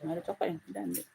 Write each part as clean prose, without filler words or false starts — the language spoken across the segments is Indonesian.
Ada coklat yang tidak ambil.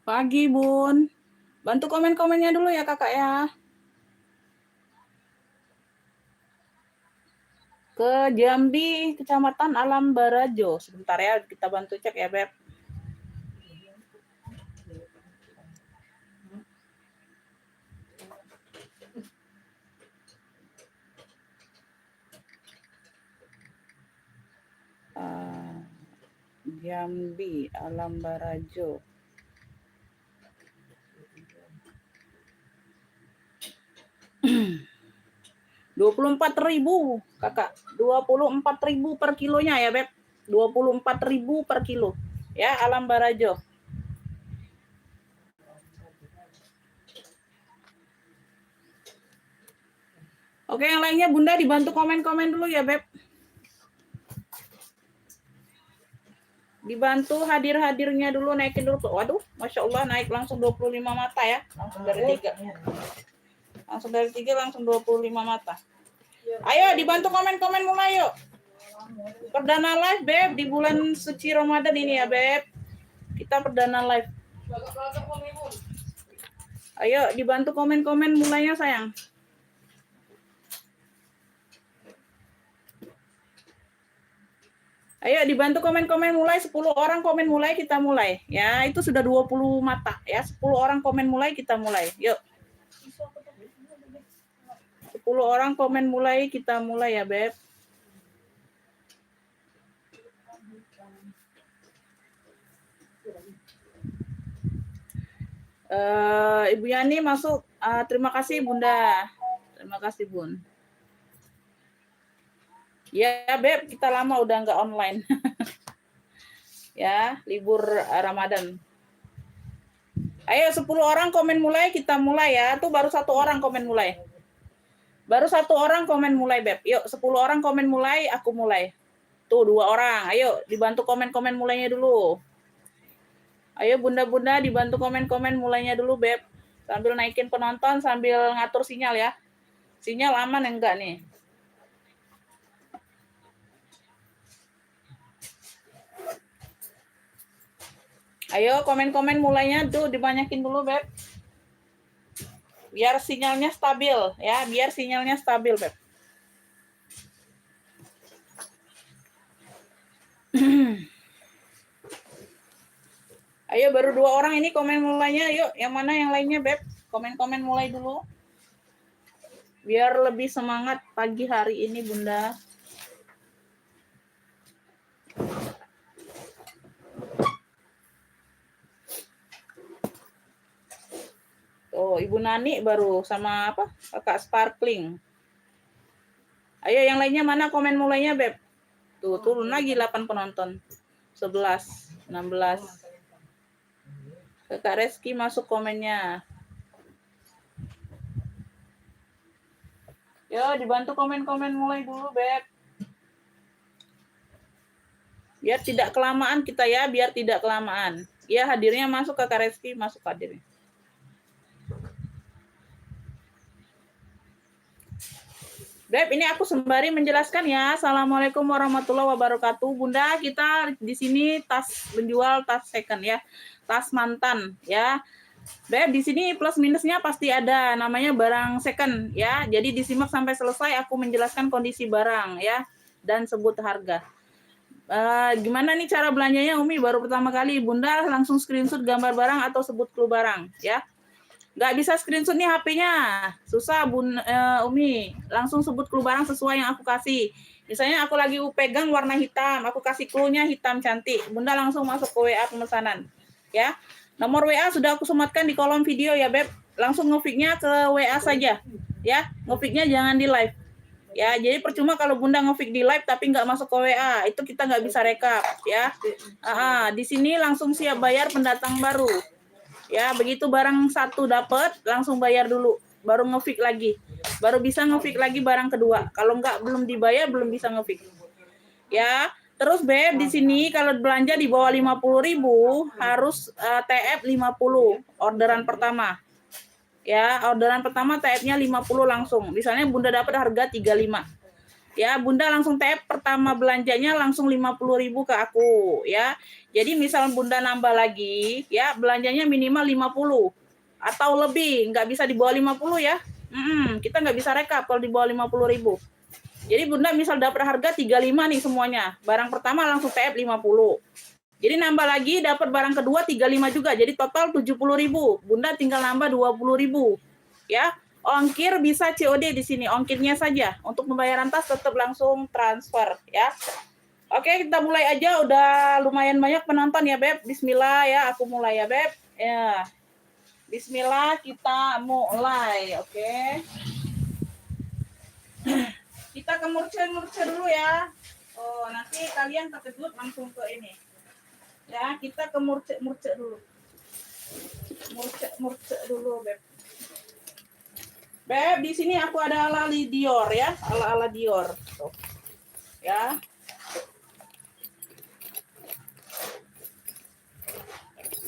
Pagi, Bun. Bantu komen-komennya dulu ya, Kakak ya. Ke Jambi, Kecamatan Alam Barajo. Sebentar ya, kita bantu cek ya, Beb. Jambi, Alam Barajo. 24.000, Kakak. 24.000 per kilonya ya, Beb. 24.000 per kilo. Ya, Alam Barajo. Oke, yang lainnya Bunda dibantu komen-komen dulu ya, Beb. Dibantu hadir-hadirnya dulu, naikin dulu. Waduh, Masya Allah, naik langsung 25 mata ya. Langsung dari 3. Langsung dari 3, langsung 25 mata. Ayo, dibantu komen-komen mulai yuk. Perdana live, Beb, di bulan suci Ramadan ini ya, Beb. Kita perdana live. Ayo, dibantu komen-komen mulainya, sayang. Ayo dibantu komen-komen mulai, 10 orang komen mulai, kita mulai. Ya, itu sudah 20 mata ya. 10 orang komen mulai, kita mulai. Yuk. 10 orang komen mulai, kita mulai ya, Beb. Ibu Yani masuk. Terima kasih, Bunda. Terima kasih, Bun. Ya, Beb, kita lama udah nggak online. Ya, libur Ramadan. Ayo 10 orang komen mulai, kita mulai ya. Tuh baru 1 orang komen mulai. Baru 1 orang komen mulai, Beb. Yuk, 10 orang komen mulai, aku mulai. Tuh 2 orang. Ayo dibantu komen-komen mulainya dulu. Ayo Bunda-bunda dibantu komen-komen mulainya dulu, Beb. Sambil naikin penonton, sambil ngatur sinyal ya. Sinyal aman enggak nih? Ayo komen-komen mulainya tuh dibanyakin dulu, Beb. Biar sinyalnya stabil ya, biar sinyalnya stabil, Beb. Ayo baru 2 orang ini komen mulainya, yuk. Yang mana yang lainnya, Beb? Komen-komen mulai dulu. Biar lebih semangat pagi hari ini, Bunda. Oh, Ibu Nani baru sama apa? Kakak Sparkling. Ayo yang lainnya mana komen mulainya, Beb? Tuh, turun lagi 8 penonton. 11, 16. Kakak Reski masuk komennya. Yo, dibantu komen-komen mulai dulu, Beb. Biar tidak kelamaan kita ya, biar tidak kelamaan. Ya, hadirnya masuk Kakak Reski, masuk hadirnya. Beb, ini aku sembari menjelaskan ya. Assalamualaikum warahmatullahi wabarakatuh. Bunda, kita di sini menjual tas second ya. Tas mantan ya. Beb, di sini plus minusnya pasti ada. Namanya barang second ya. Jadi disimak sampai selesai aku menjelaskan kondisi barang ya dan sebut harga. Gimana nih cara belanjanya Umi? Baru pertama kali Bunda langsung screenshot gambar barang atau sebut clue barang ya. Nggak bisa screenshot nih HP-nya, susah Umi. Langsung sebut clue barang sesuai yang aku kasih. Misalnya aku lagi pegang warna hitam, aku kasih clue-nya hitam cantik. Bunda langsung masuk ke WA pemesanan. Ya, nomor WA sudah aku sematkan di kolom video ya Beb. Langsung nge-fix-nya ke WA saja. Ya, nge-fix-nya jangan di live. Ya, jadi percuma kalau Bunda nge-fix di live tapi nggak masuk ke WA, itu kita nggak bisa rekap. Ya, di sini langsung siap bayar pendatang baru. Ya, begitu barang satu dapat, langsung bayar dulu, baru nge-fix lagi. Baru bisa nge-fix lagi barang kedua. Kalau enggak belum dibayar, belum bisa nge-fix. Ya, terus Beb, di sini kalau belanja di bawah 50.000 harus TF 50 orderan pertama. Ya, orderan pertama TF-nya 50 langsung. Misalnya Bunda dapat harga 35. Ya, Bunda langsung tap pertama belanjanya langsung 50.000 ke aku ya. Jadi misal Bunda nambah lagi ya, belanjanya minimal 50 atau lebih, nggak bisa di bawah 50 ya. Kita nggak bisa rekap kalau di bawah 50.000. Jadi Bunda misal dapat harga 35 nih semuanya. Barang pertama langsung tap 50. Jadi nambah lagi dapat barang kedua 35 juga. Jadi total 70.000. Bunda tinggal nambah 20.000. Ya. Ongkir bisa COD di sini, ongkirnya saja. Untuk pembayaran tas tetap langsung transfer ya. Oke, kita mulai aja. Udah lumayan banyak penonton ya, Beb. Bismillah ya, aku mulai ya, Beb. Ya. Bismillah, kita mulai. Oke. Kita ke murce dulu ya. Oh, nanti kalian terkejut langsung ke ini. Ya, kita ke murce dulu. Murce dulu, Beb. Beb, di sini aku ada ala Dior ya, ala Dior. Tuh. Ya.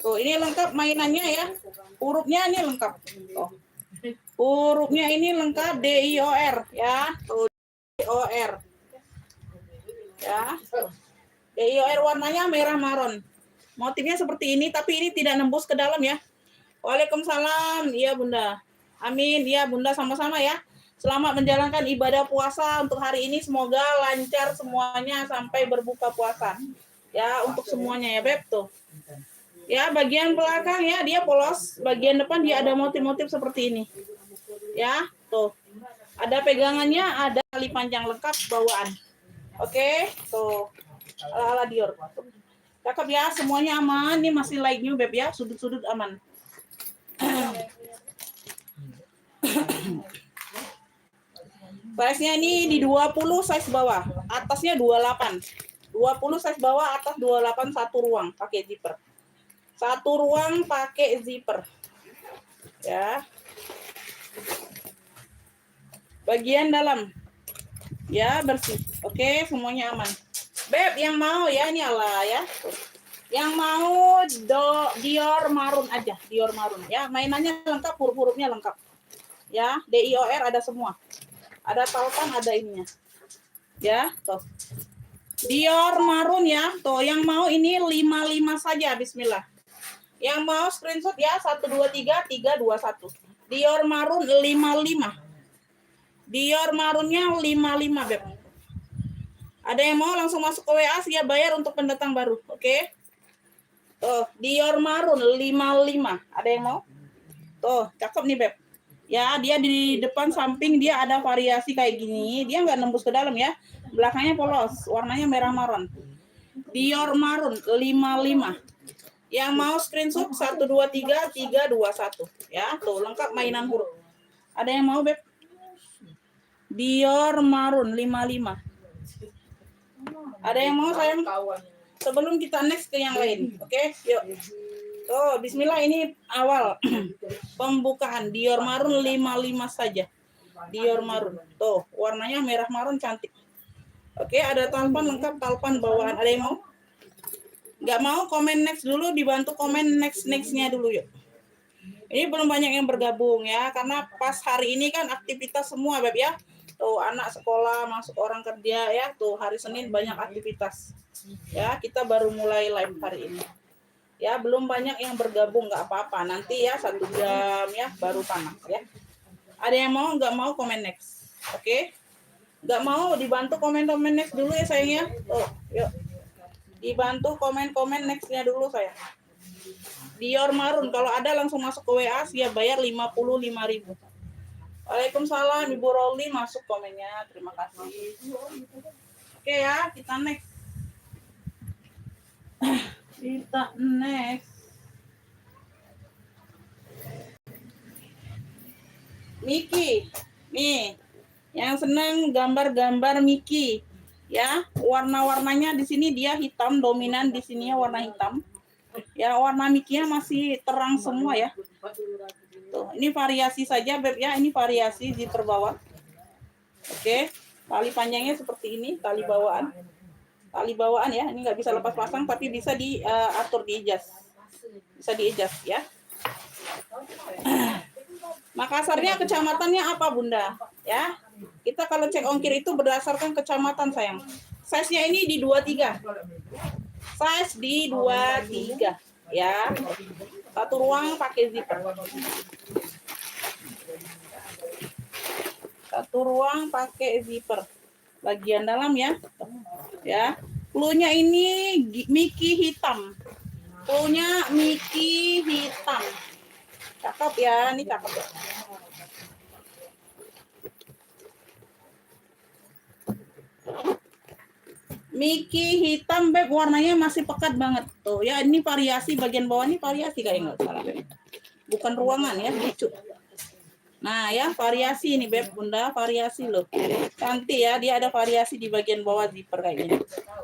Tuh, ini lengkap mainannya ya. Hurufnya ini lengkap. Tuh. Hurufnya ini lengkap DIOR ya. Tuh, DIOR. Ya. DIOR warnanya merah maron. Motifnya seperti ini, tapi ini tidak nembus ke dalam ya. Waalaikumsalam. Iya, Bunda. Amin, ya Bunda sama-sama ya. Selamat menjalankan ibadah puasa untuk hari ini. Semoga lancar semuanya sampai berbuka puasa. Ya, untuk semuanya ya Beb tuh. Ya, bagian belakang ya dia polos, bagian depan dia ada motif-motif seperti ini. Ya, tuh. Ada pegangannya, ada tali panjang lengkap bawaan. Oke, tuh. Ala Dior. Cakep ya, semuanya aman. Ini masih like new Beb ya, sudut-sudut aman. Size-nya ini di 20 size bawah, atasnya 28. 20 size bawah, atas 28 satu ruang pakai zipper. Satu ruang pakai zipper. Ya. Bagian dalam. Ya, bersih. Oke, semuanya aman. Beb, yang mau ya ini ala ya. Yang mau Dior marun aja, Dior marun. Ya, mainannya lengkap, huruf-hurufnya lengkap. Ya, DIOR ada semua. Ada tautan, ada ininya. Ya, tuh. Dior marun ya. Tuh, yang mau ini 55 saja, bismillah. Yang mau screenshot ya 123 321. Dior marun 55. Dior marunnya 55, Beb. Ada yang mau langsung masuk ke WA siap bayar untuk pendatang baru. Oke. Tuh, Dior marun 55. Ada yang mau? Tuh, cakep nih, Beb. Ya, dia di depan samping dia ada variasi kayak gini. Dia nggak nembus ke dalam ya. Belakangnya polos, warnanya merah maron. Dior marun 55. Yang mau screenshot 123 321 ya. Tuh lengkap mainan huruf. Ada yang mau, Beb? Dior Maroon 55. Ada yang mau, sayang? Sebelum kita next ke yang lain. Oke, yuk. Oh, bismillah, ini awal pembukaan Dior Maroon 55 saja. Dior Maroon. Tuh, warnanya merah marun cantik. Oke, ada talpan lengkap, talpan bawaan. Ada yang mau? Nggak mau, komen next dulu, dibantu komen next-nya dulu yuk. Ini belum banyak yang bergabung ya, karena pas hari ini kan aktivitas semua, Beb ya. Tuh, anak sekolah, masuk orang kerja ya. Tuh, hari Senin banyak aktivitas. Ya, kita baru mulai live hari ini. Ya, belum banyak yang bergabung, nggak apa-apa. Nanti ya 1 jam ya, baru panas ya. Ada yang mau? Nggak mau, komen next. Oke? Nggak mau, dibantu komen next dulu ya sayangnya. Tuh, yuk. Dibantu komen next-nya dulu saya. Dior Maroon, kalau ada langsung masuk ke WA, siap bayar 55.000. Waalaikumsalam, Ibu Rolly, masuk komennya. Terima kasih. Oke ya, kita next. Kita next. Miki, nih, yang senang gambar-gambar Miki. Ya, warna-warnanya di sini dia hitam, dominan di sini ya warna hitam. Ya, warna Mikinya masih terang semua ya. Tuh, ini variasi saja, Beb ya, ini variasi zipper bawah. Oke, tali panjangnya seperti ini, tali bawaan. Tali bawaan ya, ini nggak bisa lepas pasang, tapi bisa diatur di jas. Bisa di-adjust ya. Makassarnya kecamatannya apa, Bunda? Ya, kita kalau cek ongkir itu berdasarkan kecamatan, sayang. Size-nya ini di 23. Size di 23 ya. Satu ruang pakai zipper. Satu ruang pakai zipper. Bagian dalam ya. Ya. Cluenya ini Miki hitam. Cluenya Miki hitam. Cakep ya, ini cakep ya. Miki hitam, Beb, warnanya masih pekat banget tuh ya. Ini variasi, bagian bawah ini variasi kayak nggak salah, Beb. Bukan ruangan ya, lucu. Nah ya, variasi ini, Beb, Bunda, variasi loh. Cantik ya, dia ada variasi di bagian bawah zipper kayak gini.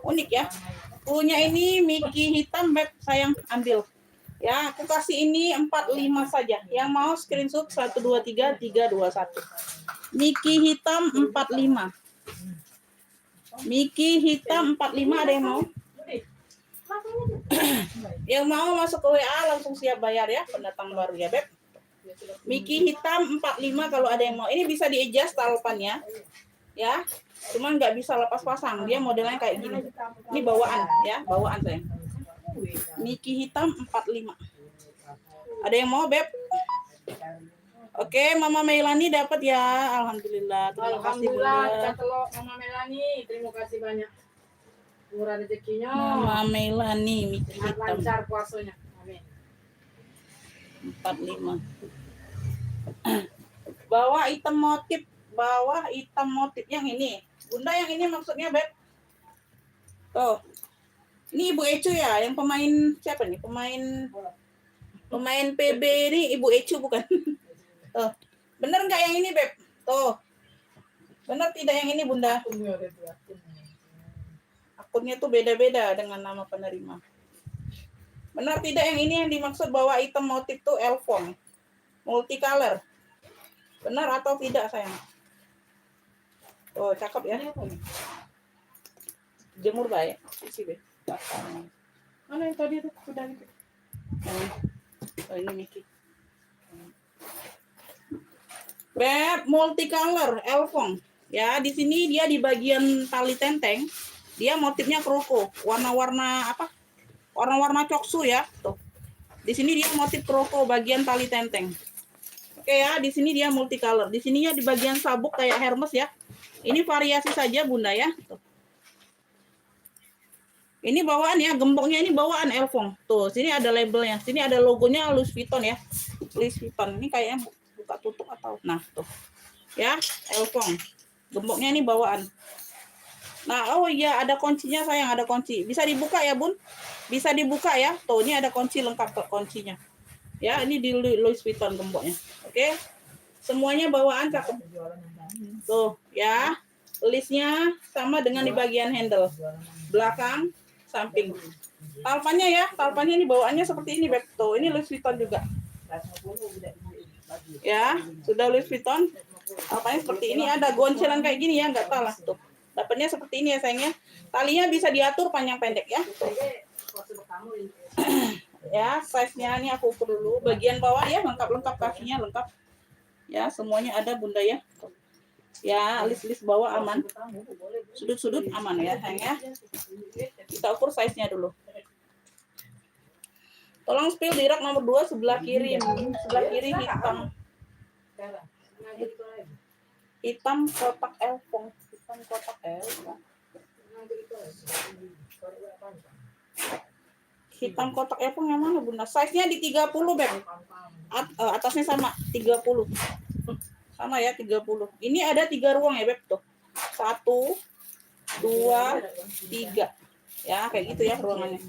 Unik ya. Punya ini Miki hitam, Beb, sayang, ambil. Ya, aku kasih ini 45 saja. Yang mau screenshot 123 321. Miki hitam 45. Miki hitam 45, ada yang mau? Yang mau masuk ke WA langsung siap bayar ya, pendatang baru ya, Beb. Miki hitam 45 kalau ada yang mau. Ini bisa di-adjust talpannya. Ya. Cuman nggak bisa lepas pasang. Dia modelnya kayak gini. Ini bawaan ya, bawaan sayang. Miki hitam 45. Ada yang mau, Beb? Oke, Mama Melani dapat ya. Alhamdulillah. Terima kasih, Bunda. Alhamdulillah, Mama Melani, terima kasih banyak. Murah rezekinya. Mama Melani, Miki hitam. Lancar puasanya. Amin. 45. Bawah hitam motif yang ini. Bunda, yang ini maksudnya, Beb? Tuh. Ini Ibu Ecu ya, yang pemain siapa nih? Pemain PB ini Ibu Ecu bukan? Tuh. Bener nggak yang ini, Beb? Tuh. Bener tidak yang ini, Bunda? Akunnya tuh beda-beda dengan nama penerima. Benar tidak yang ini yang dimaksud bahwa item motif tuh Elfon multicolor? Benar atau tidak, sayang? Oh, cakep ya. Jemur baik. Isi, Beb. Mana yang tadi tuh udah gitu. Oh, ini Miki. Beb, multicolor Elfon. Ya, di sini dia di bagian tali tenteng, dia motifnya kroko, warna-warna apa? Warna-warna coksu ya, tuh. Di sini dia motif kroko bagian tali tenteng. Oke ya, di sini dia multicolor. Di sininya di bagian sabuk kayak Hermes ya. Ini variasi saja, Bunda ya. Tuh. Ini bawaan ya, gemboknya ini bawaan Elfon. Tuh, sini ada labelnya. Sini ada logonya Louis Vuitton ya. Louis Vuitton. Ini kayaknya buka tutup atau nah tuh. Ya, Elfon. Gemboknya ini bawaan. Nah, oh iya ada kuncinya sayang, ada kunci. Bisa dibuka ya, Bun? Bisa dibuka ya. Tuh, ini ada kunci lengkap kok kuncinya. Ya, ini di Louis Vuitton gemboknya. Oke. Semuanya bawaan cakep. Tuh, ya. Listnya sama dengan di bagian handle. Belakang, samping. Talpannya ya, talpannya ini bawaannya seperti ini, Beb. Tuh, ini Louis Vuitton juga. Ya, sudah Louis Vuitton. Talpannya seperti ini, ada goncelan kayak gini ya, nggak tahu lah tuh. Dapatnya seperti ini ya sayangnya. Talinya bisa diatur panjang pendek ya. Ya, size-nya ini aku ukur dulu. Bagian bawah ya, lengkap-lengkap kakinya lengkap. Ya, semuanya ada Bunda ya. Ya, alis-alis bawah aman. Sudut-sudut aman ya, sayang ya. Kita ukur size-nya dulu. Tolong spill di rak nomor 2 sebelah kiri. Sebelah kiri hitam. Hitam kotak elfong. Hitam kotak elfong. Hitam kotak elfong yang mana Bunda? Size-nya di 30 Beb. Atasnya sama 30. Sama ya 30. Ini ada 3 ruang ya Beb tuh. 1 2 3. Ya, kayak gitu ya ruangannya.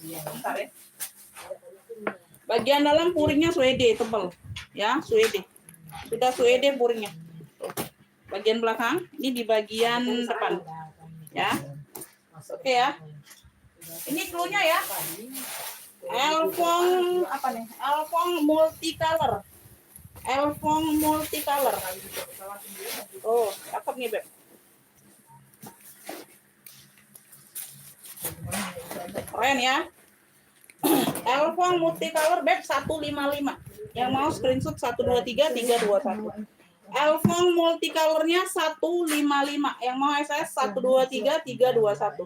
Bentar ya. Bagian dalam puringnya suede tebal. Ya, suede. Sudah suede puringnya. Tuh. Bagian belakang ini di bagian depan. Ya. Oke ya. Ini cluenya ya. Elfong apa nih? Elfong multicolor. Elfong multicolor. Oh, cakep nih, Beb. Keren ya. Elfong multicolor Beb 155. Yang mau screenshot 123 321. Elfong multicolornya 155. Yang mau SS 123 321.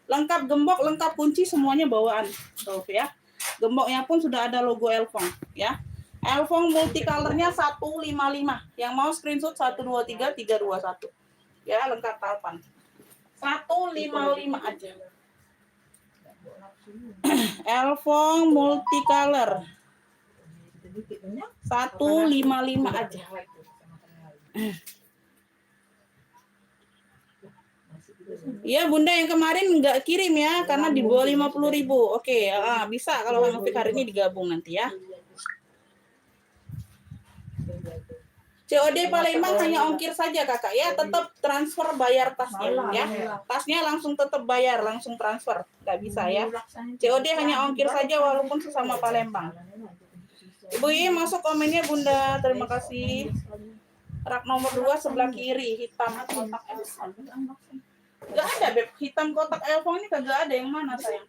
Lengkap gembok, lengkap kunci, semuanya bawaan. Tuh ya. Gemboknya pun sudah ada logo Elfong ya. Elfong multicolornya 155. Yang mau screenshot 123 321. Ya, lengkap talpan. 155 aja. Elfong multicolor 155 aja. Iya Bunda yang kemarin nggak kirim ya karena di bawah 50.000. Oke, bisa kalau Kang Opik hari ini digabung nanti ya. COD Palembang hanya ongkir saja kakak ya, tetap transfer bayar tasnya ya. Tasnya langsung tetap bayar, langsung transfer, nggak bisa ya. COD hanya ongkir saja walaupun sesama Palembang. Ibu I masuk komennya Bunda, terima kasih. Rak nomor 2 sebelah kiri hitam kotak elfong. Nggak ada Beb, hitam kotak elfong ini kagak ada, yang mana sayang?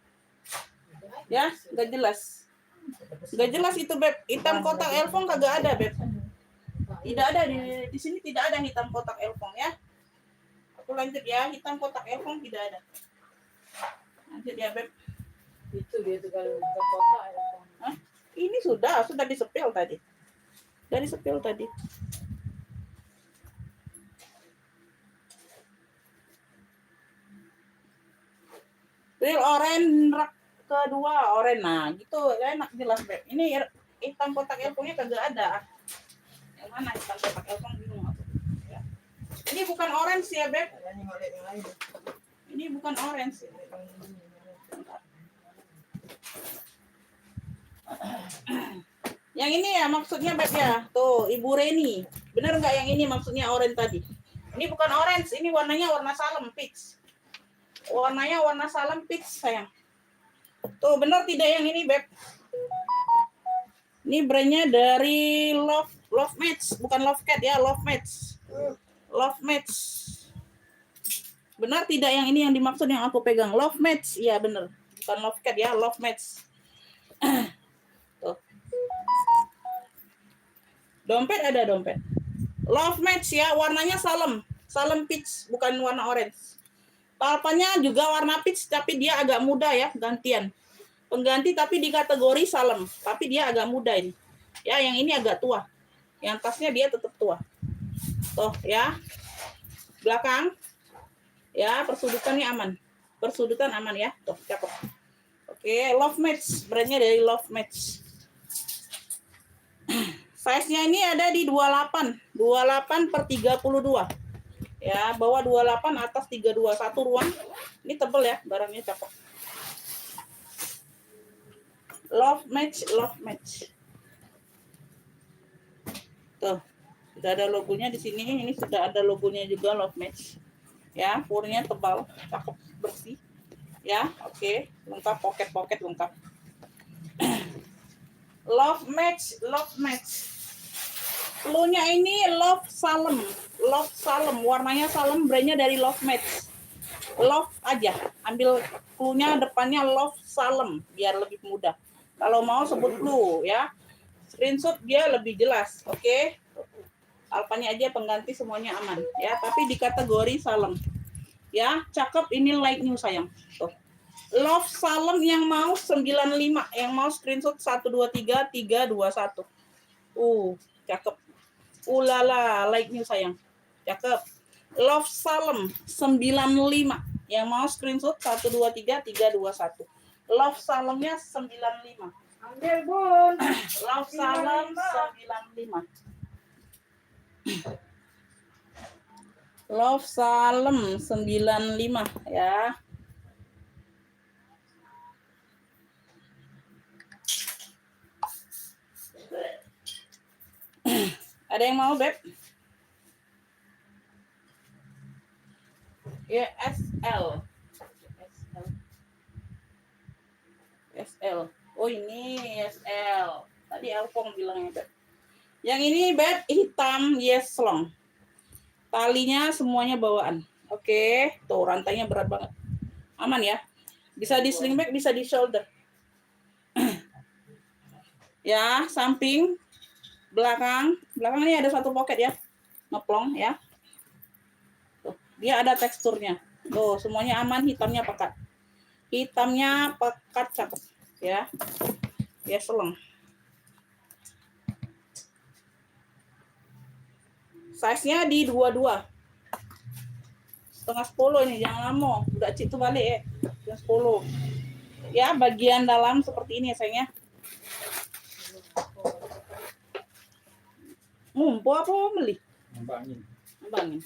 Ya, nggak jelas. Nggak jelas itu Beb, hitam kotak elfong kagak ada Beb. Tidak ada di sini, tidak ada hitam kotak elfong ya. Aku lanjut ya, hitam kotak elfong tidak ada. Lanjut ya Beb. Itu dia tuh kalau kotak elfong. Hah? Ini sudah disepil tadi. Dari sepil tadi. Real orange rak kedua orange, nah gitu enak jelas Beb. Ini hitam kotak elfongnya kagak ada. Yang mana hitam kotak elfong bingung aku. Ya. Ini bukan orange ya Beb. Ini bukan orange. Yang ini ya maksudnya Beb ya. Tuh Ibu Reni. Bener nggak yang ini maksudnya orange tadi? Ini bukan orange, ini warnanya warna salem peach. Warnanya warna salem peach sayang. Tuh bener tidak yang ini Beb? Ini brandnya dari Love Match, bukan Love Cat ya, Love Match. Love Match. Benar tidak yang ini yang dimaksud yang aku pegang? Love Match, iya bener. Bukan Love Cat ya, Love Match. Tuh. Dompet ada dompet. Love Match ya, warnanya salem peach, bukan warna orange. Talpannya juga warna peach, tapi dia agak muda ya, gantian. Pengganti tapi di kategori salem, tapi dia agak muda ini. Ya, yang ini agak tua. Yang tasnya dia tetap tua. Tuh ya. Belakang. Ya, persudutannya aman. Persudutan aman ya. Tuh, cakep. Oke, Love Match, brandnya dari Love Match. Size-nya ini ada di 28 per 32. Ya, bawah 28, atas 321 ruang. Ini tebel ya, barangnya cakep. Love match, love match. Tuh, sudah ada logonya di sini. Ini sudah ada logonya juga love match. Ya, purnya tebal, cakep, bersih. Ya, oke, lengkap, pocket lengkap. Love match, love match. Cluenya ini love salem, warnanya salem, brandnya dari love match. Love aja, ambil cluenya depannya love salem biar lebih mudah. Kalau mau sebut clue ya, screenshot dia lebih jelas, oke? Alpanya aja pengganti semuanya aman ya, tapi di kategori salem. Ya, cakep, ini like new sayang. Tuh. Love salem yang mau 95, yang mau screenshot 123 321. Cakep. Ulala, like new sayang. Cakep. Love salem 95, yang mau screenshot 123 321. Love salemnya 95. Ambil bun. Love salem 95. Love salem 95 ya. Ada yang mau, Beb? Ya, SL. SL. Oh, ini SL. Tadi Alpong bilangnya, Beb. Yang ini, Beb, hitam yes long. Talinya semuanya bawaan. Oke, tuh rantainya berat banget. Aman ya. Bisa di sling bag, bisa di shoulder. Ya, samping, belakang. Belakang ini ada satu pocket ya. Ngeplong ya. Tuh, dia ada teksturnya. Tuh, semuanya aman, hitamnya pekat. Hitamnya pekat cakep ya. Ya, seleng. Size-nya di 22. Setengah 10 ini, jangan lama. Udah cik tuh balik ya. Setengah 10. Ya, bagian dalam seperti ini ya sayangnya. Ngumpul apa beli? Ngembangin.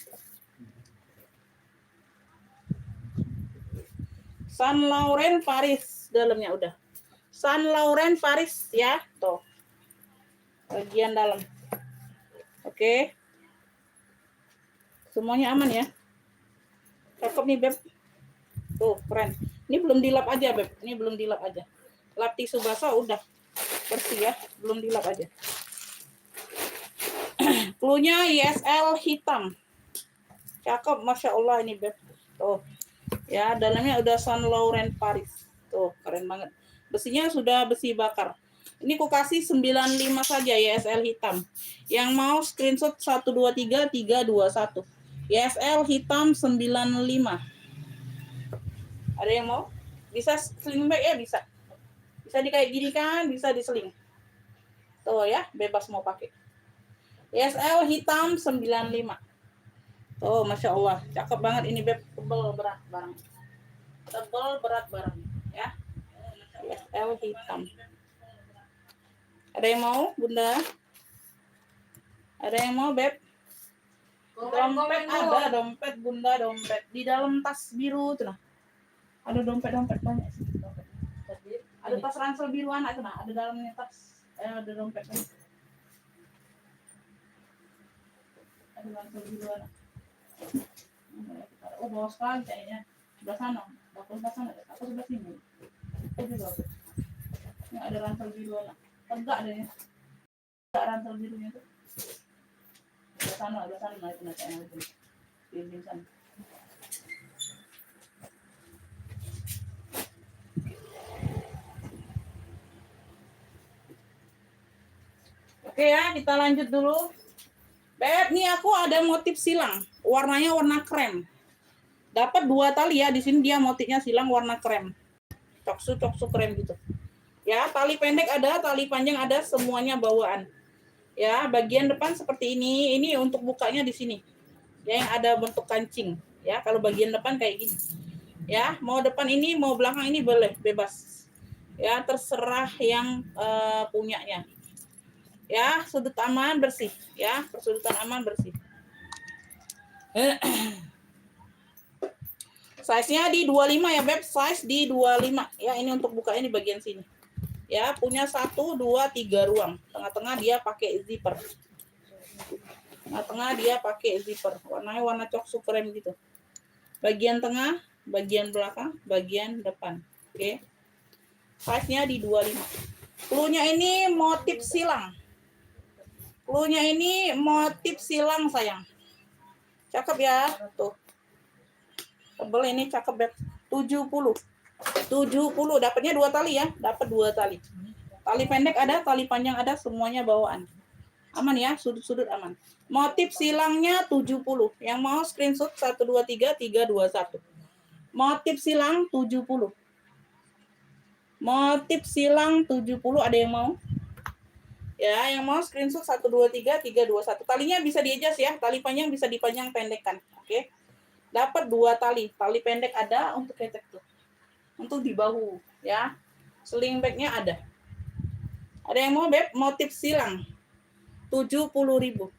Saint Laurent Paris dalamnya udah. Saint Laurent Paris ya, tuh. Bagian dalam. Oke. Semuanya aman ya. Cakep nih, Beb. Tuh, keren. Ini belum dilap aja, Beb. Ini belum dilap aja. Lap tisu basah udah bersih ya, belum dilap aja. Cluenya YSL hitam. Cakep, Masya Allah ini, Beb. Tuh. Ya, dalamnya udah Saint Laurent Paris. Tuh, keren banget. Besinya sudah besi bakar. Ini aku kasih 95 saja YSL hitam. Yang mau screenshot 123 321. YSL hitam 95. Ada yang mau? Bisa sling bag ya, bisa. Bisa di kayak gini kan, bisa diseling. Tuh ya, bebas mau pakai. YSL hitam 95. Tuh, Masya Allah. Cakep banget ini, Beb. Tebel berat barang. Tebel berat barang. Ya. YSL hitam. Ada yang mau, Bunda? Ada yang mau, Beb? Dompet ada, dompet, Bunda, dompet. Di dalam tas biru tuh nah. Ada dompet-dompet banyak sih. Dompet. Ada tas ransel biru anak tuh nah. Ada dalamnya tas. Ada dompet. Ada ransel biru anak. Oh, bawa sekali kayaknya. Sebelah sana. Bakal sebelah sana. Aku sebelah sini. Ini bagus. Ini ada ransel biru anak. Tegak deh ya. Tegak ransel birunya tuh. Sebelah sana. Nah, itu nanti yang di sana. Oke ya, kita lanjut dulu. Beb, nih aku ada motif silang. Warnanya warna krem. Dapat 2 tali ya. Di sini dia motifnya silang warna krem. Coksu krem gitu. Ya, tali pendek ada, tali panjang ada, semuanya bawaan. Ya, bagian depan seperti ini. Ini untuk bukanya di sini. Ya, yang ada bentuk kancing. Ya, kalau bagian depan kayak gini. Ya, mau depan ini, mau belakang ini boleh, bebas. Ya, terserah yang punyanya. Ya, sudut aman bersih. Ya, persudutan aman bersih. Size-nya di 25 ya, Beb. Size di 25. Ya, ini untuk bukanya di bagian sini. Ya, punya 1, 2, 3 ruang. Tengah-tengah dia pakai zipper. Tengah-tengah dia pakai zipper. Warnanya warna cok supreme gitu. Bagian tengah, bagian belakang, bagian depan. Oke. Size-nya di 25. Cluenya ini motif silang. Cluenya ini motif silang, sayang. Cakep ya. Tuh. Tebel ini cakep, Beb. 70. 70. Dapatnya 2 tali ya. Dapat 2 tali. Tali pendek ada, tali panjang ada, semuanya bawaan. Aman ya, sudut-sudut aman. Motif silangnya 70. Yang mau screenshot 123 321. Motif silang 70. Motif silang 70, ada yang mau? Ya, yang mau screenshot 123 321. Talinya bisa di-adjust ya. Tali panjang bisa dipanjang pendekkan. Oke. Dapat 2 tali. Tali pendek ada untuk ketek tuh. Untuk di bahu ya. Sling bag-nya ada. Ada yang mau, Beb? Motif silang 70.000.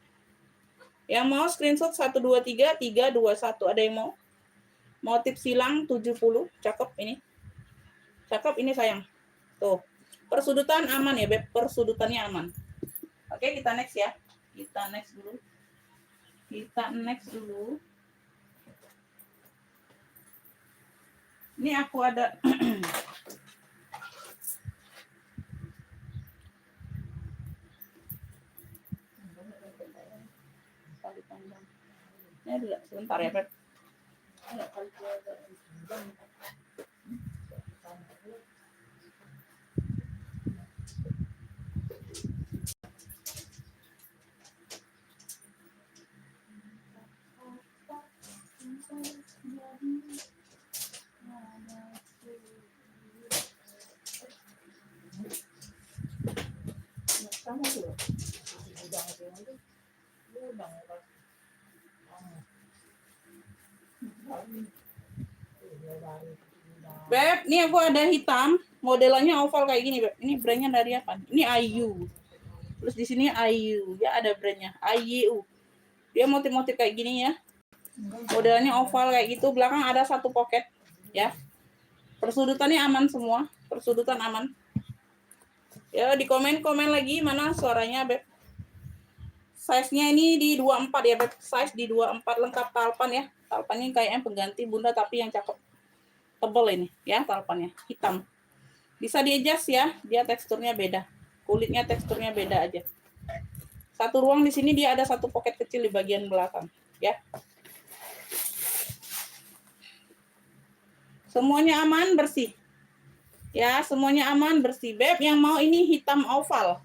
Yang mau screenshot 123 321. Ada yang mau? Motif silang 70. Cakep ini. Cakep ini, sayang. Tuh. Persudutan aman ya, Beb. Persudutannya aman. Oke, kita next ya. Kita next dulu. Ini aku ada ini ada sebentar ya, Beb. Beb, ini aku ada hitam, modelannya oval kayak gini, Beb. Ini brandnya dari apa? Ini IU. Terus di sini IU, ya ada brandnya IU. Dia motif-motif kayak gini ya. Modelnya oval kayak gitu, belakang ada 1 pocket, ya. Persudutannya aman semua, persudutan aman. Ya, di komen-komen lagi mana suaranya, Beb. Size-nya ini di 24 ya, Beb. Size di 24 lengkap talpan ya. Talpannya kayaknya pengganti Bunda tapi yang cakep. Tebel ini ya talpannya, hitam. Bisa di-adjust ya, dia teksturnya beda. Kulitnya teksturnya beda aja. 1 ruang di sini dia ada 1 pocket kecil di bagian belakang, ya. Semuanya aman, bersih. Ya, semuanya aman, bersih. Beb, yang mau ini hitam oval.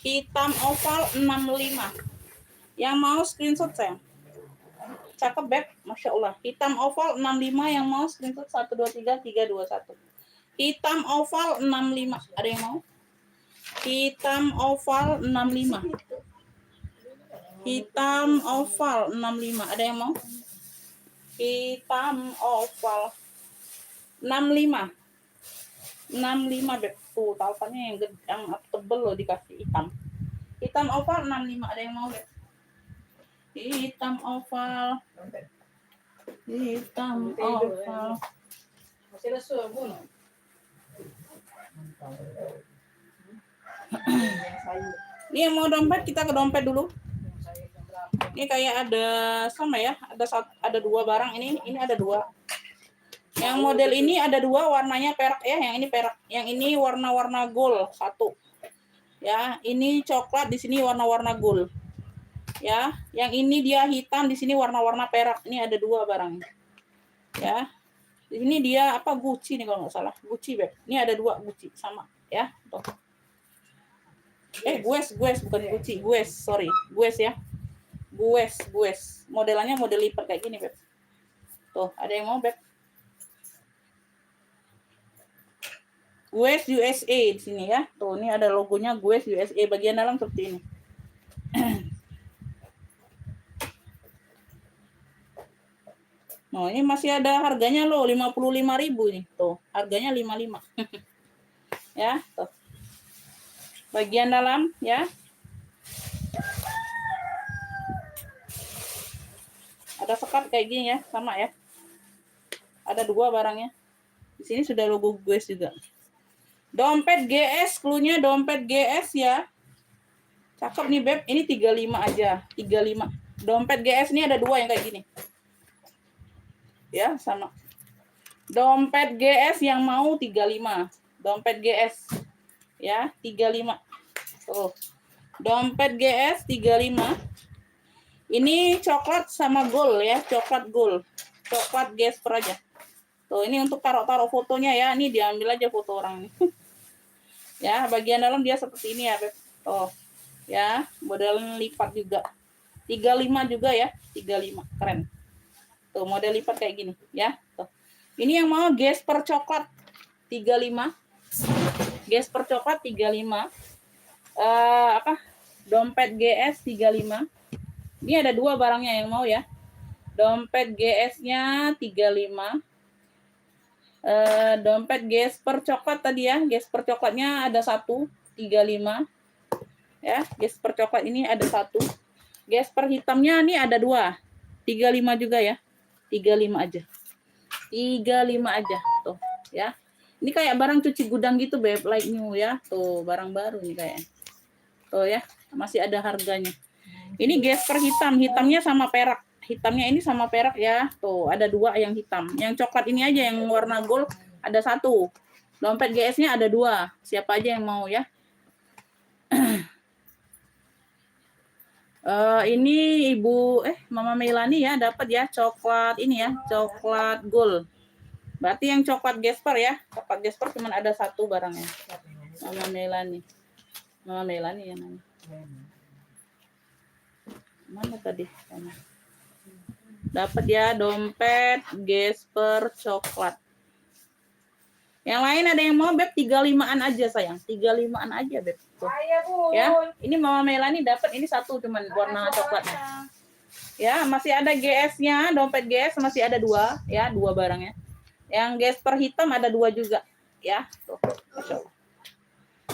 Hitam oval 65. Yang mau screenshot, sayang. Cakep, Beb. Masya Allah. Hitam oval 65, yang mau screenshot 123 321. Hitam oval 65. Ada yang mau? Hitam oval 65. Hitam oval 65. Ada yang mau? Hitam oval 65. 65, Beb. Tuh, talpannya yang tebel loh dikasih hitam. Hitam oval 65. Ada yang mau, Beb? Hitam oval. Hitam oval. Masih lesu, Bun. Ini yang mau dompet, kita ke dompet dulu. Ini kayak ada sama ya, ada 2 barang ini ada 2. Yang model ini ada 2, warnanya perak ya, yang ini perak, yang ini warna-warna gold 1. Ya, ini coklat, di sini warna-warna gold. Ya, yang ini dia hitam, di sini warna-warna perak. Ini ada 2 barang. Ya. Di sini dia apa Gucci nih kalau nggak salah. Gucci, Beb. Ini ada 2 Gucci sama ya. Tuh. Gues bukan Gucci, Gues, sorry. Gues ya. Gues. Modelannya model lipat kayak gini, Beb. Tuh, ada yang mau, Beb? Gues USA di sini ya. Tuh, ini ada logonya Gues USA bagian dalam seperti ini. Nah, ini masih ada harganya loh, 55.000 nih. Tuh, harganya 55. Ya, tuh. Bagian dalam ya. Ada sekat kayak gini ya, sama ya. Ada 2 barangnya. Di sini sudah logo GS juga. Dompet GS, cluenya dompet GS ya. Cakep nih Beb, ini 35 aja, 35. Dompet GS ini ada 2 yang kayak gini. Ya, sama. Dompet GS yang mau 35. Dompet GS. Ya, 35. Tuh. Dompet GS 35. Ini coklat sama gold ya, coklat gold. Coklat Gesper aja. Tuh, ini untuk taruh-taruh fotonya ya. Ini diambil aja foto orang nih. Ya, bagian dalam dia seperti ini ya, Beb. Oh. Ya, model lipat juga. 35 juga ya, 35. Keren. Tuh, model lipat kayak gini ya. Tuh. Ini yang mau Gesper coklat 35. Gesper coklat 35. Dompet GS 35. Ini ada 2 barangnya yang mau ya. Dompet GS-nya 35. Dompet Gesper coklat tadi ya. Gesper coklatnya ada 1, 35. Ya, Gesper coklat ini ada 1. Gesper hitamnya ini ada 2. 35 juga ya. 35 aja. 35 aja. Tuh, ya. Ini kayak barang cuci gudang gitu, Beb, like new ya. Tuh, barang baru nih kayaknya. Tuh ya, masih ada harganya. Ini Gesper hitam, hitamnya sama perak. Hitamnya ini sama perak ya. Tuh, ada 2 yang hitam. Yang coklat ini aja yang warna gold ada 1. Dompet GS-nya ada 2. Siapa aja yang mau ya. Ini Ibu Mama Melani ya dapat ya coklat ini ya, coklat gold. Berarti yang coklat Gesper ya. Coklat Gesper cuma ada 1 barangnya. Mama Melani. Mama Melani ya namanya. Mana tadi? Dapat ya dompet Gesper coklat. Yang lain ada yang mau Beb 35-an aja sayang. 35-an aja Beb. Tuh. Ya, ini Mama Melani dapat ini 1 cuman warna coklatnya. Ya, masih ada GS-nya, dompet GS masih ada 2 ya, 2 barangnya. Yang Gesper hitam ada 2 juga ya. Tuh.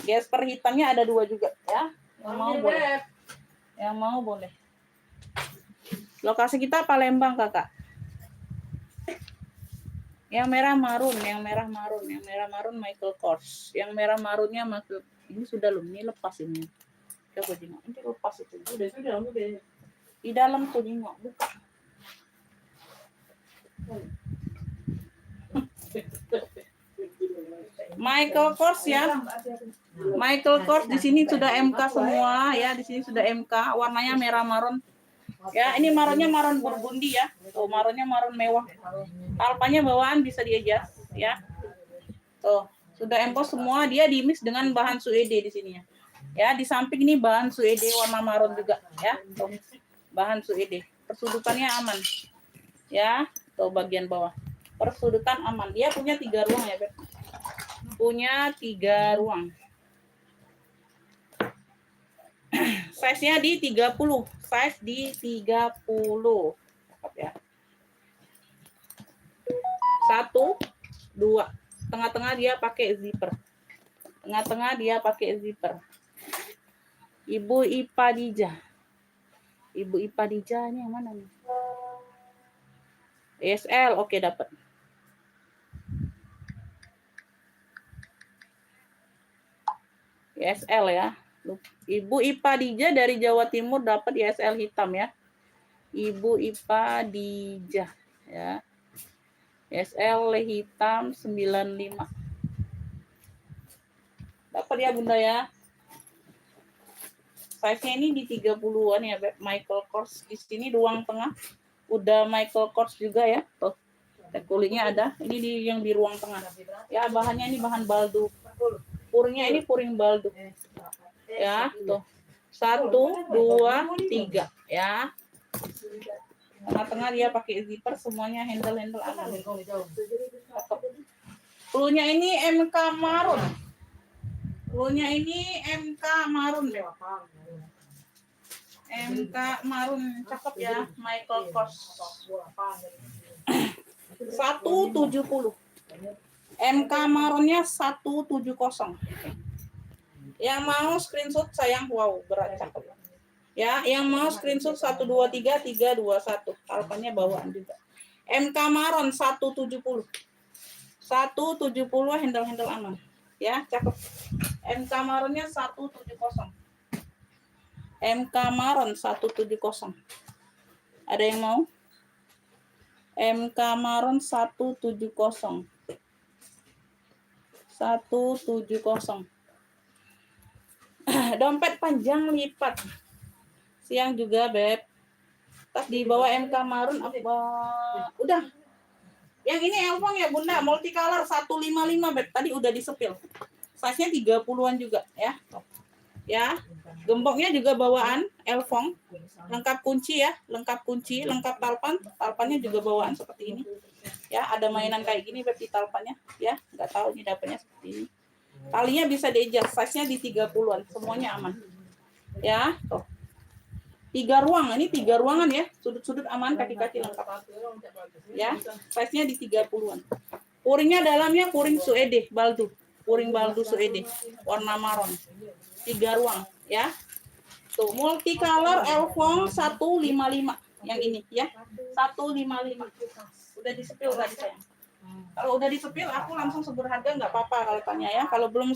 Gesper hitamnya ada 2 juga ya. Yang mau boleh. Yang mau boleh. Lokasi kita Palembang, Kakak. Yang merah marun, yang merah marun, yang merah marun Michael Kors. Yang merah marunnya Michael. Ini sudah loh, ini lepas ini. Coba tengok, ini lepas itu. Sudah. Di dalam tuh tengok, buka. Michael Kors ya. Michael Kors di sini sudah MK semua ya, di sini sudah MK. Warnanya merah marun. Ya, ini marunnya marun burgundi ya. Tuh, marunnya marun mewah. Alpanya bawaan bisa diadjust ya. Tuh, sudah emboss semua, dia di mix dengan bahan suede di sini ya. Ya, di samping ini bahan suede warna marun juga ya. Tuh, bahan suede. Persudutannya aman. Ya, tuh bagian bawah. Persudutan aman. Dia punya 3 ruang ya, Beb. Punya 3 ruang. Size-nya di 30. Size di 30. Cakep ya. 1, 2. Tengah-tengah dia pakai zipper. Tengah-tengah dia pakai zipper. Ibu Ipadija. Ibu Ipadija ini yang mana nih? ESL, oke dapat. ESL ya. Ibu Ipadija dari Jawa Timur dapat ESL hitam ya. Ibu Ipadija ya. ESL hitam 95. Dapat ya Bunda ya. Size-nya ini di 30-an ya, Beb. Michael Kors di sini ruang tengah. Udah Michael Kors juga ya. Tuh. Kulingnya ada. Ini yang di ruang tengah. Ya, bahannya ini bahan baldu. Puringnya ini puring baldu. Ya, tuh. 1, 2, 3 ya. Tengah-tengah dia pakai zipper, semuanya handle aman. Cluenya ini MK marun. Cluenya ini MK marun. MK marun cakep ya, Michael Kors. 170. MK marunnya 170. Yang mau screenshot sayang, wow berat cakep. Ya, yang mau screenshot 123 321. Talpannya bawaan juga. MK Maron 170. 170 handle aman. Ya, cakep. MK Maronnya 170. MK Maron 170. Ada yang mau? MK Maron 170. 170. Dompet panjang lipat. Siang juga, Beb. Tas di bawah MK Maron apa? Udah. Yang ini Elfong ya, Bunda. Multicolor 155, Beb. Tadi udah disepil. Size-nya 30-an juga, ya. Ya. Gemboknya juga bawaan Elfong. Lengkap kunci ya, lengkap kunci, lengkap talpan. Talpannya juga bawaan seperti ini. Ya, ada mainan kayak gini, Beb, di talpannya, ya. Nggak tahu ini dapatnya seperti ini. Talinya bisa di-adjust, size-nya di 30-an, semuanya aman. Ya, tuh. 3 ruang, ini 3 ruangan ya. Sudut-sudut aman, kaki-kaki lengkap. Ya, size-nya di 30-an. Puringnya dalamnya puring suede, baldu. Puring baldu suede, warna maron. 3 ruang, ya. Tuh, multicolor Elfong 155. Yang ini ya. 155. Udah disepil tadi sayang. Kalau udah disepil aku langsung sebut harga, nggak apa-apa kalau tanya ya. Kalau belum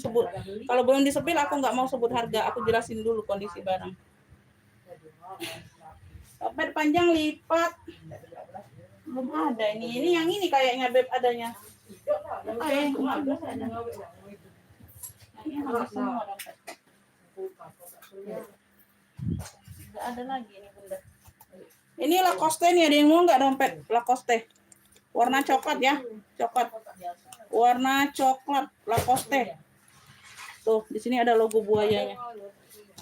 disepil aku nggak mau sebut harga, aku jelasin dulu kondisi barang. Dompet panjang lipat belum ada ini yang ini kayaknya, Beb, adanya. Ini habis semua dompet. Nggak ada lagi ini, Bunda. Ini Lacoste nih, ada yang mau nggak dompet Lacoste? Warna coklat ya, coklat. Warna coklat Lacoste. Tuh, di sini ada logo buayanya.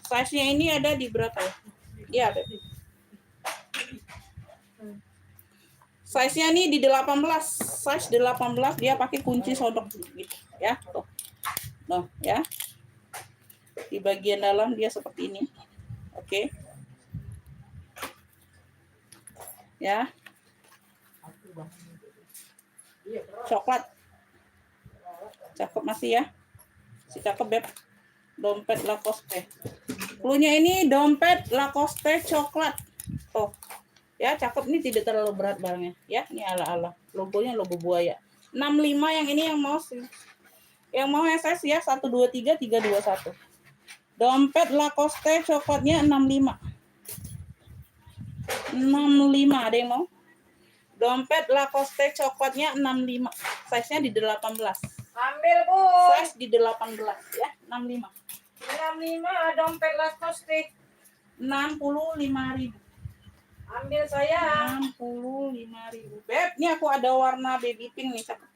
Size-nya ini ada di berapa ya? Iya, Beb. Size-nya nih di 18. Size 18, dia pakai kunci sodok gitu ya. Tuh. Nah, ya. Di bagian dalam dia seperti ini. Oke. Ya. Coklat. Cakep masih ya. Si cakep, Beb. Dompet Lacoste. Cluenya ini dompet Lacoste coklat. Tuh. Ya, cakep, nih tidak terlalu berat barangnya. Ya, ini ala-ala. Logonya logo buaya. 65 yang ini yang mau sih. Yang mau SS ya 123 321. Dompet Lacoste coklatnya 65. 65 ada yang mau? Dompet Lacoste coklatnya 65. Size-nya di 18. Ambil, Bu. Size di 18 ya, 65. 65 dompet Lacoste. 65.000. Ambil saya. 65.000. Beb, ini aku ada warna baby pink nih, cakep.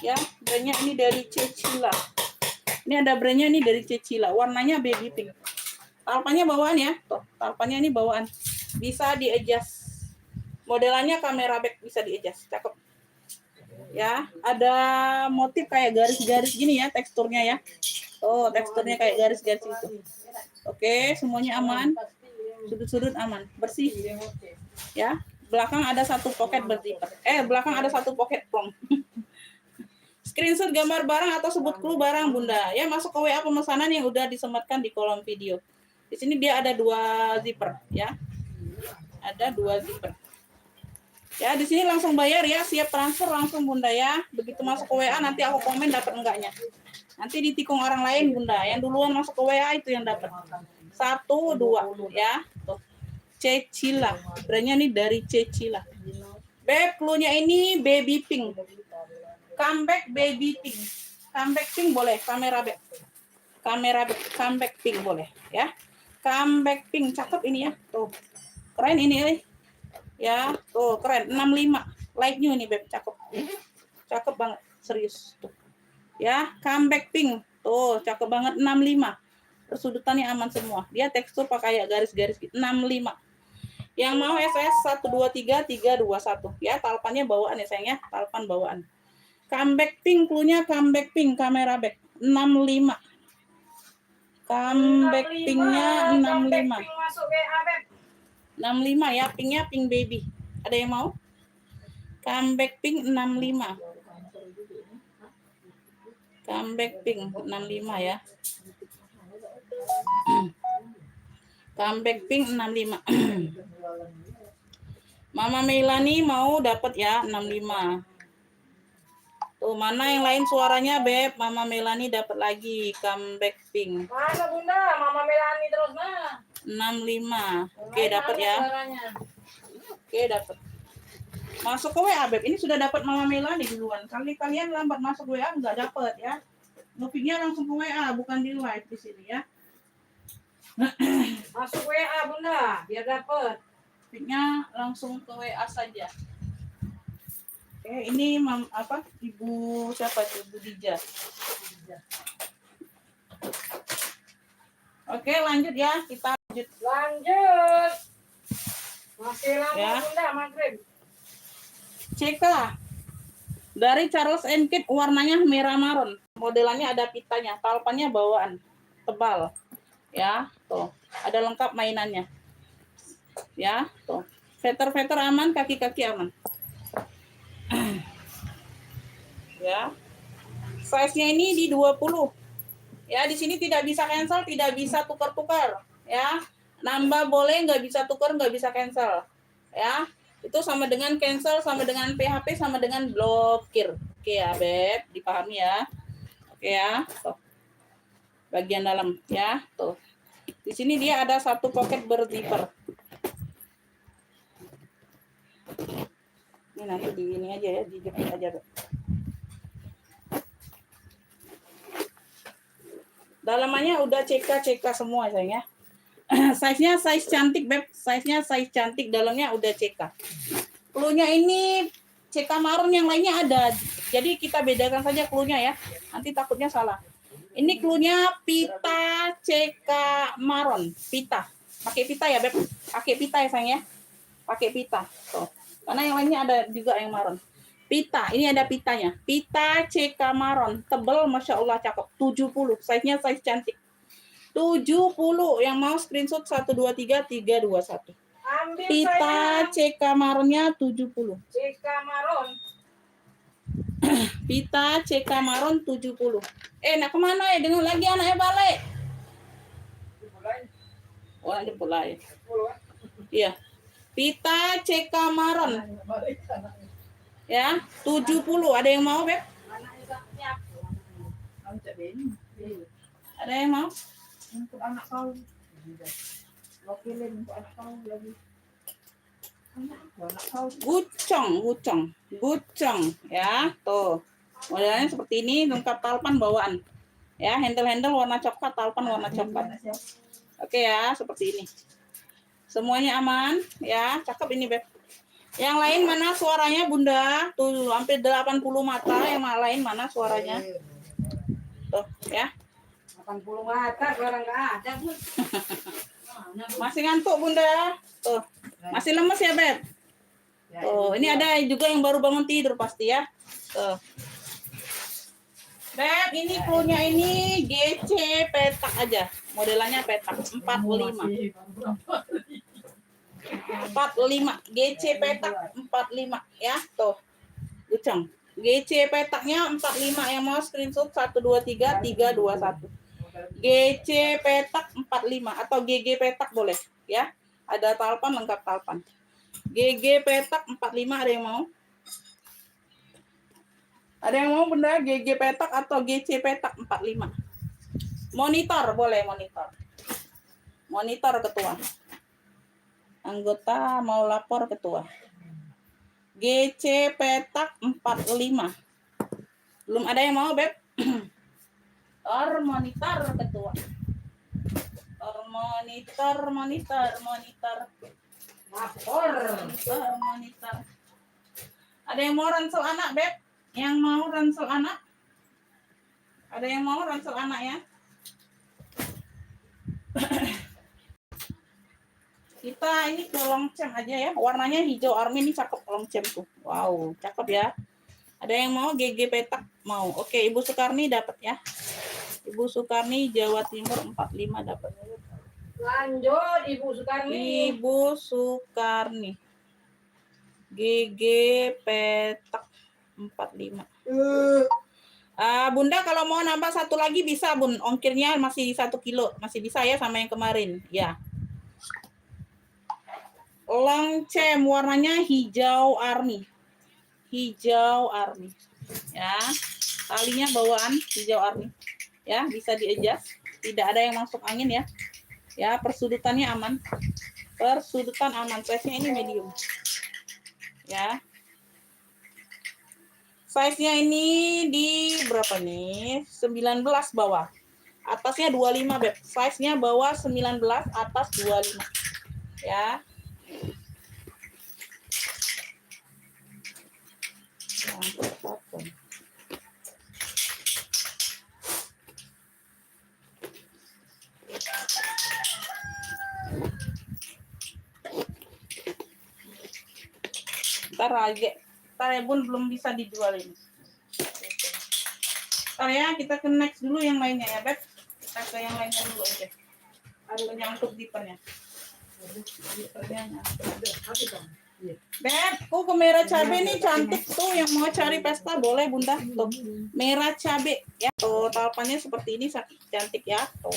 Ya, brandnya ini dari Cecila. Ini ada brandnya ini dari Cecila. Warnanya baby pink. Talpannya bawaan ya. Tuh, talpannya ini bawaan. Bisa di-adjust. Modelannya kamera back, bisa di-adjust. Cakep. Ya, ada motif kayak garis-garis gini ya teksturnya ya. Oh, teksturnya kayak garis-garis itu. Oke, semuanya aman. Sudut-sudut aman, bersih. Ya, belakang ada satu pocket berzipper. Belakang ada satu pocket plong. Screenshot gambar barang atau sebut clue barang, Bunda. Ya, masuk ke WA pemesanan yang udah disematkan di kolom video. Di sini dia ada 2 zipper, ya. Ada 2 zipper. Ya, di sini langsung bayar ya, siap transfer langsung, Bunda ya. Begitu masuk ke WA nanti aku komen dapat enggaknya. Nanti ditikung orang lain, Bunda. Yang duluan masuk ke WA itu yang dapat. 1, 2 ya. Tuh. Cecila. Brandnya nih dari Cecila. Beb, cluenya ini baby pink. Comeback baby pink. Comeback pink boleh, kamera beb. Kamera beb, comeback pink boleh ya. Comeback pink cakep ini ya. Tuh. Keren ini. Ya, tuh keren. 65. Like new ini, Beb, cakep. Cakep banget, serius. Tuh. Ya, comeback pink. Tuh, cakep banget 65. Persudutannya aman semua. Dia tekstur pakai garis-garis gitu. 65. Yang mau SS 123 321. Ya, talpannya bawaan ya, sayang ya. Talpan bawaan. Comeback pink, cluenya comeback pink, kamera back. 65. Comeback pinknya 65. 65 ya, pinknya pink baby. Ada yang mau? Comeback pink 65. Comeback pink 65 ya. Comeback pink 65. Mama Melani mau dapat ya 65. Tuh, mana yang lain suaranya, Beb? Mama Melani dapat lagi comeback pink. Mana Bunda? Mama Melani terus nah. 65. Oke, Lain dapat mana ya. suaranya? Oke, dapat. Masuk ke WA, Beb. Ini sudah dapat Mama Melani duluan. Kalian lambat masuk WA enggak dapat ya. Notifnya langsung ke WA, bukan di live di sini ya. Masuk WA Bunda, biar dapet. Notifnya langsung ke WA saja. Oke, ini Ibu siapa itu? Ibu Dija. Oke, lanjut ya. Kita lanjut. Lanjut. Masih lama Ya. Bunda, maghrib. CK dari Charles & Kit, warnanya merah maron. Modelannya ada pitanya, talpannya bawaan, tebal. Ya, tuh. Ada lengkap mainannya. Ya, tuh. Veter aman, kaki-kaki aman. Ya. Size-nya ini di 20. Ya, di sini tidak bisa cancel, tidak bisa tukar-tukar. Ya. Nambah boleh, nggak bisa tukar, nggak bisa cancel. Ya. Itu sama dengan cancel, sama dengan PHP, sama dengan blokir. Oke ya, Beb, dipahami ya. Oke ya. Tuh. Bagian dalam ya, tuh. Di sini dia ada satu pocket berzipper. Ini nanti di ini aja ya, dijepit aja, Beb. Dalamannya udah CK semua sayang ya. Size-nya size cantik, Beb. Size-nya size cantik, dalamnya udah CK. Cluenya ini CK marun, yang lainnya ada. Jadi kita bedakan saja cluenya ya. Nanti takutnya salah. Ini cluenya pita CK marun, pita. Pakai pita ya, Beb. Pakai pita ya, sayang ya. Pakai pita. Tuh. Karena yang lainnya ada juga yang marun. Pita, ini ada pitanya. Pita CK marun, tebel, Masya Allah, cakep. 70, size-nya size cantik. 70, yang mau screenshot 123321. Ambil Pita saya. CK marunnya 70. CK Maron. Pita CK marun 70. Nak kemana ya? Dengar lagi anaknya balik. Oh, ada mulai. Iya. Pita CK marun. Ya, 70. Ada yang mau, Beb? Ada yang mau? Untuk anak kau. Wakilin untuk anak kau lagi. Anak kau. Gucong ya, tuh. Modelnya seperti ini, lengkap talpan bawaan. Ya, handle warna coklat, talpan warna coklat. Oke ya, seperti ini. Semuanya aman, ya, cakep ini, Beb. Yang lain mana suaranya, Bunda? Tuh, hampir 80 mata. Yang lain mana suaranya? Tuh, ya. 80 mata, orang nggak ada, Bu. Masih ngantuk, Bunda? Tuh. Masih lemes ya, Beb? Tuh, ini ada juga yang baru bangun tidur pasti ya. Tuh. Beb, ini cluenya ini GC petak aja. Modelannya petak 45. 45, GC petak 45 ya, tuh. Gucong. GC petaknya 45, yang mau screenshot 123321. GC petak 45 atau GG petak boleh ya. Ada talpan, lengkap talpan. GG petak 45, ada yang mau? Ada yang mau, Bunda? GG petak atau GC petak 45? Monitor boleh, monitor. Monitor ketua. Anggota mau lapor ketua. GC petak 45. Belum ada yang mau, Beb? Monitor ketua. Monitor. Lapor. Monitor. Ada yang mau ransel anak, Beb? Yang mau ransel anak? Ada yang mau ransel anak ya? Kita ini ke longcem aja ya. Warnanya hijau army, ini cakep longcem tuh. Wow, cakep ya. Ada yang mau GG petak? Mau. Oke, Ibu Sukarni dapat ya. Ibu Sukarni Jawa Timur 45 dapat. Lanjut, Ibu Sukarni. Ibu Sukarni. GG petak 45. Bunda kalau mau nambah satu lagi bisa, Bun. Ongkirnya masih 1 kilo. Masih bisa ya sama yang kemarin. Ya. Longchem warnanya hijau army. Hijau army. Ya. Talinya bawaan hijau army. Ya, bisa di-adjust. Tidak ada yang masuk angin ya. Ya, persudutannya aman. Persudutan aman. Size-nya ini medium. Ya. Size-nya ini di berapa nih? 19 bawah. Atasnya 25, Beb. Size-nya bawah 19, atas 25. Ya. Ntar aja. Ntar ya Bun belum bisa dijual ini. Ntar ya kita ke next dulu yang lainnya ya Beb. Kita ke yang lainnya dulu aja. Ada nyangkut dipernya. Dipernya nyangkut. Beb, ke merah cabe nih cantik tuh, yang mau cari pesta boleh Bunda. Tuh, merah cabe ya. Tuh, talpannya seperti ini cantik ya. Tuh.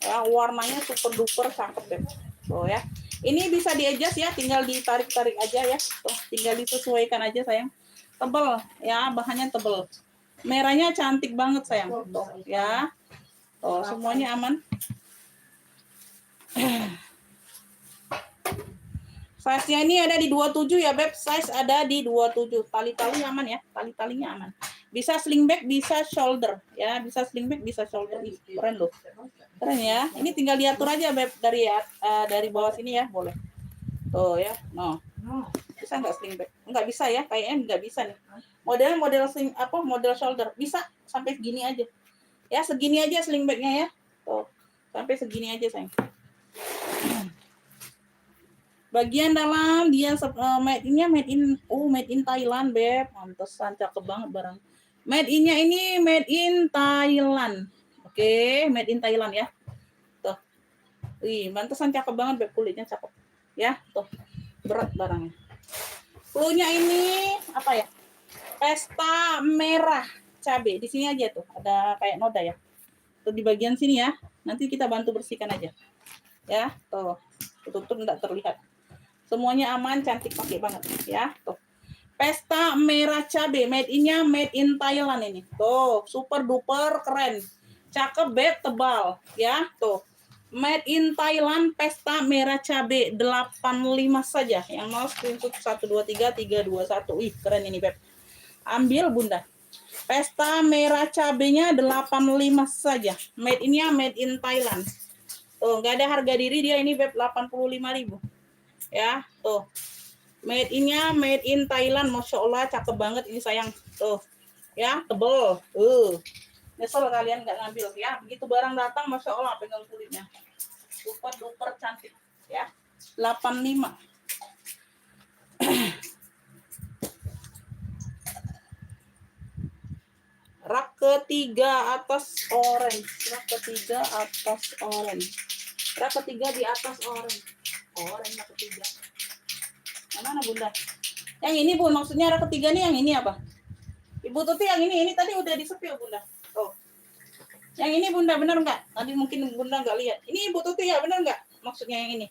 Ya, warnanya super duper cakep Beb. Tuh ya. Ini bisa di-adjust ya, tinggal ditarik-tarik aja ya. Tuh, tinggal disesuaikan aja sayang. Tebel ya, bahannya tebel. Merahnya cantik banget sayang. Tuh ya. Tuh, semuanya aman. Size-nya ini ada di 27 ya Beb. Size ada di 27. Tali-talinya aman ya. Tali-talinya aman. Bisa sling bag, bisa shoulder ya. Bisa sling bag, bisa shoulder. Keren loh. Keren ya. Ini tinggal diatur aja Beb dari bawah sini ya, boleh. Tuh ya. No. Bisa nggak sling bag? Nggak bisa ya. Kayaknya nggak bisa nih. Model sling model shoulder bisa sampai segini aja. Ya, segini aja sling bag-nya ya. Tuh. Sampai segini aja sayang. Bagian dalam dia made in Thailand Beb. Mantesan cakep banget barang. Made in-nya ini made in Thailand. Oke, made in Thailand ya. Tuh. Wih, mantesan cakep banget Beb, kulitnya cakep. Ya, tuh. Berat barangnya. Cluenya ini apa ya? Pesta merah cabe. Di sini aja tuh, ada kayak noda ya. Tuh di bagian sini ya. Nanti kita bantu bersihkan aja. Ya, tuh. Tutup enggak terlihat. Semuanya aman, cantik, pakai banget ya. Tuh. Pesta merah cabe, made in Thailand ini. Tuh, super duper keren. Cakep Beb, tebal ya. Tuh. Made in Thailand, pesta merah cabe 85 saja. Yang mau screenshot 123 321. Ih, keren ini Beb. Ambil Bunda. Pesta merah cabenya 85 saja. Made in Thailand. Tuh, nggak ada harga diri dia ini Beb, 85.000. Ya, tuh. Made in Thailand, Masya Allah, cakep banget ini sayang. Tuh, ya, tebel. Nyesel kalian nggak ngambil ya. Begitu barang datang, Masya Allah, pegang kulitnya. Super duper cantik ya. 85. Rak ketiga atas orange. Rak ketiga atas orange. Rak ketiga di atas orange. Orange rak ketiga. Yang mana Bunda? Yang ini Bun, maksudnya rak ketiga nih yang ini apa? Ibu Tuti yang ini tadi udah disepil Bunda. Oh. Yang ini Bunda benar nggak? Tadi mungkin Bunda nggak lihat. Ini Ibu Tuti ya benar nggak? Maksudnya yang ini.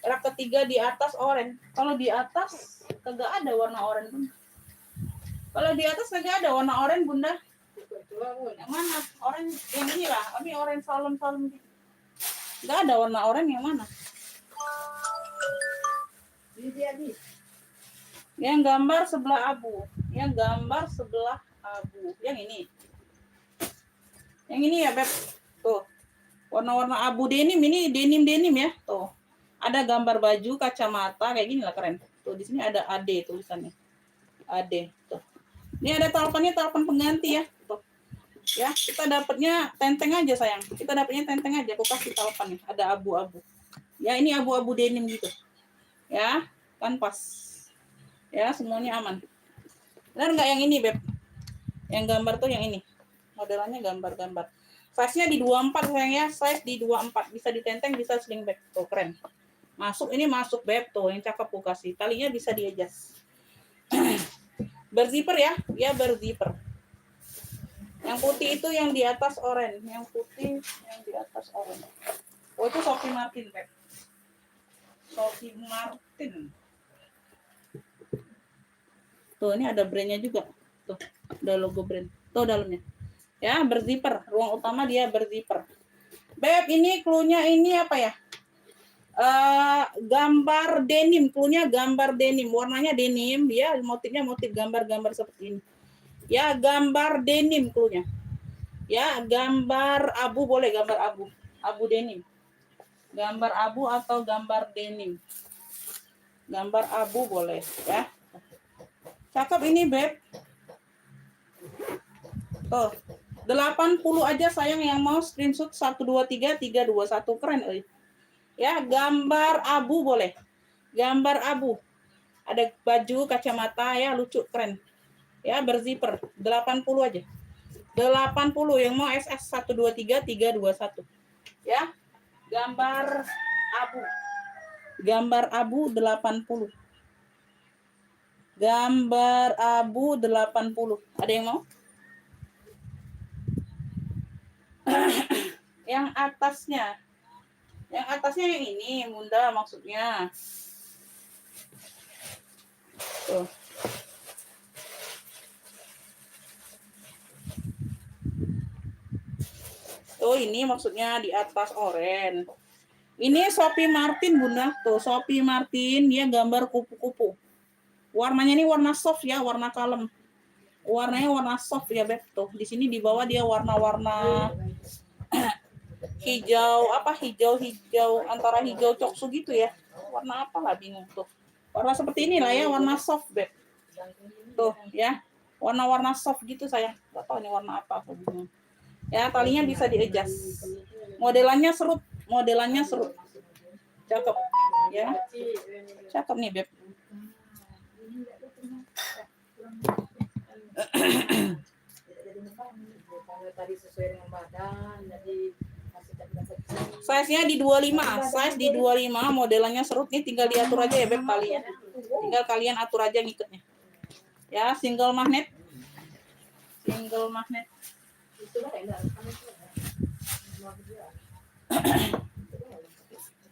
Rak ketiga di atas orange. Kalau di atas kagak ada warna orange Bunda. Kalau di atas kagak ada warna orange Bunda. Yang mana? Orange yang ini lah. Ini orange salem-salem gitu. Nggak ada warna orange yang mana? Yang gambar sebelah abu. Yang gambar sebelah abu. Yang ini. Yang ini ya Beb. Tuh. Warna-warna abu denim, ini denim ya. Tuh. Ada gambar baju, kacamata kayak gini lah, keren. Tuh di sini ada AD tulisannya. AD tuh. Ini ada talpannya, talpan pengganti ya. Tuh. Ya, kita dapatnya tenteng aja sayang. Kita dapatnya tenteng aja. Aku kasih talpan nih. Ada abu-abu. Ya, ini abu-abu denim gitu. Ya, kan pas. Ya, semuanya aman. Benar nggak yang ini, Beb? Yang gambar tuh yang ini. Modelannya gambar-gambar. Size-nya di 24 sayang ya. Size di 24. Bisa ditenteng, bisa sling bag. Tuh, keren. Masuk, ini masuk Beb. Tuh, yang cakep aku kasih. Talinya bisa di-adjust. Berzipper ya. Ya, berzipper. Yang putih itu yang di atas oranye. Yang putih yang di atas oranye. Oh, itu Sophie Martin, Beb. Sophie Martin. Tuh, ini ada brandnya juga. Tuh, ada logo brand. Tuh dalamnya. Ya, berzipper. Ruang utama dia berzipper. Beb, ini clue-nya ini apa ya? Gambar denim, clue-nya gambar denim. Warnanya denim, ya, motifnya motif gambar-gambar seperti ini. Ya, gambar denim clue-nya. Ya, gambar abu boleh, gambar abu. Abu denim. Gambar abu atau gambar denim. Gambar abu boleh, ya. Cakep ini, Beb. Tuh, 80 aja sayang yang mau screenshot 123321 keren euy. Ya, gambar abu boleh. Gambar abu. Ada baju, kacamata ya, lucu, keren. Ya, berzipper. 80 aja. 80 yang mau SS 123321. Ya. Gambar abu. Gambar abu 80. Gambar abu 80. Ada yang mau? Yang atasnya. Yang atasnya yang ini, Bunda maksudnya. Tuh. Oh, ini maksudnya di atas oren. Ini Sophie Martin, Bunda. Tuh, Sophie Martin dia gambar kupu-kupu. Warnanya ini warna soft ya, warna kalem. Warnanya warna soft ya, Beb. Tuh, di sini di bawah dia warna-warna hijau, apa hijau-hijau, antara hijau coksu gitu ya. Warna apa lah bingung tuh. Warna seperti inilah ya, warna soft, Beb. Tuh, ya. Warna-warna soft gitu saya. Enggak tahu ini warna apa, aku bingung. Ya, talinya bisa di-adjust. Modelannya serut, Cakep. Ya. Cakep nih, Beb. Tadi sesuai dengan badan, jadi masih tak dapat. Size-nya di 25, size di 25, modelannya serut nih, tinggal diatur aja ya, Beb, talinya. Tinggal kalian atur aja ngikatnya. Ya, single magnet. Single magnet.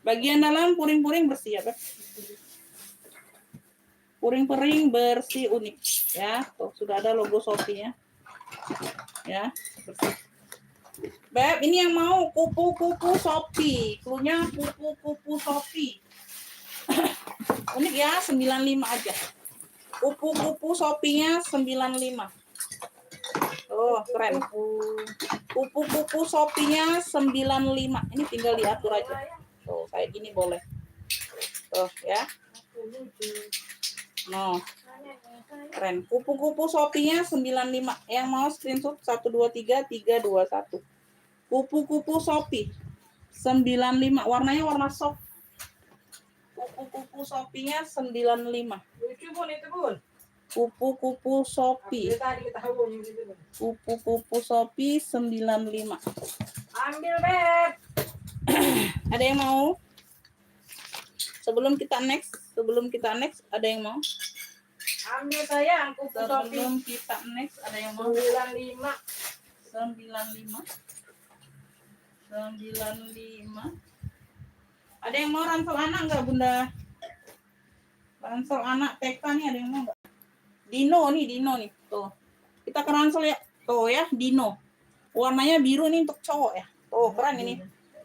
Bagian dalam puring-puring bersih ya, Beb. Puring-puring bersih unik ya. Tuh, sudah ada logo Sophie-nya. Ya, bersih. Beb, ini yang mau kupu-kupu Sophie. Cluenya kupu-kupu Sophie. Unik ya, 95 aja. Kupu-kupu Sophie-nya 95. Oh, keren. Kupu-kupu Sophie-nya 95. Ini tinggal diatur aja. Tuh, kayak gini boleh. Tuh, ya. No. Keren. Kupu-kupu Sophie-nya 95. Yang mau screenshot 123321. Kupu-kupu Sophie 95. Warnanya warna soft. Kupu-kupu Sophie-nya 95. Lucu Bun itu Bun. Kupu-kupu Sophie. Tadi kita hubungi gitu Bun. Kupu-kupu Sophie 95. Ambil Beb. Ada yang mau? Sebelum kita next, ada yang mau? Ambil sayang kupu Sophie. Sebelum kita next, ada yang mau? 95. 95. Ada yang mau ransel anak nggak, Bunda? Ransel anak TK nih ada yang mau nggak? Dino nih. Tuh. Kita ke ransel ya. Tuh ya, Dino. Warnanya biru nih untuk cowok ya. Tuh, keren ini.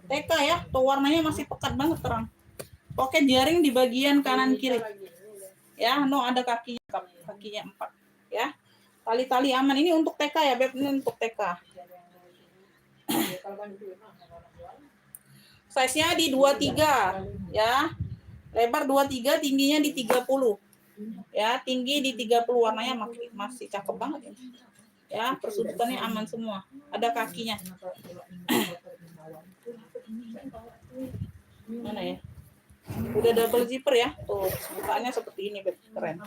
TK ya. Tuh warnanya masih pekat banget terang. Oke, jaring di bagian kanan kiri. Ya, no ada kakinya 4 ya. Tali-tali aman ini untuk TK ya, Beb, ini untuk TK. Size-nya di 23 ya. Lebar 23, tingginya di 30. Ya, tinggi di 30, warnanya masih cakep banget ini. Ya, persudutannya aman semua. Ada kakinya. Mana ya? Udah double zipper ya. Tuh, bukanya seperti ini, Beb. Keren.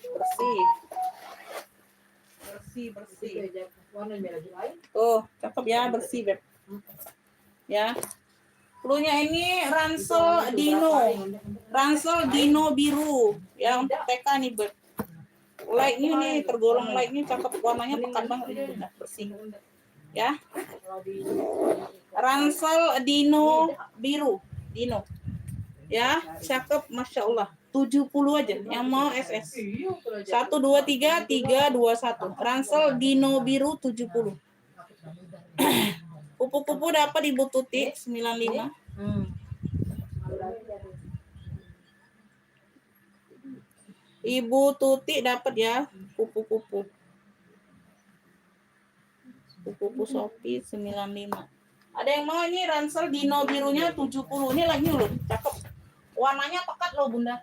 Bersih. Tuh, cakep ya, bersih, Beb. Ya. Cluenya ini ransel Dino biru. Ya, untuk TK nih, Beb. Light-nya nih, tergolong light-nya cakep, warnanya pekat banget ini, udah bersih. Ya. Ransel Dino biru. Ya, cakep, masya Allah. 70 aja yang mau SS. 1 2 3 3 2 1. Ransel Dino biru 70. Kupu-kupu dapat Ibu Tuti 95. Ibu Tuti dapat ya kupu-kupu. Kupu-kupu Shopee 95. Ada yang mau ini ransel Dino birunya 70. Ini lagi loh, cakep. Warnanya pekat loh, Bunda.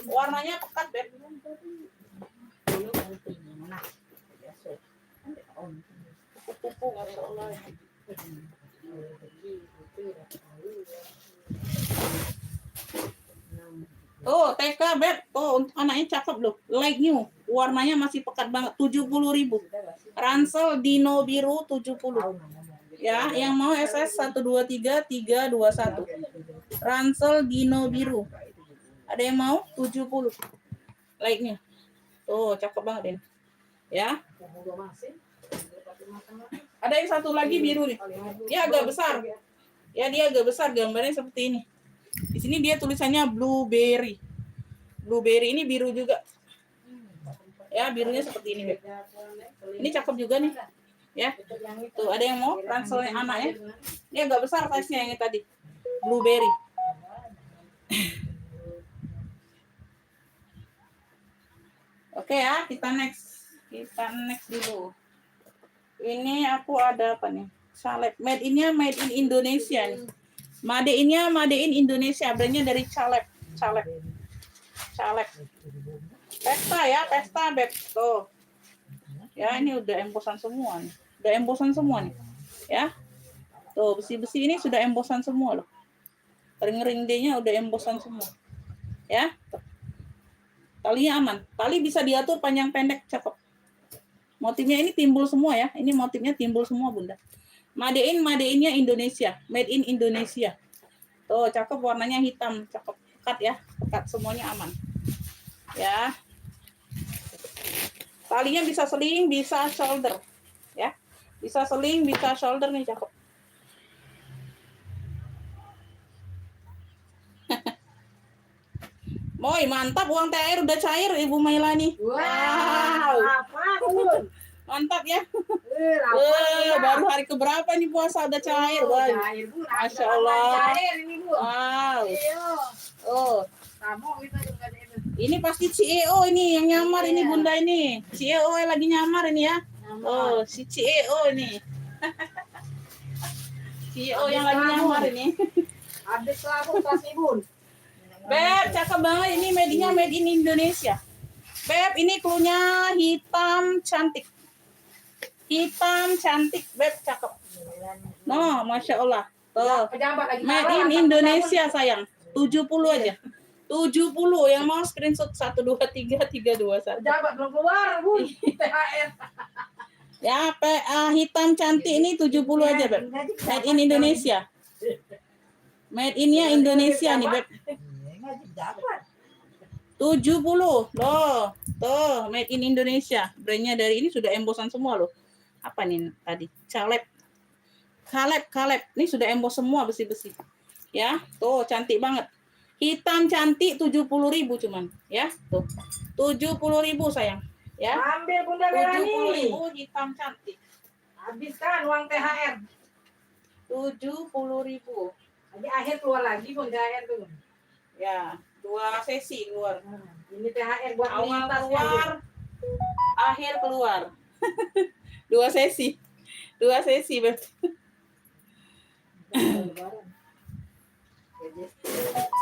Warnanya pekat, Beb. Kupu-kupu, masya Allah. Oh, TK, Beb. Oh, anaknya cakep loh. Like new. Warnanya masih pekat banget. 70.000. Ransel Dino biru 70. Ya, yang mau SS 123 321. Ransel Dino biru. Ada yang mau 70. Like-nya. Tuh, cakep banget ini. Ya. Ada yang satu lagi biru nih. Dia agak besar. Ya, dia agak besar, gambarnya seperti ini. Di sini dia tulisannya blueberry. Blueberry ini biru juga. Ya, birunya seperti ini, Beb. Ini cakep juga nih. Ya. Tuh, ada yang mau ranselnya anaknya. Ini agak besar size-nya yang tadi. Blueberry. Oke ya, kita next. Kita next dulu. Ini aku ada apa nih? Caleb. Made in Indonesia nih. Made in Indonesia. Brandnya dari Caleb. Caleb. Pesta ya, pesta, Beb. Tuh. Ya, ini udah embosan semua nih. Udah embosan semua nih. Ya. Tuh, besi-besi ini sudah embosan semua loh. Ring-ring D-nya udah embosan semua. Ya. Tuh. Talinya aman. Tali bisa diatur panjang pendek, cakep. Motifnya ini timbul semua ya. Ini motifnya timbul semua, Bunda. Made in-nya Indonesia. Made in Indonesia. Tuh, cakep, warnanya hitam, cakep. Pekat ya. Pekat, semuanya aman. Ya. Talinya bisa sling, bisa shoulder. Ya. Bisa sling, bisa shoulder nih, cakep. Moy, mantap, uang THR udah cair Ibu Mailani. Wow. Mantap ya. Baru hari keberapa nih puasa udah cair, Bang. Masya Allah. Wow. Oh. Ini pasti CEO ini yang nyamar ini, Bunda ini. CEO yang lagi nyamar ini ya. Oh, si CEO ini. CEO yang lagi nyamar ini. Habis laku tas Ibu. Beb, cakep banget ini made in Indonesia. Beb, ini cluenya hitam cantik. Hitam cantik, Beb, cakep. No, Masya Allah. Tuh. Made in Indonesia, sayang. 70 aja. 70 yang mau screenshot 1 2 3 3 2 1. Jabat belum keluar, Bu. THR. Ya, hitam cantik ini 70 aja, Beb. Made in Indonesia. Made in-nya Indonesia nih, Beb. 70 loh. Tuh, made in Indonesia. Brandnya dari ini sudah embosan semua loh. Apa nih tadi? Caleb. Ini sudah embos semua besi-besi. Ya, tuh cantik banget. Hitam cantik 70.000 cuman, ya. Tuh. 70.000 sayang, ya. Ambil Bunda Melani. 70.000 hitam cantik. Habiskan uang THR. 70.000. Jadi akhir keluar lagi Bun THR tuh. Ya, 2 sesi keluar. Ini THR buat Awal tas keluar, akhir keluar. 2 sesi. 2 sesi, Beb.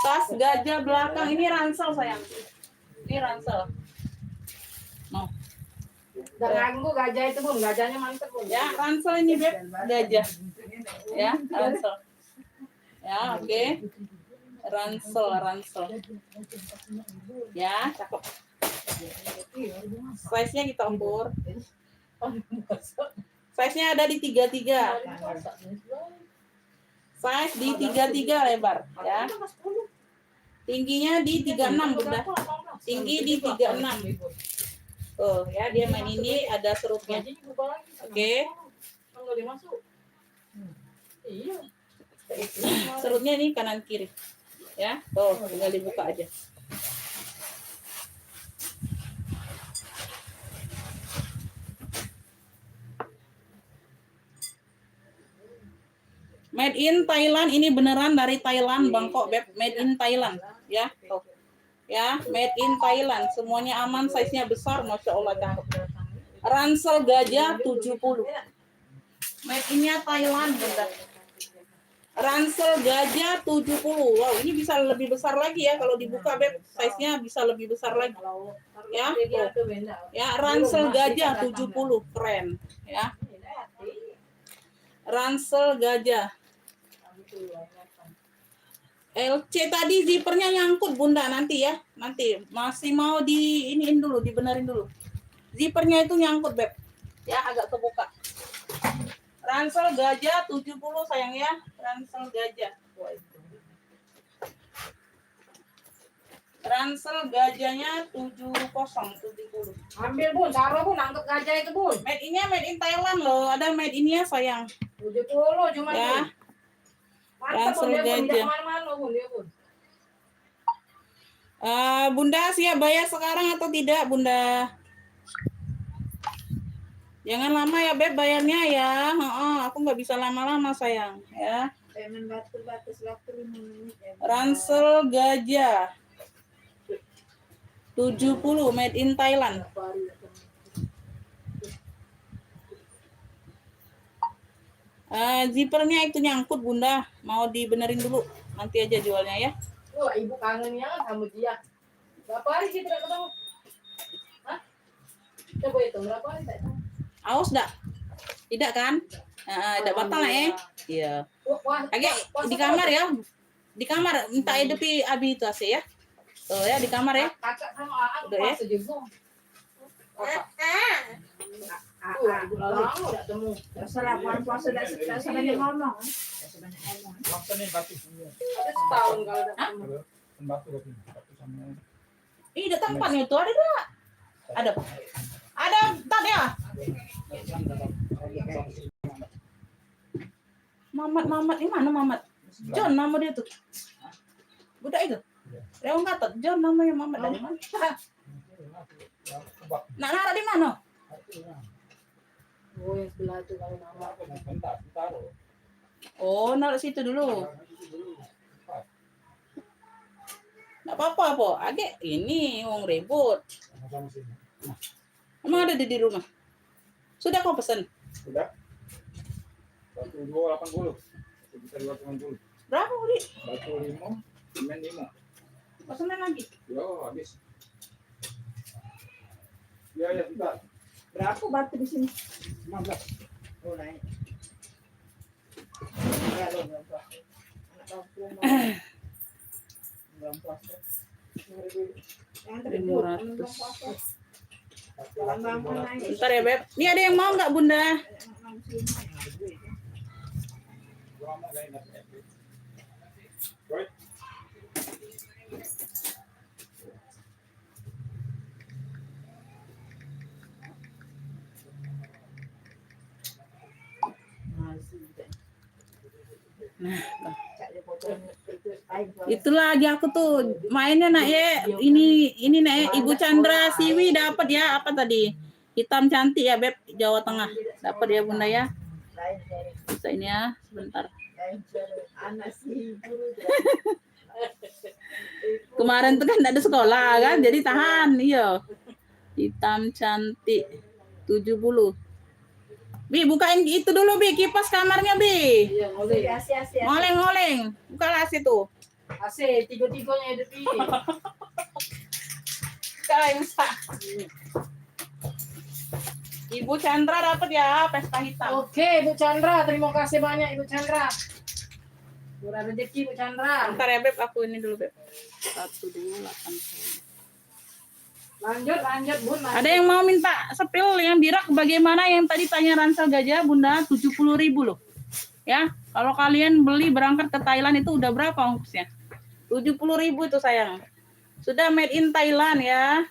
Tas gajah belakang ini ransel, sayang. Ini ransel. No. Dan ganggu gajah itu Bun, gajahnya mantep Bun. Ya, ransel ini, Beb. Gajah. Ya, ransel. Ya, oke. Ransel. Ya, cakep. Size-nya kita ukur. Size-nya ada di 33. Size di 33 lebar, ya. Tingginya di 36, Bunda. Tinggi di 36. Tuh, ya, dia main ini ada serupnya. Oke. Serupnya ini kanan kiri. Ya, tuh tinggal dibuka aja. Made in Thailand, ini beneran dari Thailand, Bangkok, Beb. Made in Thailand, ya. Tuh. Ya, made in Thailand. Semuanya aman, size-nya besar, Masya Allah cakep. Ransel gajah 70. Made in-nya Thailand, Bunda. Ransel gajah 70. Wow, ini bisa lebih besar lagi ya kalau dibuka, Beb. Size-nya bisa lebih besar lagi. Ya, tuh. Ya, ransel gajah 70, keren, ya. Ransel gajah. LC tadi zippernya nyangkut Bunda, nanti ya. Nanti masih mau diiniin dulu, dibenerin dulu. Zippernya itu nyangkut, Beb. Ya, agak kebuka. Ransel gajah 70 sayang ya. Ransel gajah. Ransel gajahnya 70. Ambil Bun, taruh Bun, angkat gajah itu Bun. Made in-nya made in Thailand loh. Ada made in-nya sayang. 70 cuma Ya. Bun. Mantap Bun, dia Bun, tidak kemana-mana Bun, dia Bun. Bunda siap bayar sekarang atau tidak, Bunda? Jangan lama ya, Beb, bayarnya ya. Aku nggak bisa lama-lama, sayang. Ya. Ransel gajah 70 made in Thailand. Zippernya itu nyangkut, Bunda. Mau dibenerin dulu. Nanti aja jualnya ya. Wah, ibu kangennya sama dia. Berapa hari sih tidak ketemu? Hah? Coba hitung berapa hari tidak ketemu? Aus dak? Tidak kan? Tidak batal lah ya. Iya. Agak di kamar ya. Di kamar minta edepi abi itu AC ya. Tuh ya di kamar ya. Kakak sama Aan udah ya. puasa juga. Lama udah temu. Sarapan puasa dah sebanyak ngomong. Ada setahun kalau udah temu. Ih, ada tempatnya itu ada tak? Ada. Ada tak ya? Mamat ini mana Mamat? John nama dia tuh. Budak itu. Reong Gatot, John namanya Mamat dari mana? Nak naruh di mana? Oh, yang sebelah itu kalau nama. Oh, naruh situ dulu. Nggak apa-apa, Po. Agak ini wong ribut. Emang ada di rumah? Sudah kau pesan? Sudah. 1,280. Bisa 280. Berapa, Uri? Batu 5, semen 5. Pesanan lagi. Yo, habis. Ya, sudah. Berapa batu di sini? 15. Oh, naik. Ya, lo belum puasa. Anak kampung belum puasa. Yang tadi 500. Bang naik. Bentar ya, Beb. Ini ada yang mau nggak, Bunda? Nah, itulah lagi aku tuh mainnya nak ya. Ini nak ya. Ibu Chandra Siwi dapat ya apa tadi? Hitam cantik ya, Beb, Jawa Tengah. Dapat ya, Bunda ya. Bisa ini ya, sebentar. Kemarin tuh kan ada sekolah kan, jadi tahan, iya. Hitam cantik 70. Bi, bukain itu dulu, Bi, kipas kamarnya, Bi. Iya, boleh. Ngoleng-ngoleng. Bukalah situ. AC, tiga-tiganya ada di. Kayak bisa. Ibu Chandra dapat ya pesta hitam. Oke, Bu Chandra, terima kasih banyak Ibu Chandra. Murah rezeki Bu Chandra. Bentar ya, Beb, aku ini dulu, Beb. 1, 2, 8. Lanjut Bun. Ada yang mau minta sepil yang birak bagaimana yang tadi tanya ransel gajah, Bunda? 70.000 loh. Ya, kalau kalian beli berangkat ke Thailand itu udah berapa ongkosnya? 70.000 itu sayang. Sudah made in Thailand ya.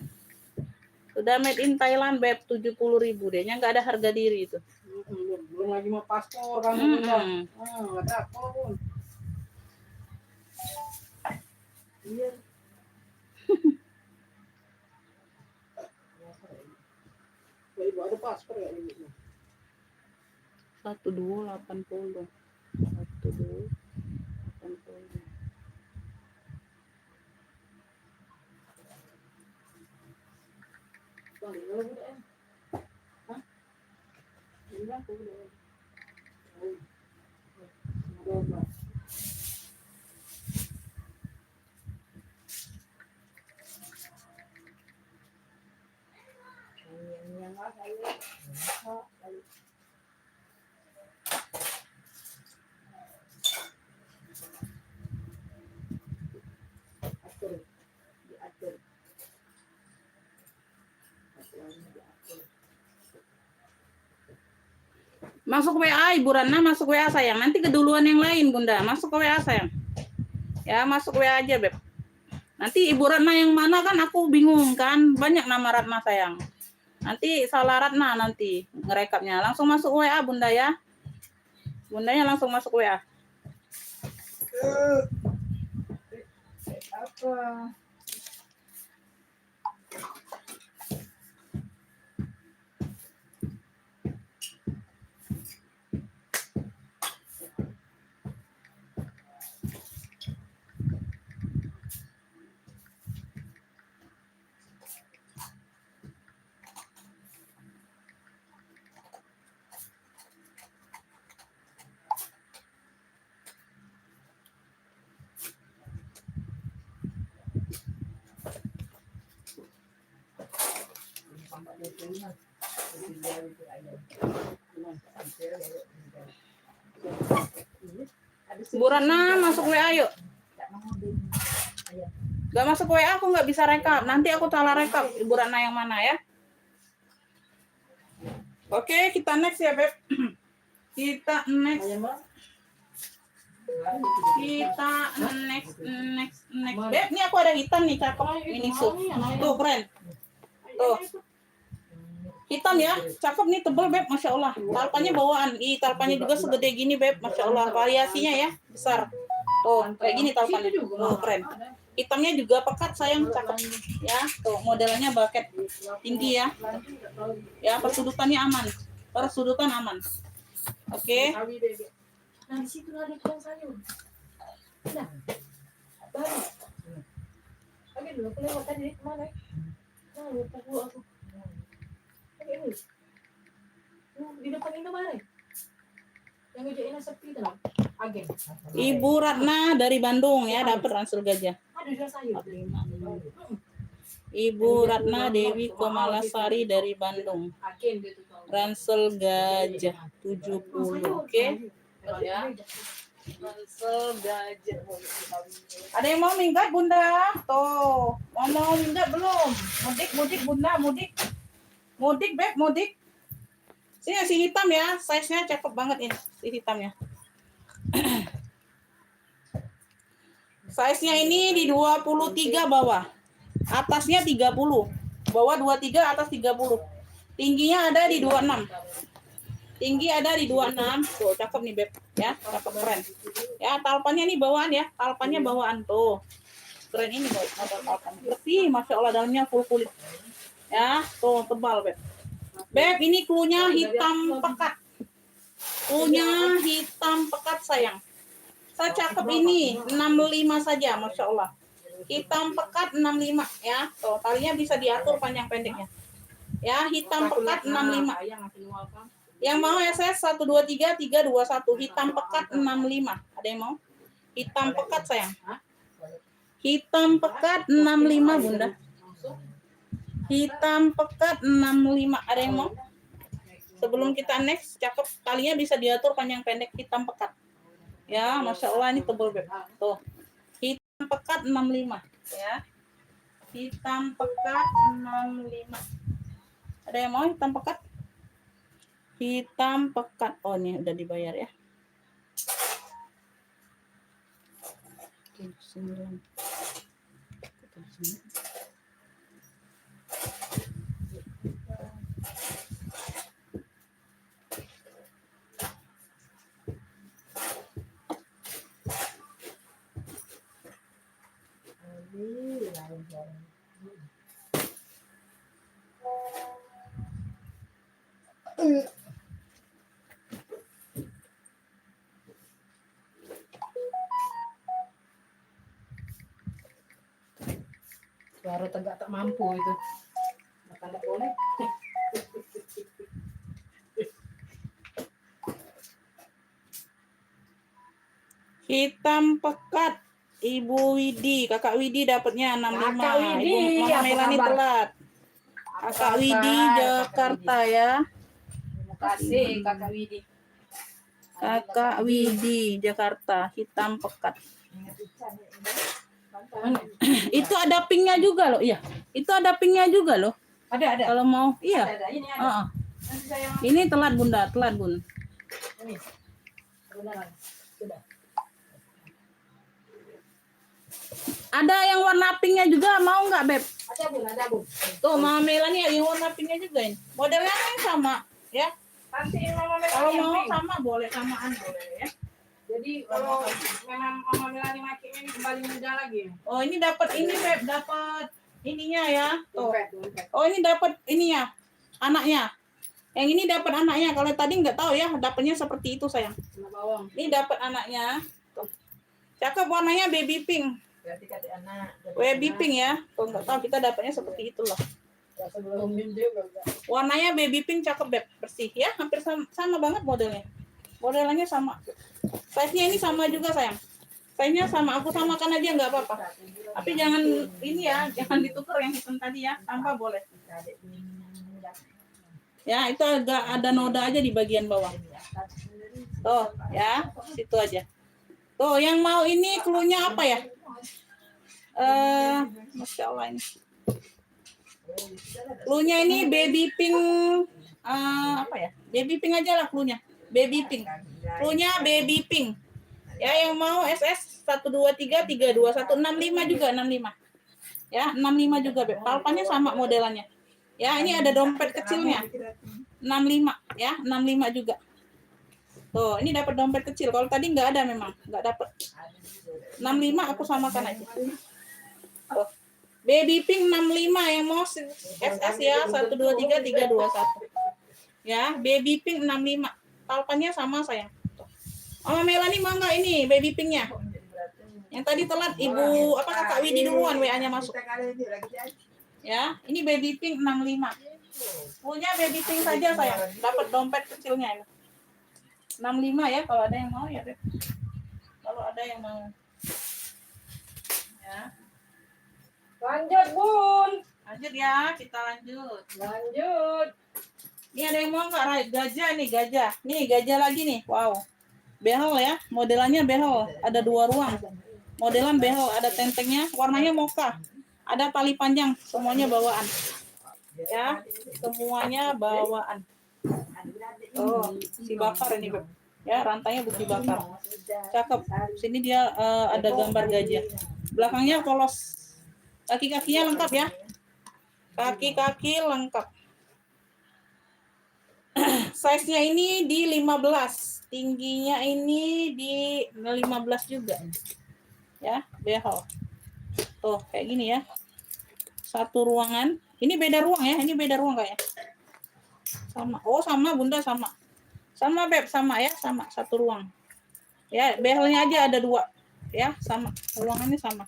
Sudah made in Thailand, Beb, 70.000 deh. Nggak ada harga diri itu. Belum lagi mau paspor kan Bunda. Enggak ada apa Bun. Iya. Ibu ada paspor ya ibu? 1280. 1280. Bang, ini lagi deh. Hah? Ini aku udah. Udah. Yang apa ya? Atur, diatur. Diatur. Masuk WA Ibu Rana, masuk WA sayang. Nanti keduluan yang lain Bunda. Masuk ke WA sayang. Ya, masuk WA aja, Beb. Nanti Ibu Ratna yang mana kan aku bingung kan. Banyak nama Ratna sayang. Nanti salah Ratna nanti ngerekapnya. Langsung masuk WA Bunda ya. Bundanya langsung masuk WA. Apa? Bu Ratna masuk WA yuk. Gak masuk WA aku nggak bisa rekap. Nanti aku salah rekap Ibu Ratna yang mana ya. Oke, kita next ya, Beb. Kita next. Kita next. Beb, ini aku ada hitam nih, cakep. Ini tuh keren. Tuh. Hitam ya, cakep nih, tebel Beb, Masya Allah. Talpannya bawaan, talpannya juga segede gini Beb, Masya Allah. Variasinya ya, besar. Tuh, kayak gini talpannya. Tuh, keren. Hitamnya juga pekat sayang, cakep. Ya, tuh modelnya bucket tinggi ya. Ya, persudutannya aman. Persudutan aman. Oke. Nah, di situ ada tukang sayur. Nah, balik. Oke dulu, aku lewat tadi kemana? Nah, lupa dulu aku. Oke, ini. Di depan Indomaret. Yang ngejainnya sepi itu lah. Agen. Ibu Ratna dari Bandung ya, dapat ransel gajah. Ada jual sayur. Ibu Ratna Dewi Komalasari dari Bandung. Agen dia tuh. Ransel gajah 70. Oke. Ya. Ransel gajah. Ada yang mau minggat Bunda? Tuh, mau minggat belum? Mudik Bunda, mudik. Mudik Beb, mudik. Sini si hitam ya, size-nya cakep banget ini, si hitamnya. Size-nya ini di 23 bawah. Atasnya 30. Bawah 23, atas 30. Tingginya ada di 26. Tinggi ada di 26. Tuh, cakep nih Beb, ya, cakep keren. Ya, talpannya nih bawaan ya, talpannya bawaan tuh. Keren ini Beb, model talpan. Bersih, Masya Allah, dalamnya full kulit. Ya, tuh tebal Beb. Beb, ini klunya hitam pekat. Klunya hitam pekat sayang. Saya cakep ini 65 saja, Masya Allah. Hitam pekat 65 ya. Tuh, talinya bisa diatur panjang pendeknya. Ya, hitam pekat 65. Yang mau SS 123 321, hitam pekat 65. Ada yang mau? Hitam pekat sayang. Hitam pekat 65 Bunda. Hitam pekat 65. Ada yang mau? Sebelum kita next, cakep. Talinya bisa diatur panjang pendek, hitam pekat. Ya, Masya Allah ini tebal Beb. Tuh. Hitam pekat 65 ya. Hitam pekat 65. Ada yang mau hitam pekat? Hitam pekat. Oh, ini udah dibayar ya. Oke, 9. Ih, lain jalan. Suara tegak tak mampu itu. Makan tak boleh. Hitam pekat. Ibu Widi, Kakak Widi dapatnya 65. Kakak Widi, Ibu Mama apa Melani kabar? telat. Kakak Widi Jakarta ya. Terima kasih Kakak Widi. Kakak Widi Jakarta, hitam pekat. Itu ada pinknya juga loh, iya. Itu ada pinknya juga loh. Ada. Kalau mau, iya. Ada. Ini ada. Heeh. Nanti saya Ini telat Bunda, telat Bun. ini. Beneran. Sudah. Ada yang warna pinknya juga, mau nggak Beb? Ada bun. Tuh Mama Melani ada yang warna pinknya juga ini. Modelnya yang sama, ya. Nanti Mama Kalau Melani mau yang pink. sama boleh, samaan boleh ya. Jadi kalau memang Mama Melani pakai ini kembali muda lagi. Oh ini dapat ini Beb, dapat ininya ya. Tuh. Dompet. Oh ini dapat ininya, anaknya. Yang ini dapat anaknya. Kalau tadi nggak tahu ya, dapatnya seperti itu sayang. Sama bawang. Ini dapat anaknya. Tuh. Cakep warnanya baby pink. Berarti kata anak. Baby pink ya. Tuh nggak tahu kita dapatnya seperti itulah. Ya, sebelum juga. Warnanya baby pink cakep Beb, bersih ya. Hampir sama banget modelnya. Modelannya sama. Size-nya ini sama juga sayang. Size-nya sama. Aku samakan aja nggak apa-apa. Tapi jangan ini ya, jangan ditukar yang hitam tadi ya. Tanpa boleh. Ya, itu agak ada noda aja di bagian bawah. Tuh, ya, situ aja. Tuh, yang mau ini clue-nya apa ya? Masya Allah ini. Clue-nya ini baby pink, apa ya? Baby pink aja lah clue-nya. Baby pink. Clue-nya baby pink. Ya, yang mau SS 123 321 65 juga 65. Ya, 65 juga, Beb. Palpannya sama modelannya. Ya, ini ada dompet kecilnya. 65 ya, 65 juga. Tuh, ini dapat dompet kecil. Kalau tadi nggak ada memang, nggak dapat. 65 aku samakan aja. Tuh. Baby pink 65 yang mau SS ya 123 321. Ya, baby pink 65. Palpannya sama sayang. Tuh. Mama Melani mau nggak ini baby pinknya? Yang tadi telat Ibu apa Kakak Widi duluan WA-nya masuk. Ya, ini baby pink 65. Punya baby pink saja sayang. Dapat dompet kecilnya ini. 65 ya kalau ada yang mau ya, Beb. Kalau ada yang mau. Ya. Lanjut bun. Lanjut ya, kita lanjut. Lanjut. Ini ada yang mau nggak? Right, gajah nih, gajah. Nih, gajah lagi nih. Wow. Behel ya, modelannya behel. Ada 2 ruang. Modelan behel, ada tentengnya, warnanya mocha. Ada tali panjang, semuanya bawaan. Ya, semuanya bawaan. Oh, si bakar ini, Beb. Ya, rantainya besi bakar. Cakep. Sini dia ada gambar gajah. Belakangnya polos. Kaki-kakinya lengkap ya. Kaki-kaki lengkap. Size-nya ini di 15. Tingginya ini di 15 juga. Ya, behel. Tuh, kayak gini ya. 1 ruangan. Ini beda ruang ya. Ini beda ruang kayaknya. Sama. Oh, sama Bunda, sama. Sama Beb, sama ya, sama 1 ruang. Ya, behelnya aja ada 2. Ya, sama. Ruangannya sama.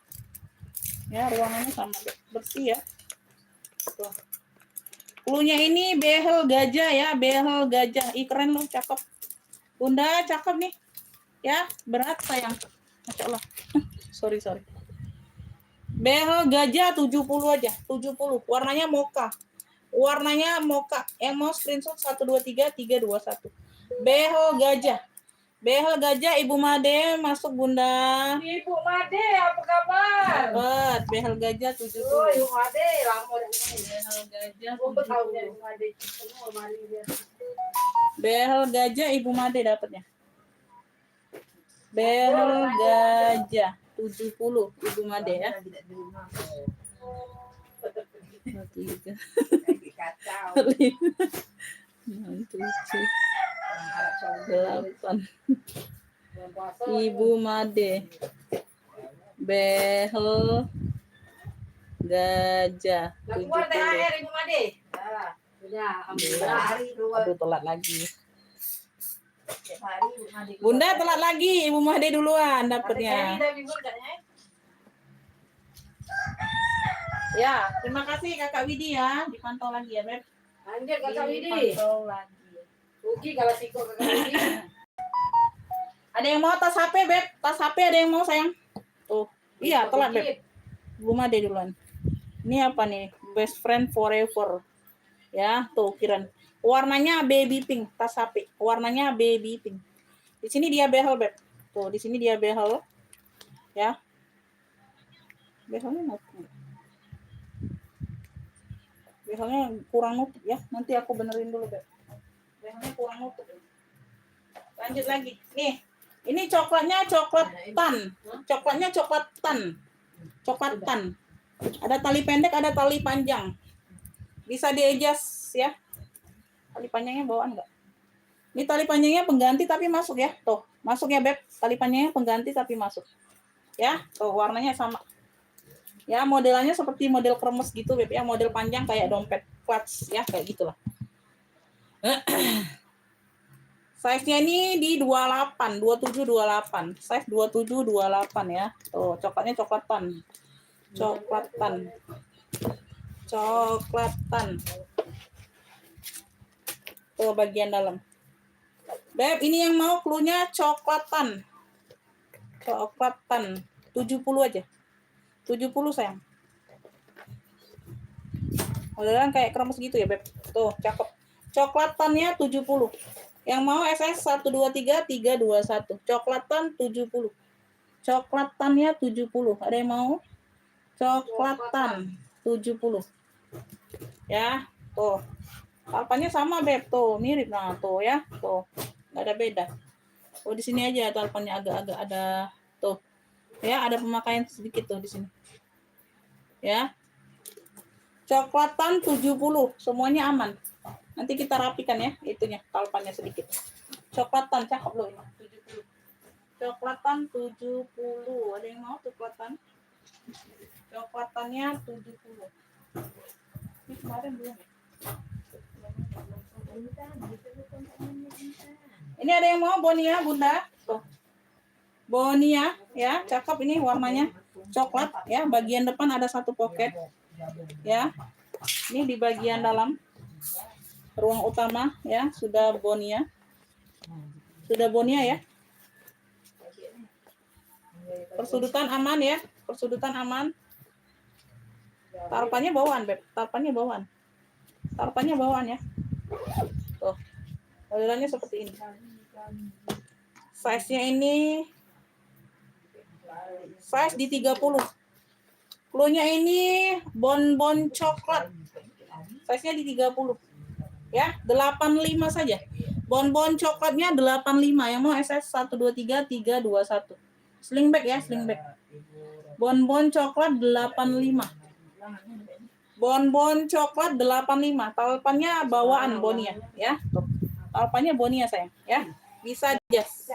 Ya, ruangannya sama, Beb. Bersih ya. Tuh. Clue-nya ini behel gajah ya, behel gajah. Ih, keren loh, cakep. Bunda, cakep nih. Ya, berat sayang. Masya Allah. sorry. Behel gajah 70 aja, 70. Warnanya mocha. Warnanya mocha. Yang mau screenshot 123 321. Behel gajah. Behel gajah Ibu Made masuk Bunda. Ibu Made, apa kabar? Dapat behel gajah 70. Oh, Ibu Made, lama dah ini. Behel gajah Aku tahu 70. Ibu Made. Semua mari dia. Behel gajah Ibu Made dapatnya. Behel gajah 70 Ibu Made ya. 3 Kacau. 6 7 8 Ibu Made behel Gajah. Lah keluar 70. THR Ibu Made. Ah, sudah. Iya. Alhamdulillah hari keluar. Aduh, telat lagi. Setiap hari mandi keluar. Bunda telat lagi, Ibu Mahde duluan Kata dapatnya. Sally tapi bundanya. Ya, terima kasih Kakak Widi ya. Dipantau lagi ya, Beb. Anjir Kakak Widi. Dipantau lagi. Rugi kalau siko Kakak Widi. Ada yang mau tas HP, Beb? Tas HP ada yang mau, sayang? Tuh. Iya, telat, Beb. Ibu Mahde duluan. Ini apa nih? Best friend forever. Ya, tuh Kiran. Warnanya baby pink, tas HP. Warnanya baby pink. Di sini dia behel, Beb. Tuh, di sini dia behel. Ya. Behelnya nutup. Behelnya kurang nutup ya. Nanti aku benerin dulu, Beb. Behelnya kurang nutup. Lanjut lagi. Nih. Ini coklatnya coklat tan. Coklatnya coklat tan. Coklat tan. Ada tali pendek, ada tali panjang. Bisa di-adjust ya. Tali panjangnya bawaan enggak? Ini tali panjangnya pengganti tapi masuk ya. Tuh, masuk ya, Beb. Tali panjangnya pengganti tapi masuk. Ya, tuh warnanya sama. Ya, modelannya seperti model kremes gitu, Beb. Ya, model panjang kayak dompet clutch ya, kayak gitulah. Size-nya ini di 28, 27 28. Size 27 28 ya. Tuh, coklatnya coklatan. Coklatan. Coklatan. Tuh bagian dalam. Beb, ini yang mau clue-nya coklatan. Coklatan. 70 aja. 70 sayang. Modelan kayak kremes gitu ya, Beb. Tuh, cakep. Coklatannya 70. Yang mau SS 123 321. Coklatan 70. Coklatannya 70. Ada yang mau? Coklatan 70. Ya, tuh. Talpannya sama, Beb. Tuh, mirip nah, tuh ya. Tuh. Enggak ada beda. Oh, di sini aja talpannya agak-agak ada tuh. Ya, ada pemakaian sedikit tuh di sini. Ya. Coklatan 70. Semuanya aman. Nanti kita rapikan ya, itunya, talpannya sedikit. Coklatan, cakep loh ini, 70. Coklatan 70. Ada yang mau coklatan? Coklatannya 70. Ini kemarin belum ya? Ini ada yang mau Bonia, Bunda? Tuh. Bonia, ya, cakep ini warnanya. Coklat, ya, bagian depan ada satu pocket. Ya. Ini di bagian dalam. Ruang utama ya, sudah Bonia. Sudah Bonia ya. Persudutan aman ya, persudutan aman. Tarpannya bawaan, Beb. Tarpannya bawaan. Tarpannya bawaan ya. Tuh. Modelannya seperti ini. Size-nya ini size di 30. Clue-nya ini bonbon coklat. Size-nya di 30. Ya, 85 saja. Bonbon coklatnya 85. Yang mau SS 123 321. Sling bag ya, sling bag. Bonbon coklat 85. Bonbon coklat 85. Talpannya bawaan Bonia ya. Tuh. Talpannya Bonia sayang ya. Bisa adjust.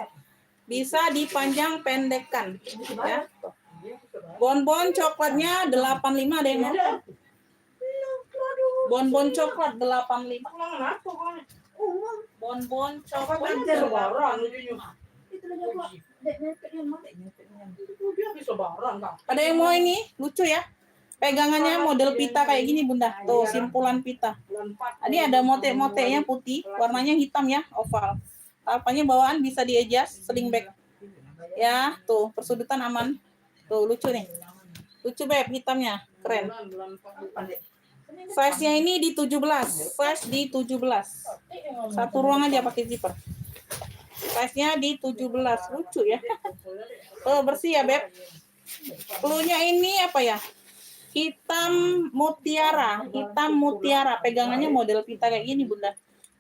Bisa dipanjang pendekkan ya. Tuh. Bonbon coklatnya 85 ada yang mau? Bonbon coklat 85. Bonbon coklat 85. Ada yang mau ini? Lucu ya. Pegangannya model pita kayak gini, Bunda. Tuh, simpulan pita. Ini ada motek-moteknya putih, warnanya hitam ya, oval. Talpannya bawaan bisa di-adjust, sling bag. Ya, tuh, persudutan aman. Tuh, lucu nih. Lucu, Beb, hitamnya. Keren. Size-nya ini di 17. Size di 17. Satu ruang aja pakai zipper. Size-nya di 17. Lucu ya. Oh, bersih ya, Beb. Clue-nya ini apa ya? Hitam mutiara. Hitam mutiara. Pegangannya model pita kayak gini, Bunda.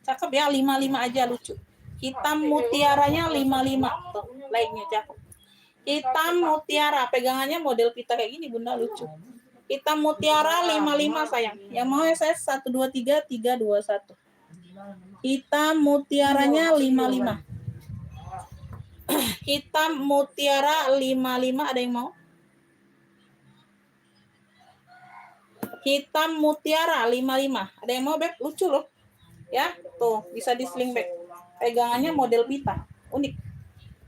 Cakep ya, 55 aja lucu. Hitam mutiaranya 55. Tuh, like-nya cakep. Hitam mutiara. Pegangannya model pita kayak gini, Bunda, lucu. Hitam mutiara 55 sayang. Yang mau SS 123 321. Hitam mutiaranya 55. Hitam mutiara 55 ada yang mau? Hitam mutiara 55. Ada yang mau, Beb? Lucu loh. Ya, tuh bisa di sling bag. Pegangannya model pita. Unik.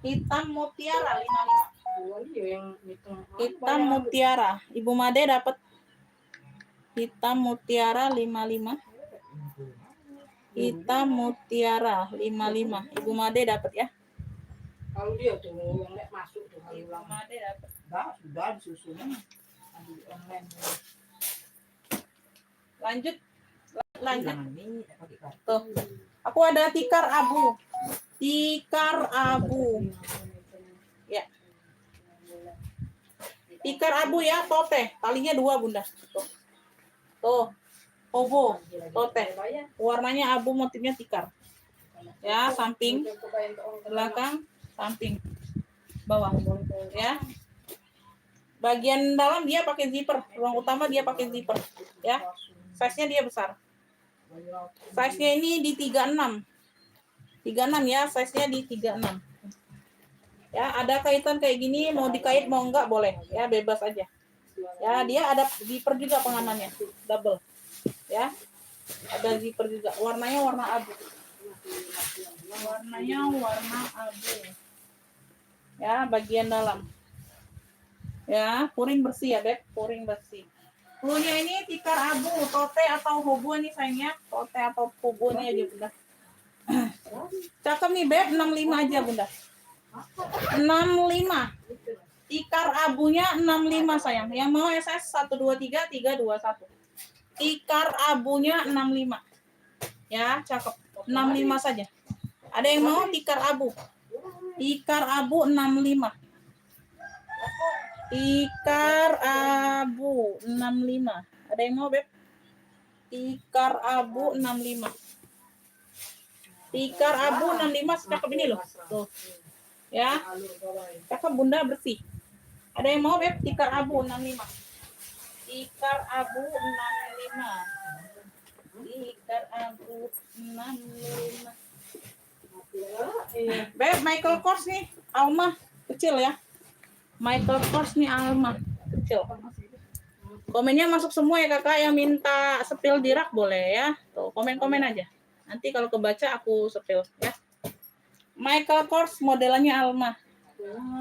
Hitam mutiara 55. Hitam mutiara. Ibu Made dapat hitam mutiara 55. Hitam mutiara 55. Ibu Made dapat ya. Kalau dia tuh yang nek masuk tuh kalau Ibu ulang. Made dapat. Sudah disusunnya. Ambil online. Lanjut. Lanjut. Jangan ini pakai kartu. Tuh. Aku ada tikar abu. Tikar abu. Ya. Tikar abu ya, tote. Talinya 2, Bunda. Tuh. Tuh. Hobo, tote. Warnanya abu, motifnya tikar. Ya, samping, belakang, samping, bawah. Ya. Bagian dalam dia pakai zipper. Ruang utama dia pakai zipper. Ya. Size-nya dia besar. Size-nya ini di 36. 36 ya, size-nya di 36. Ya, ada kaitan kayak gini, mau dikait mau enggak boleh. Ya, bebas aja. Ya, dia ada zipper juga pengamannya, double. Ya. Ada zipper juga. Warnanya warna abu. Warnanya warna abu. Ya, bagian dalam. Ya, puring bersih ya, Beb. Puring bersih. Punya ini tikar abu, tote atau hobo nih sayangnya. Tote atau hobo nih aja, Bunda. Cakep nih, Beb. 65 aja, Bunda. 65. Tikar abunya 65 sayang. Yang mau SS 123 321. Tikar abunya 65. Ya, cakep. 65 saja. Ada yang mau tikar abu? Tikar abu 65. Tikar abu 65. Ada yang mau, Beb? Tikar abu 65. Tikar abu 65 cakep ini loh. Tuh. Ya. Cakep, Bunda, bersih. Ada yang mau, Beb? Tikar abu 65. Tikar abu 65. Tikar abu 65. Beb, Michael Kors nih, Alma kecil ya. Michael Kors nih Alma kecil. Komennya masuk semua ya kakak, yang minta sepil di rak boleh ya. Tuh, komen-komen aja. Nanti kalau kebaca aku sepil ya. Michael Kors modelannya Alma.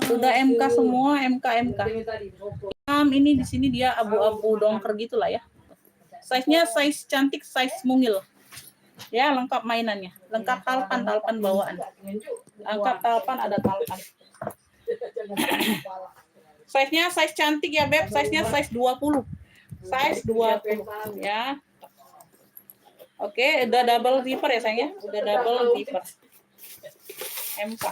Sudah MK semua, MK. Ini di sini dia abu-abu dongker gitulah ya. Size-nya size cantik, size mungil. Ya, lengkap mainannya. Lengkap talpan bawaan. Lengkap talpan, ada talpan. Size-nya size cantik ya, Beb. Size-nya size 20. Size 20 ya. Oke, udah double zipper ya sayang ya. Udah double zipper. MK.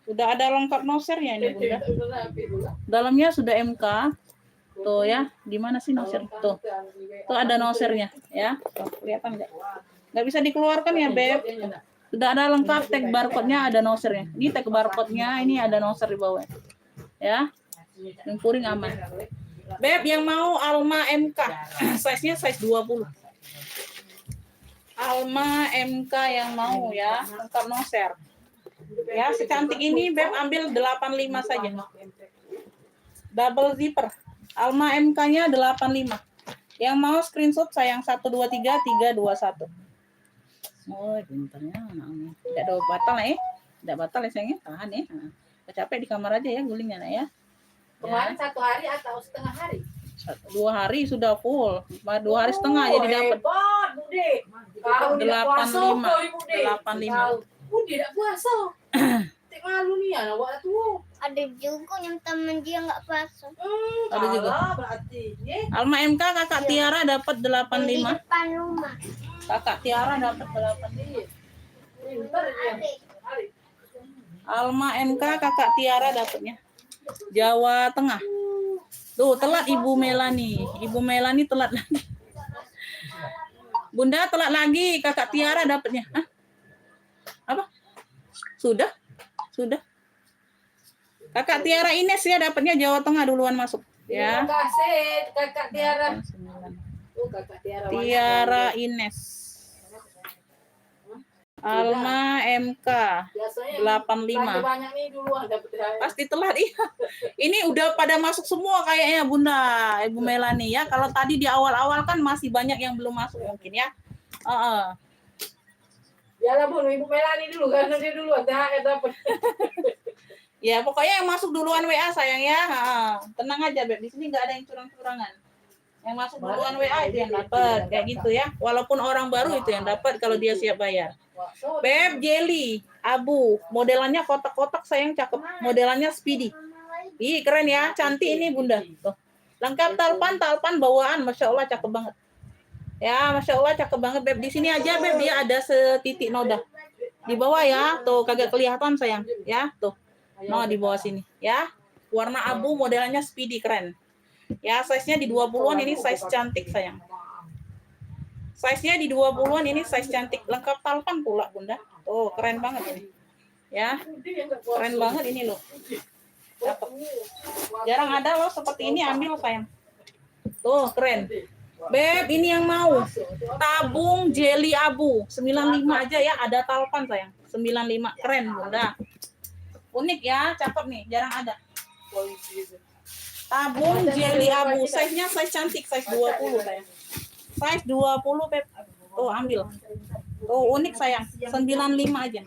Sudah ada lengkap nosernya ini, Bunda. Dalamnya sudah MK. Tuh ya, di mana sih noser? Tuh. Tuh ada nosernya ya. Tuh, kelihatan enggak? Enggak bisa dikeluarkan ya, Beb. Sudah ada lengkap tag barcode-nya, ada nosernya. Ini tag barcode-nya, ini ada noser di bawah. Ya. Yang puring aman. Beb, yang mau Alma MK. Size-nya size 20. Alma MK yang mau ya, lengkap noser. Ya, secantik ini Beb ambil 85 saja. Double zipper. Alma MK-nya 85. Yang mau screenshot sayang 123 321. Oh, pintarnya anaknya. Tidak ada batal ya. Tidak batal ya sayangnya. Tahan ya. Capek di kamar aja ya gulingnya nak ya. Kemarin 1 hari atau setengah hari? 2 hari sudah full. 2 hari setengah jadi dapat. Hebat, Bude. Kau tidak puasa, 85. Bude tidak puasa. Tak malu nih anak buat tu. Ada juga yang temen dia nggak puasa. Ada juga. Berarti. Alma MK kakak Tiara dapat Di 85. depan rumah. Kakak Tiara dapat 85. Pintar dia. Alma MK kakak Tiara dapatnya. Jawa Tengah. Tuh, telat Ibu Melani. Ibu Melani telat lagi. Bunda telat lagi, kakak Tiara dapatnya. Hah? Apa? Sudah? Sudah. Kakak Tiara Ines ya dapatnya Jawa Tengah duluan masuk. Ya. Terima kasih Kakak Tiara. Oh, Kakak Tiara. Tiara Ines. Alma MK Biasanya 85. banyak nih duluan dapat THR. Pasti telat iya. Ini udah pada masuk semua kayaknya Bunda, Ibu Melani ya. Kalau tadi di awal-awal kan masih banyak yang belum masuk mungkin ya. Biarlah Bun, Ibu Melani dulu karena dia duluan THR dapat. Ya pokoknya yang masuk duluan WA sayang ya. Tenang aja Beb, di sini nggak ada yang curang-curangan. Yang masuk duluan WA itu yang dapat kayak gitu ya. Walaupun orang baru itu yang dapat kalau dia siap bayar. Beb jelly abu, modelannya kotak-kotak sayang cakep. Modelannya speedy. Ih keren ya, cantik ini Bunda. Tuh. Lengkap talpan bawaan, masya Allah cakep banget. Ya masya Allah cakep banget Beb. Di sini aja Beb dia ada setitik noda. Di bawah ya, tuh kagak kelihatan sayang. Ya tuh, no di bawah sini. Ya, warna abu modelannya speedy keren. Ya size-nya di 20-an ini size cantik sayang. Size-nya di 20-an ini size cantik. Lengkap talpan pula Bunda. Oh, keren banget ini. Ya. Keren banget ini loh. Cakep. Jarang ada loh seperti ini, ambil sayang. Tuh, keren. Beb, ini yang mau. Tabung jelly abu. 95 aja ya, ada talpan sayang. 95. Keren Bunda. Unik ya, cakep nih. Jarang ada. Tabung jelly abu. Size-nya size cantik, size 20 sayang. Size 20 Beb. Tuh ambil. Tuh unik sayang. 95 aja.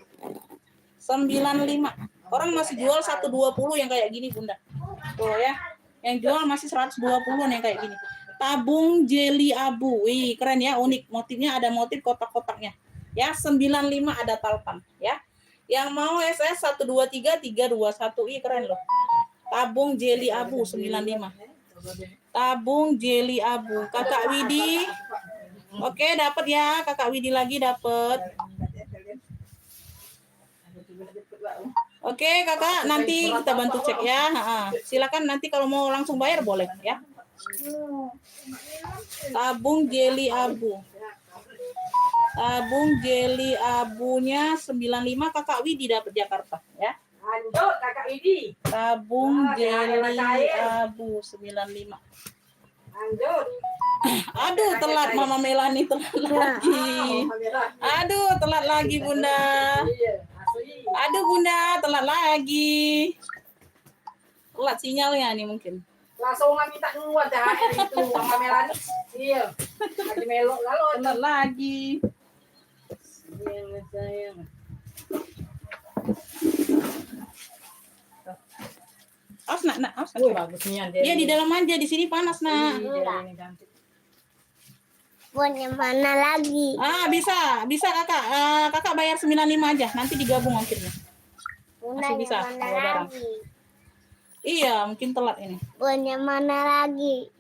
95. Orang masih jual 120 yang kayak gini Bunda. Tuh ya. Yang jual masih 120 yang kayak gini. Tabung jelly abu. Wih, keren ya, unik. Motifnya ada motif kotak-kotaknya. Ya, 95 ada talpan ya. Yang mau SS 123 321. Ih, keren loh. Tabung jelly abu 95. Tabung jelly abu. Kakak Widi. Oke, dapat ya. Kakak Widi lagi dapat. Oke, Kakak, nanti kita bantu cek ya. Silakan nanti kalau mau langsung bayar boleh ya. Tabung jelly abu. Tabung jelly abunya 95 Kakak Widi dapat Jakarta ya. Lanjut Kakak Idi. Tabung jelly abu 95. Lanjut. Aduh, telat Mama Melani, telat lagi. Aduh, telat lagi Bunda. Aduh Bunda, telat lagi. Telat sinyalnya nih mungkin. Langsung minta duluan THR itu Mama Melani. Iya. Lagi melok lalu. Telat lagi. Sayang. Awas nak, awas. Wih, bagusnya Dia di dalam aja, di sini panas nak. Punya mana lagi? Bisa kakak. Kakak bayar 95 aja, nanti digabung ongkirnya. Masih bisa Punya bawa mana barang. lagi? Iya, mungkin telat ini. Punya mana lagi?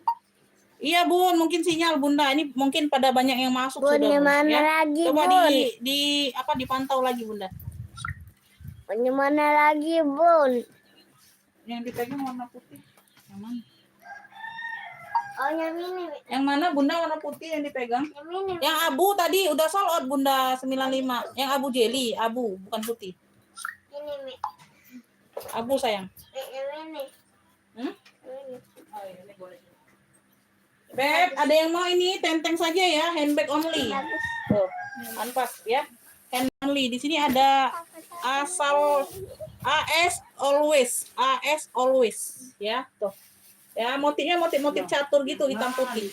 Iya Bun, mungkin sinyal Bunda. Ini mungkin pada banyak yang masuk sudah Punya Bun. mana Ya. lagi, Coba Bun? dipantau lagi Bunda. Punya mana lagi, Bun? Yang dipegang warna putih. Yang mana? Oh, yang ini. Yang mana Bunda warna putih yang dipegang? Yang ini. Yang abu tadi udah sold out Bunda 95. Yang abu jelly, abu bukan putih. Ini, Mi. Abu sayang. Yang ini. Hmm? Yang ini. Oh, iya, ini boleh. Beb, ada yang mau ini tenteng saja ya, handbag only. Bagus. Tuh, anpas ya. Hand only. Di sini ada asal AS always ya, tuh. Ya, motifnya motif catur gitu hitam putih.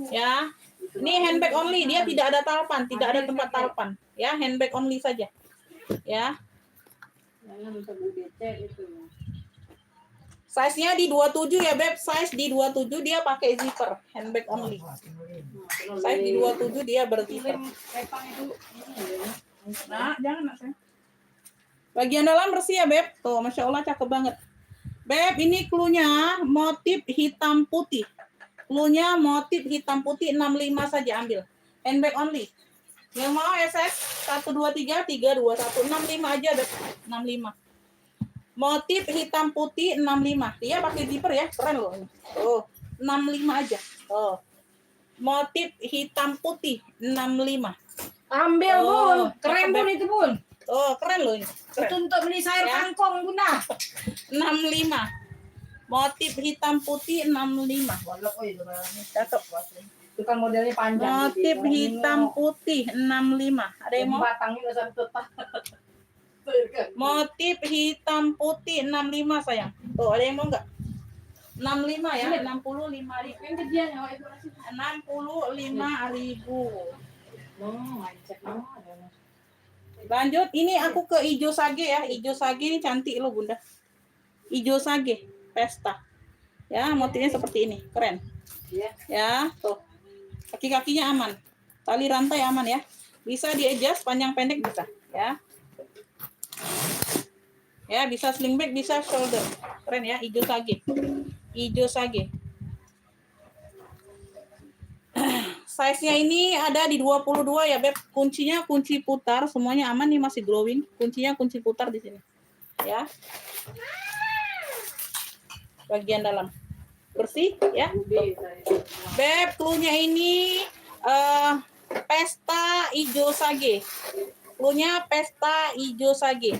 Ya. Ini handbag only, dia tidak ada talpan, tidak ada tempat talpan. Ya, handbag only saja. Ya. Size-nya di 27 ya, Beb. Size di 27 dia pakai zipper, handbag only. Size di 27 dia berzipper. Nah, jangan nak saya. Bagian dalam bersih ya, Beb. Tuh, Masya Allah cakep banget. Beb, ini cluenya motif hitam putih. Cluenya motif hitam putih 65 saja ambil. Handbag only. Yang mau SS 123 321 65 aja, Beb. 65. Motif hitam putih 65. Dia pakai zipper ya, keren loh ini. Tuh, 65 aja. Tuh. Motif hitam putih 65. Ambil Bun. Keren cakep, Bun Beb. itu Bun. Oh, keren loh ini. Itu Keren. untuk beli sayur Ya. kangkung Bunda. 65. Motif hitam putih 65. Cakep. Itu kan modelnya panjang. Motif Jadi, hitam putih 65. Ada yang mau? batangnya udah satu tetap. Motif hitam putih 65 sayang. Tuh, ada yang mau enggak? 65 ya, 65 ribu. Yang kejadian ya, itu masih 65 ribu. Mindset ada. Lanjut, ini aku ke hijau sage ya. Hijau sage ini cantik loh bunda. Hijau sage, pesta. Ya, motifnya seperti ini, keren. Iya. Ya, tuh. Kaki-kakinya aman. Tali rantai aman ya. Bisa di-adjust panjang pendek bisa, ya. Ya, bisa sling bag, bisa shoulder. Keren ya, hijau sage. Hijau sage. Size-nya ini ada di 22 ya, Beb. Kuncinya kunci putar, semuanya aman nih, masih glowing. Kuncinya kunci putar di sini. Ya. Bagian dalam. Bersih ya. Beb, clue-nya ini pesta hijau sage. Clue-nya pesta hijau sage.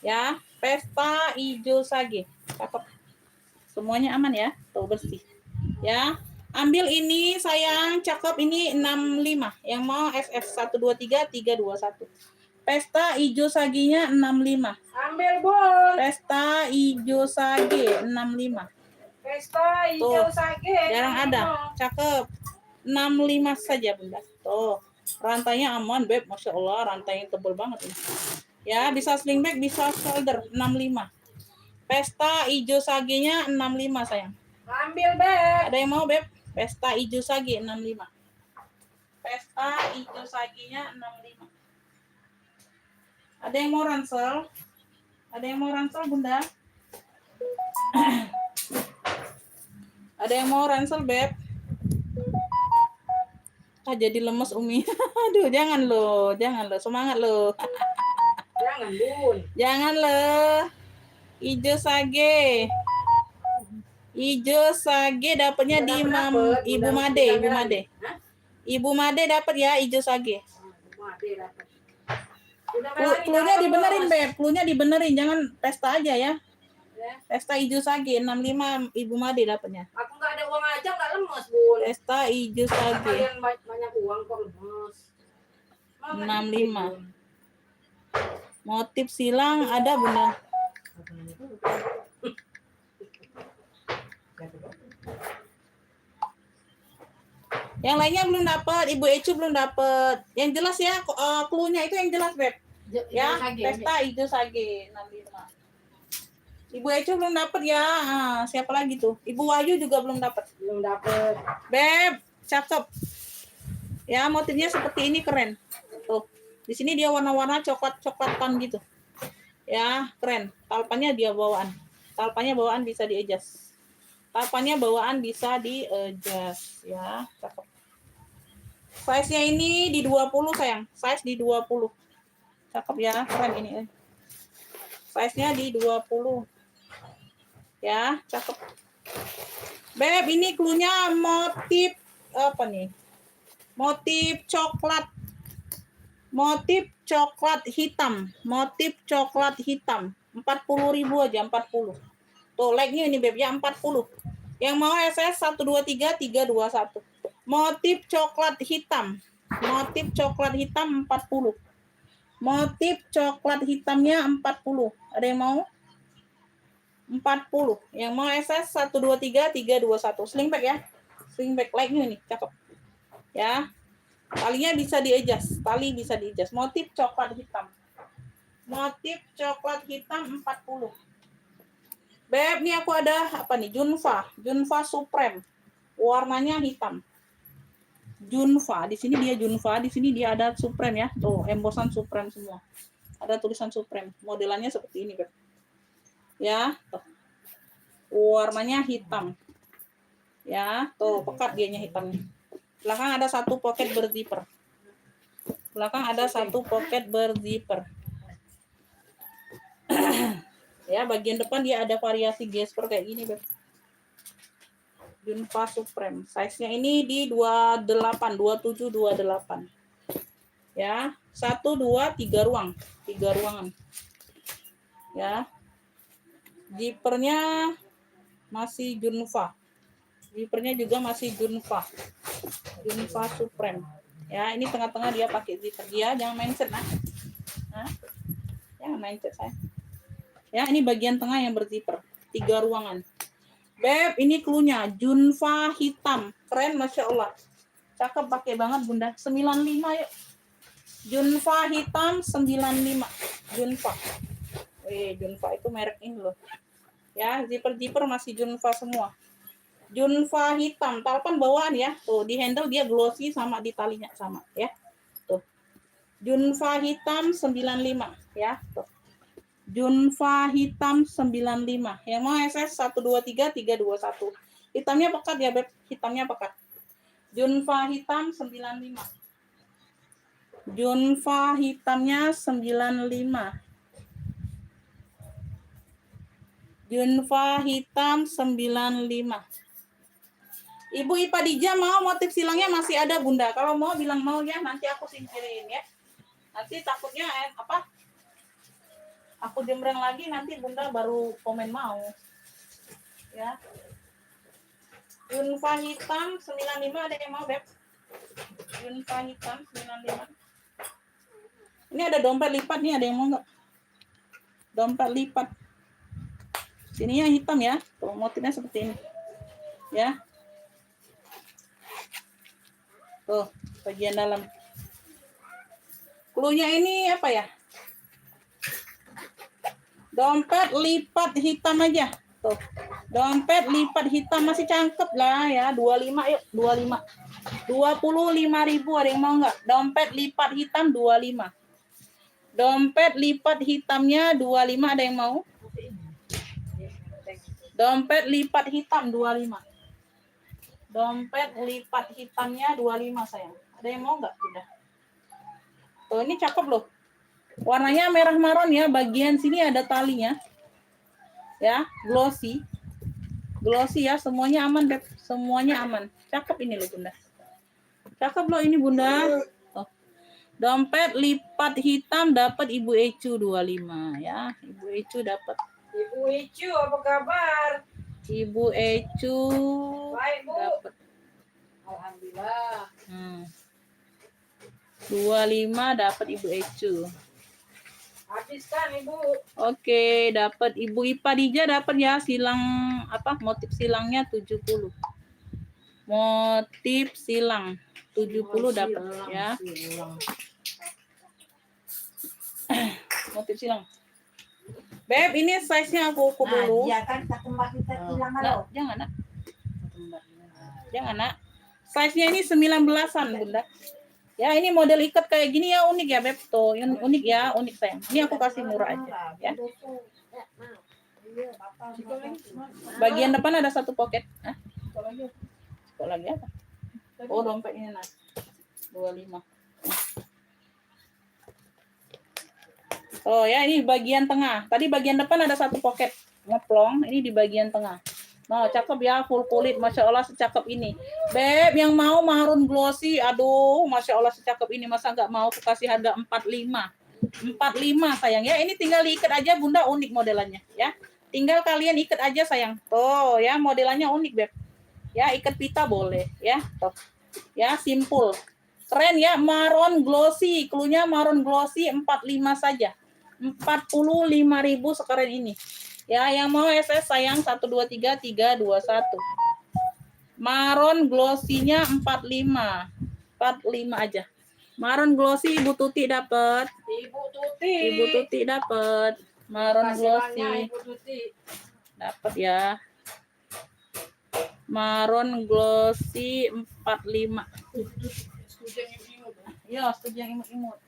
Ya, pesta hijau sage. Cakep. Semuanya aman ya. Tuh bersih. Ya. Ambil ini sayang, cakep ini 65. Yang mau FF 123 321. Pesta hijau saginya 65. Ambil bun. Pesta hijau sage 65. Pesta hijau sage. Jarang ada. Cakep. 65 saja bunda. Tuh. Rantainya aman, Beb. Masya Allah, rantainya tebal banget ini. Ya, bisa sling bag, bisa shoulder 65. Pesta hijau sagenya 65 sayang. Ambil beb. Ada yang mau, Beb? Pesta hijau sage 65. Pesta hijau sagenya 65. Ada yang mau ransel? Ada yang mau ransel, Bunda? Ada yang mau ransel, Beb? Jadi lemes Umi. Aduh, jangan lo. Semangat lo. Jangan bun. Jangan lo. Hijau sage. Hijau sage dapatnya di Ibu Made. Ibu Made dapat ya hijau sage. Cluenya dibenerin, Beb. Cluenya dibenerin, jangan pesta aja ya. Pesta hijau sage 65 Ibu Made dapatnya. Aku nggak ada uang aja nggak lemes bun. Pesta hijau sage Kalian banyak uang kok lemes. 65. Motif silang ada Bunda. Yang lainnya belum dapat, Ibu Ecu belum dapat. Yang jelas ya, cluenya itu yang jelas, Beb. Ya, pesta hijau sage 65. Ibu Ecu belum dapat ya. Siapa lagi tuh? Ibu Wahyu juga belum dapat. Belum dapet. Beb, cakep. Ya, motifnya seperti ini keren. Tuh. Di sini dia warna-warna coklat-coklatan gitu. Ya, keren. Talpannya dia bawaan. Talpannya bawaan bisa di-adjust. Talpannya bawaan bisa di-adjust ya, cakep. Size-nya ini di 20 sayang. Size di 20. Cakep ya, keren ini. Size-nya di 20. Ya, cakep. Beb, ini cluenya motif apa nih? Motif coklat. Motif coklat hitam. Motif coklat hitam. 40.000 aja, 40. Tuh, like-nya ini Beb ya 40. Yang mau SS 123 321. Motif coklat hitam. Motif coklat hitam 40. Motif coklat hitamnya 40. Ada yang mau? 40. Yang mau SS 123 321. Sling bag ya. Sling bag like-nya nih, cakep. Ya. Talinya bisa di-adjust. Tali bisa di-adjust. Motif coklat hitam. Motif coklat hitam 40. Beb, nih aku ada apa nih? Junfa Supreme. Warnanya hitam. Junfa, di sini dia Junfa, di sini dia ada Supreme ya. Tuh, embosan Supreme semua. Ada tulisan Supreme. Modelannya seperti ini, Beb. Ya, tuh. Warnanya hitam. Ya, tuh pekat dianya hitamnya. Belakang ada satu pocket berzipper. Ya, bagian depan dia ada variasi gesper kayak gini, Beb. Junfa Supreme. Size-nya ini di 28, 27, 28. Ya, 1, 2, 3 ruang. 3 ruangan. Ya. Zippernya masih Junfa. Zippernya juga masih Junfa Supreme. Ya, ini tengah-tengah dia pakai zipper. Dia jangan mindset, nah. Jangan mindset saya. Ya, ini bagian tengah yang berzipper. 3 ruangan. Beb, ini cluenya Junfa hitam. Keren, Masya Allah. Cakep, pakai banget Bunda. 95 yuk. Junfa hitam 95. Junfa. Junfa itu merek ini loh. Ya, zipper masih Junfa semua. Junfa hitam, talpan bawaan ya. Tuh, di handle dia glossy sama di talinya sama ya. Tuh. Junfa hitam 95 ya. Tuh. Junfa hitam 95. Yang mau SS 123 321. Hitamnya pekat ya, Beb. Hitamnya pekat. Junfa hitam 95. Junfa hitamnya 95. Junfa hitam 95. Ibu Ipa Dija mau motif silangnya masih ada Bunda. Kalau mau bilang mau ya, nanti aku singkirin ya. Nanti takutnya aku jembreng lagi nanti Bunda baru komen mau. Ya. Junfa hitam 95 ada yang mau, Beb? Junfa hitam 95. Ini ada dompet lipat nih, ada yang mau nggak? Dompet lipat. Sininya hitam ya. Tuh, motifnya seperti ini. Ya. Tuh, bagian dalam. Cluenya ini apa ya? Dompet lipat hitam aja. Tuh. Dompet lipat hitam masih cakep lah ya. 25 yuk, 25. 25.000 ada yang mau nggak? Dompet lipat hitam 25. Dompet lipat hitamnya 25 ada yang mau? Dompet lipat hitam 25. Dompet lipat hitamnya 25 sayang. Ada yang mau nggak? Udah. Tuh, ini cakep loh. Warnanya merah maron ya. Bagian sini ada talinya. Ya, glossy. Glossy ya. Semuanya aman, Beb. Semuanya aman. Cakep ini loh, Bunda. Cakep loh ini, Bunda. Tuh. Dompet lipat hitam dapat Ibu Ecu 25 ya. Ibu Ecu dapat. Ibu Icu, apa kabar? Ibu Ecu Baik, Bu. dapat. Alhamdulillah. 25 dapat Ibu Ecu. Habis kan, Ibu? Oke, dapat Ibu Ipa Dija dapat ya silang apa? Motif silangnya 70. Motif silang 70 dapat ya. Motif silang. Beb, ini size-nya aku ukur dulu. Iya kan, tak kembali kita hilang Nak, jangan, Nak. Jangan, Nak. Size-nya ini 19-an, Bunda. Ya, ini model ikat kayak gini ya, unik ya, Beb. Tuh, unik ya, unik sayang. Ini aku kasih murah aja, ya. Bagian depan ada satu pocket. Hah? Kok lagi apa? Oh, dompet ini, Nak. 25. Oh ya, ini bagian tengah. Tadi bagian depan ada satu pocket ngeplong. Ini di bagian tengah. Nah, cakep ya, full kulit. Masya Allah secakep ini. Beb, yang mau maroon glossy, aduh, Masya Allah secakep ini. Masa nggak mau aku kasih harga 45. 45 sayang ya. Ini tinggal diikat aja Bunda, unik modelannya ya. Tinggal kalian ikat aja sayang. Tuh ya, modelannya unik Beb. Ya, ikat pita boleh ya. Tuh. Ya, simple. Keren ya, maroon glossy. Cluenya maroon glossy 45 saja. 45.000 sekarang ini. Ya, yang mau SS sayang 123 321. Maroon glossy-nya 45. 45 aja. Maroon glossy Ibu Tuti dapat. Ibu Tuti dapat. Maroon glossy. Ibu Tuti. Dapat ya. Maroon glossy 45. Iya, setuju yang imut-imut.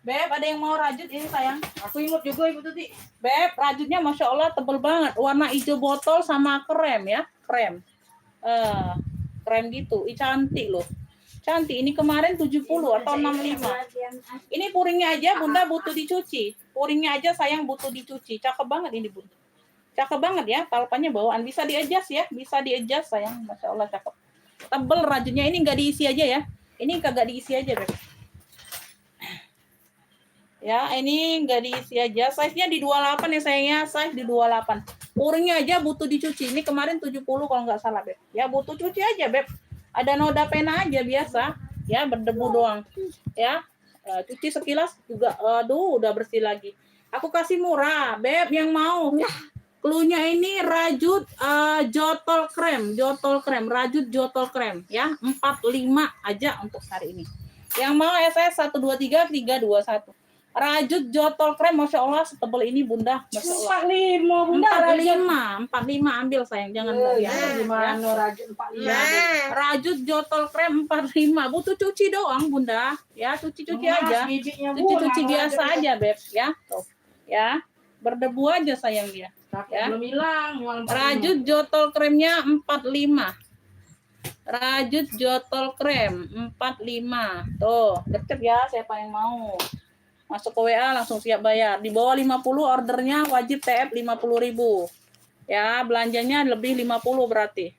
Beb, ada yang mau rajut ini sayang? Aku imut juga Ibu Tuti. Beb, rajutnya Masya Allah tebel banget. Warna hijau botol sama krem ya. Krem. Krem gitu. Cantik loh. Cantik. Ini kemarin 70 atau 65. Ini puringnya aja Bunda butuh dicuci. Puringnya aja sayang butuh dicuci. Cakep banget ini Bunda. Cakep banget ya. Talpannya bawaan. Bisa di-adjust ya. Bisa di-adjust sayang. Masya Allah cakep. Tebel rajutnya. Ini nggak diisi aja ya. Ini kagak diisi aja Beb. Ya, ini nggak diisi aja. Size-nya di 28 ya sayangnya. Size di 28. Uringnya aja butuh dicuci. Ini kemarin 70 kalau nggak salah, Beb. Ya butuh cuci aja, Beb. Ada noda pena aja biasa, ya berdebu doang. Ya, cuci sekilas juga, aduh udah bersih lagi. Aku kasih murah, Beb yang mau. Cluenya ini rajut jotol krem, rajut jotol krem ya, 45 aja untuk hari ini. Yang mau SS 123 321. Rajut jotol krem, Masya Allah setebal ini Bunda, Masya Allah. 45 Bunda. 45 ambil sayang, jangan bagi ya. Gimana rajut 45? Rajut jotol krem 45, butuh cuci doang Bunda, ya cuci-cuci aja, cuci-cuci biasa aja Beb, ya, tuh, ya berdebu aja sayang dia. Ya. Belum hilang. Rajut jotol kremnya 45. Rajut jotol krem 45. Tuh, deket ya siapa yang mau. Masuk ke WA langsung siap bayar. Di bawah 50 ordernya wajib TF 50.000. Ya, belanjanya lebih 50 berarti.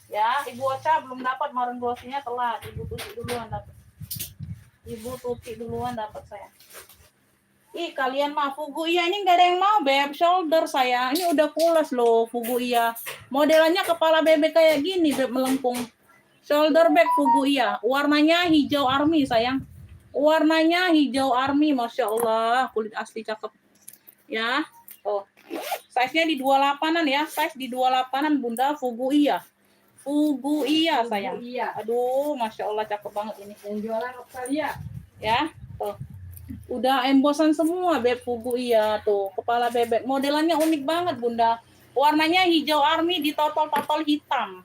Ya, Ibu Ocha belum dapat marun glossy-nya telat. Ibu Tuti duluan dapat. Ibu Tuti duluan dapat saya. Ih, kalian mah Fugu Iya ini nggak ada yang mau, Beb. Shoulder saya. Ini udah pulas loh Fugu Iya. Modelannya kepala bebek kayak gini, Beb, melengkung. Shoulder bag Fugu Iya. Warnanya hijau army, sayang. Warnanya hijau army, Masya Allah. Kulit asli cakep. Ya. Oh. Size-nya di 28-an ya. Size di 28-an, Bunda. Fugu Iya. Fugu Iya, sayang. Iya. Aduh, Masya Allah cakep banget ini. Yang jualan Australia. Ya. Tuh. Udah embosan semua Beb Fugu Iya tuh. Kepala bebek. Modelannya unik banget, Bunda. Warnanya hijau army ditotol-totol hitam.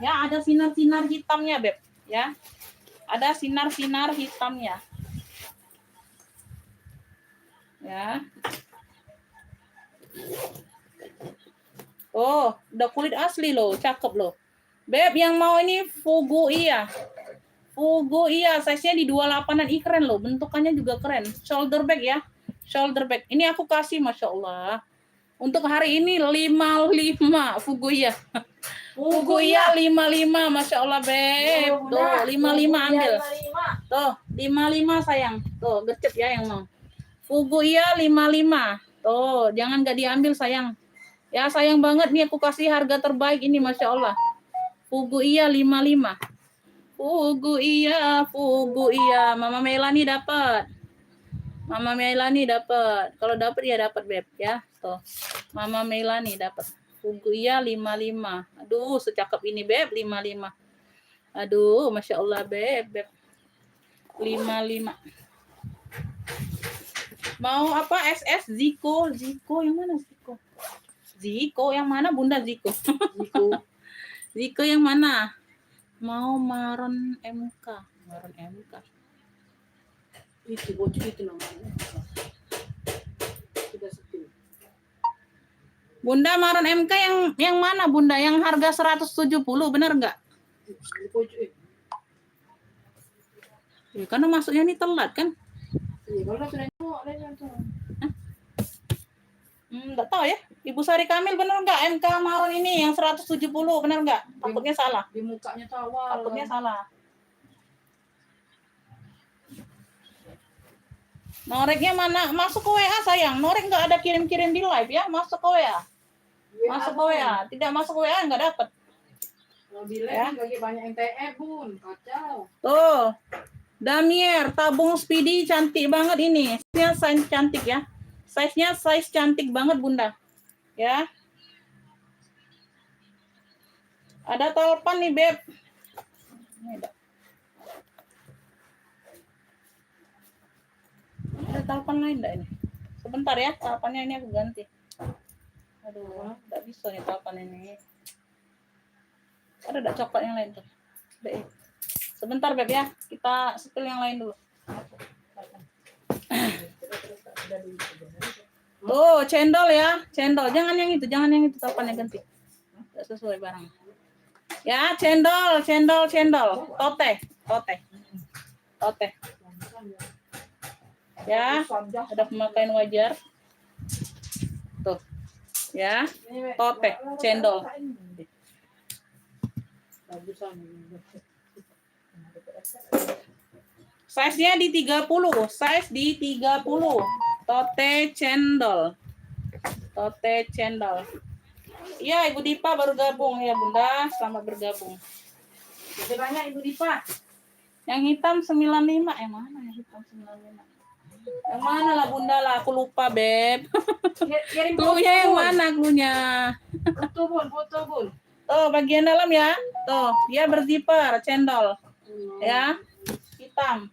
Ya, ada sinar-sinar hitamnya, Beb. Ya. Ada sinar-sinar hitamnya. Ya. Oh, udah kulit asli loh, cakep loh. Beb, yang mau ini Fugu Iya. Fugu Iya, size-nya di 28-an. Ih, keren loh, bentukannya juga keren. Shoulder bag ya. Shoulder bag. Ini aku kasih, Masya Allah. Untuk hari ini 55 Fugu Iya. Fugu Iya 55, Masya Allah, Beb. Tuh, 55 ambil. Tuh, 55 sayang. Tuh, gercep ya yang mau. Fugu Iya 55. Tuh, jangan gak diambil sayang. Ya, sayang banget nih aku kasih harga terbaik ini, Masya Allah. Fugu Iya 55. Fugu Iya. Mama Melani dapat. Mama Melani dapat. Kalau dapat ya dapat, Beb, ya. Tuh. Mama Melani dapat. Fugu Iya 55. Aduh, secakep ini, Beb, 55. Aduh, Masya Allah, Beb. 55. Mau apa? SS Ziko yang mana Ziko? Ziko yang mana, Bunda? Ziko yang mana? Mau maron MK. Itu bocor itu namanya. Sudah sepi. Bunda, maron MK yang mana, Bunda? Yang harga 170, benar nggak? Ya, karena masuknya ini telat kan? Iya, kalau sudah itu, Nggak tahu ya. Ibu Sari Kamil benar nggak MK maron ini yang 170, benar nggak? Takutnya salah. di mukanya tawar. Takutnya salah. Noreknya mana? Masuk ke WA sayang. Norek nggak ada kirim-kirim di live ya. Masuk ke WA. Masuk ke WA. Tidak masuk ke WA nggak dapat. Kalau di live lagi banyak yang TF, Bun. Kacau. Tuh. Damier, tabung Speedy cantik banget ini. Size-nya size cantik ya. Size-nya size cantik banget, Bunda. Ya. Ada talpan nih, Beb. Ini ada talpan lain enggak ini? Sebentar ya, talpannya ini aku ganti. Aduh, enggak bisa nih talpan ini. Ada enggak coklat yang lain tuh? Sebentar, Beb ya. Kita spill yang lain dulu. Tuh, cendol ya. Cendol. Jangan yang itu talpannya ganti. Enggak sesuai barang. Ya, cendol. Tote. Ya, ada pemakaian wajar. Tuh. Ya, tote, cendol. Size-nya di 30. Tote cendol. Tote cendol. Iya, Ibu Dipa baru gabung ya, Bunda. Selamat bergabung. Masih banyak Ibu Dipa. Yang hitam 95. Mana yang hitam 95? Yang mana lah Bunda lah, aku lupa, Beb. Kirim foto, Cluenya yang Bun. mana cluenya? Foto Bun, foto Bun. Tuh, bagian dalam ya. Tuh, dia berzipper, cendol. Ya, hitam.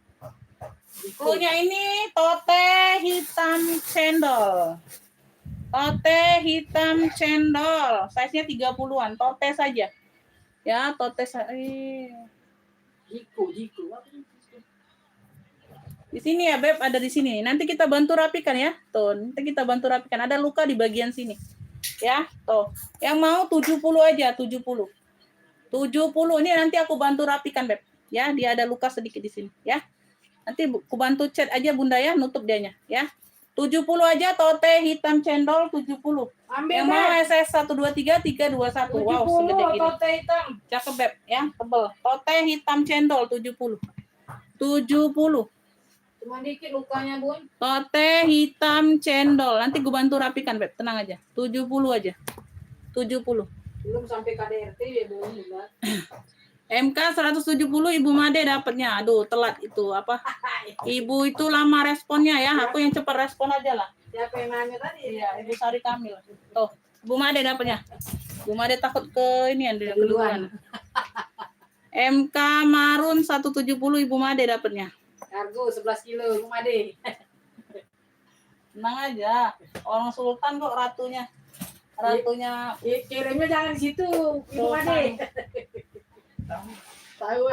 Cluenya ini tote hitam cendol. Tote hitam cendol. Size-nya 30-an, tote saja. Ya, tote Jiko. Di sini ya, Beb, ada di sini. Nanti kita bantu rapikan ya. Tuh, nanti kita bantu rapikan. Ada luka di bagian sini. Ya, tuh. Yang mau 70 aja, 70. 70 ini nanti aku bantu rapikan, Beb. Ya, dia ada luka sedikit di sini, ya. Nanti aku bantu chat aja Bunda ya, nutup dianya, ya. 70 aja tote hitam cendol 70. Ambil Yang mau Beb. SS 123 321. Wow, 70 segede gini. tote hitam. Cakep, Beb, ya, tebel. Tote hitam cendol 70. 70. Cuma dikit lukanya Bun. Tote hitam cendol. Nanti gue bantu rapikan, Beb. Tenang aja. 70 aja. 70. Belum sampai KDRT ya belum Bunda. MK 170 Ibu Made dapatnya. Aduh, telat itu apa? Ibu itu lama responnya ya. Aku yang cepat respon aja lah. Siapa yang nanya tadi? Iya, Ibu Sari Kamil. Tuh, Ibu Made dapatnya. Ibu Made takut ke ini yang keduluan. MK Marun 170 Ibu Made dapatnya. Kargo 11 kilo Rumah Made. Tenang aja. Orang sultan kok ratunya. Ratunya Kirimnya jangan di situ, Ibu Tuh, Made. Tahu.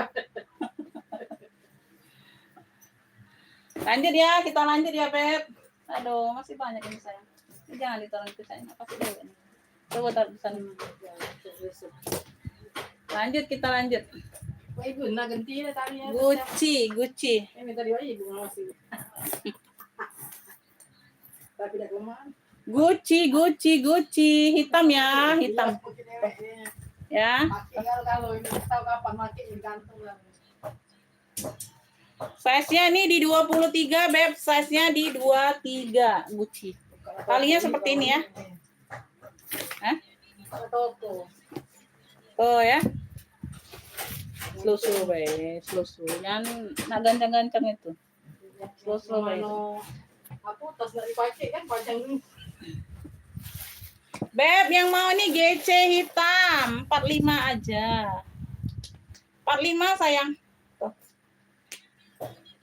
lanjut ya, kita lanjut ya, Beb. Aduh, masih banyak ini sayang. Ini jangan ditaruh itu sayang. Apa sih dulu ini? Coba taruh di sana. Lanjut, kita lanjut. Wah, Ibu, nak ganti lah tadi ya. Gucci. Minta dia aja Ibu masih. Tapi dah kelemahan. Gucci. Hitam ya, hitam. Ya. Pakai kalau ini tahu kapan pakai ini gantung lah. Size-nya ini di 23, Beb. Size-nya di 23 Gucci. Talinya seperti ini ya. Hah? Toko. Oh ya. Slow bae, slow. Jangan nak gancang-gancang itu. Slow bae. Aku tas nggak dipakai kan panjang dulu. Beb, yang mau nih GC hitam 45 aja. 45 sayang. Tuh.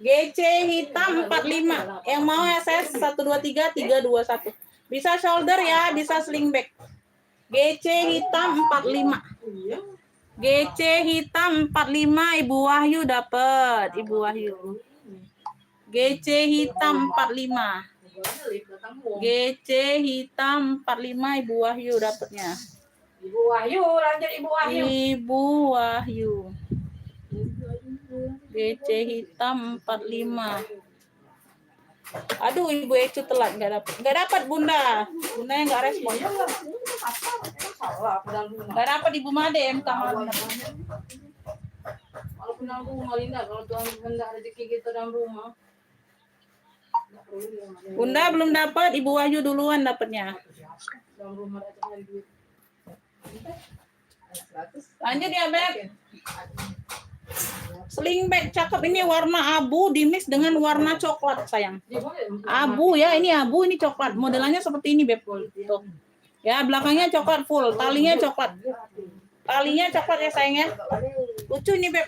GC hitam 45. Yang mau SS 123 321. Bisa shoulder ya, bisa sling back. GC hitam 45. Iya. GC hitam 45 Ibu Wahyu dapat, Ibu Wahyu. GC hitam 45. GC hitam 45 Ibu Wahyu dapatnya. Ibu Wahyu, lanjut Ibu Wahyu. Ibu Wahyu. GC hitam 45. Aduh, Ibu Ecu telat, nggak dapat Bunda. Bunda yang nggak respon. Salah, pedang rumah. Nggak dapat Ibu Made MK Made. Kalau pedang rumah Linda, kalau Tuhan hendak rezeki kita dalam rumah. Bunda belum dapat, Ibu Wahyu duluan dapatnya. Dalam rumah datang dari duit. Lanjut ya, Beb. Sling bag cakep, ini warna abu dimix dengan warna coklat sayang. Abu ya, ini abu, ini coklat. Modelannya seperti ini, Beb. Tuh. Ya, belakangnya coklat full, talinya coklat. Talinya coklat ya sayangnya. Lucu ini, Beb.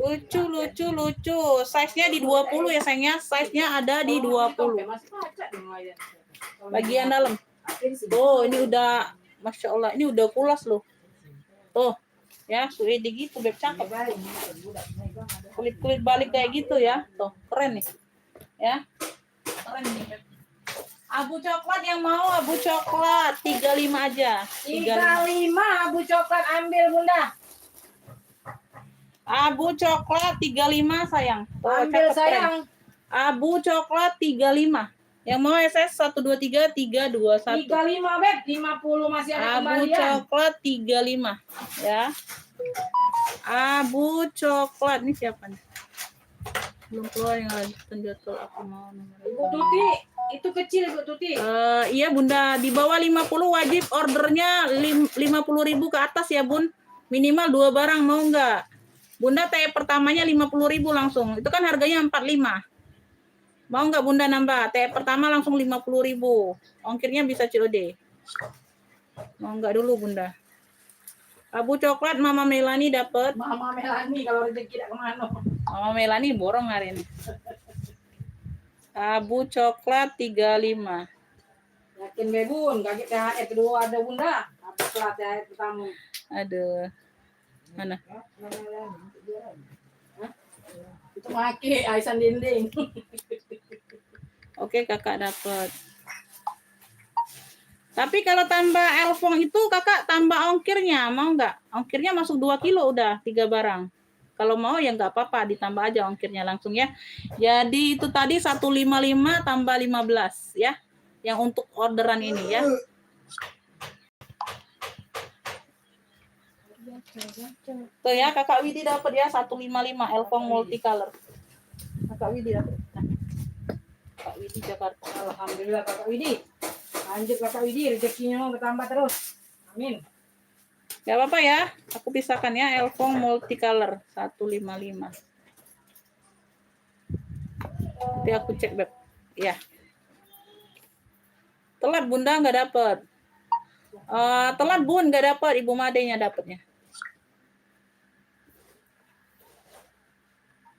Lucu. Size-nya di 20 ya sayangnya. Size-nya ada di 20. Bagian dalam. Tuh, ini udah Masya Allah, ini udah pulas loh. Tuh. Ya, sudah gitu, Beb, cakep. Kulit balik kayak gitu ya. Tuh, keren nih. Ya. Keren nih, Beb. Abu coklat yang mau abu coklat 35 aja. 35 abu coklat ambil Bunda. Abu coklat 35 sayang. Tuh, Ambil cakep, sayang. keren. Abu coklat 35. Yang mau SS 123 321. 35 Beb, 50 masih ada Abu kembalian. coklat 35 ya. Abu coklat ini siapa nih? Belum keluar yang lanjutan jadwal aku mau nomor. Ibu Tuti, itu kecil Ibu Tuti. Iya Bunda, di bawah 50 wajib ordernya 50.000 ke atas ya Bun. Minimal 2 barang mau nggak? Bunda TE pertamanya 50.000 langsung. Itu kan harganya 45. Mau nggak Bunda nambah? TE pertama langsung 50.000. Ongkirnya bisa COD. Mau nggak dulu Bunda? Abu coklat Mama Melani dapat. Mama Melani kalau rezeki tidak kemana. Mama Melani borong hari ini. Abu coklat 35. Yakin Bebun, kaget THR kedua ada Bunda. Apa telat THR pertama? Aduh. Mana? Itu maki Aisan dinding. Oke, Kakak dapat. Tapi kalau tambah Elfong itu Kakak tambah ongkirnya, mau nggak? Ongkirnya masuk 2 kilo udah 3 barang. Kalau mau ya nggak apa-apa, ditambah aja ongkirnya langsung ya. Jadi itu tadi 155 tambah 15 ya. Yang untuk orderan ini ya. Tuh ya, Kakak Widi dapat ya 155 Elfong multicolor. Kakak Widi dapat. Nah. Kakak Widi Jakarta. Alhamdulillah Kakak Widi. Lanjut Kakak Widi, rezekinya bertambah terus. Amin. Gak apa-apa ya, aku pisahkan ya Elfong multicolor 155. Nanti aku cek Beb. Ya. Telat Bunda nggak dapet. Telat Bun nggak dapet, Ibu Madenya dapetnya.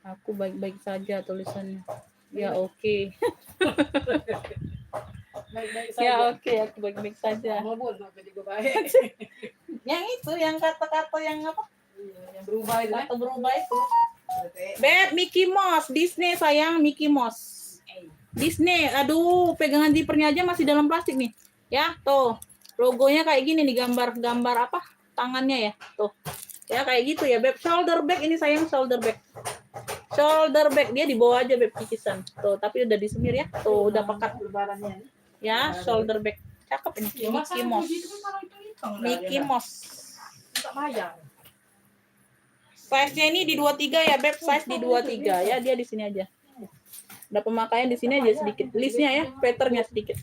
Aku baik-baik saja tulisannya. Ya oke. Baik-baik Ya saja. oke, aku baik-baik saja. Mau Bun, apa juga baik. Yang itu, yang kata-kata yang apa? Iya, yang berubah itu. Kata berubah itu. Beb, Mickey Mouse, Disney sayang, Mickey Mouse. Disney, aduh, pegangan zippernya aja masih dalam plastik nih. Ya, tuh. Logonya kayak gini nih, gambar apa? Tangannya ya, tuh. Ya, kayak gitu ya, Beb. Shoulder bag ini sayang, shoulder bag. Shoulder bag, dia dibawa aja, Beb, kikisan. Tuh, tapi udah disemir ya. Tuh, udah pekat. Lebarannya. Ya, shoulder bag. Cakep ini, Ya, masa Mickey Mouse. itu kan kalau hitung-hitung. Mickey Mouse. Tak bayar. Size-nya ini di 23 ya, Beb. Size di 23 ya, dia di sini aja. Ada pemakaian di sini aja sedikit. Listnya ya, patternnya sedikit.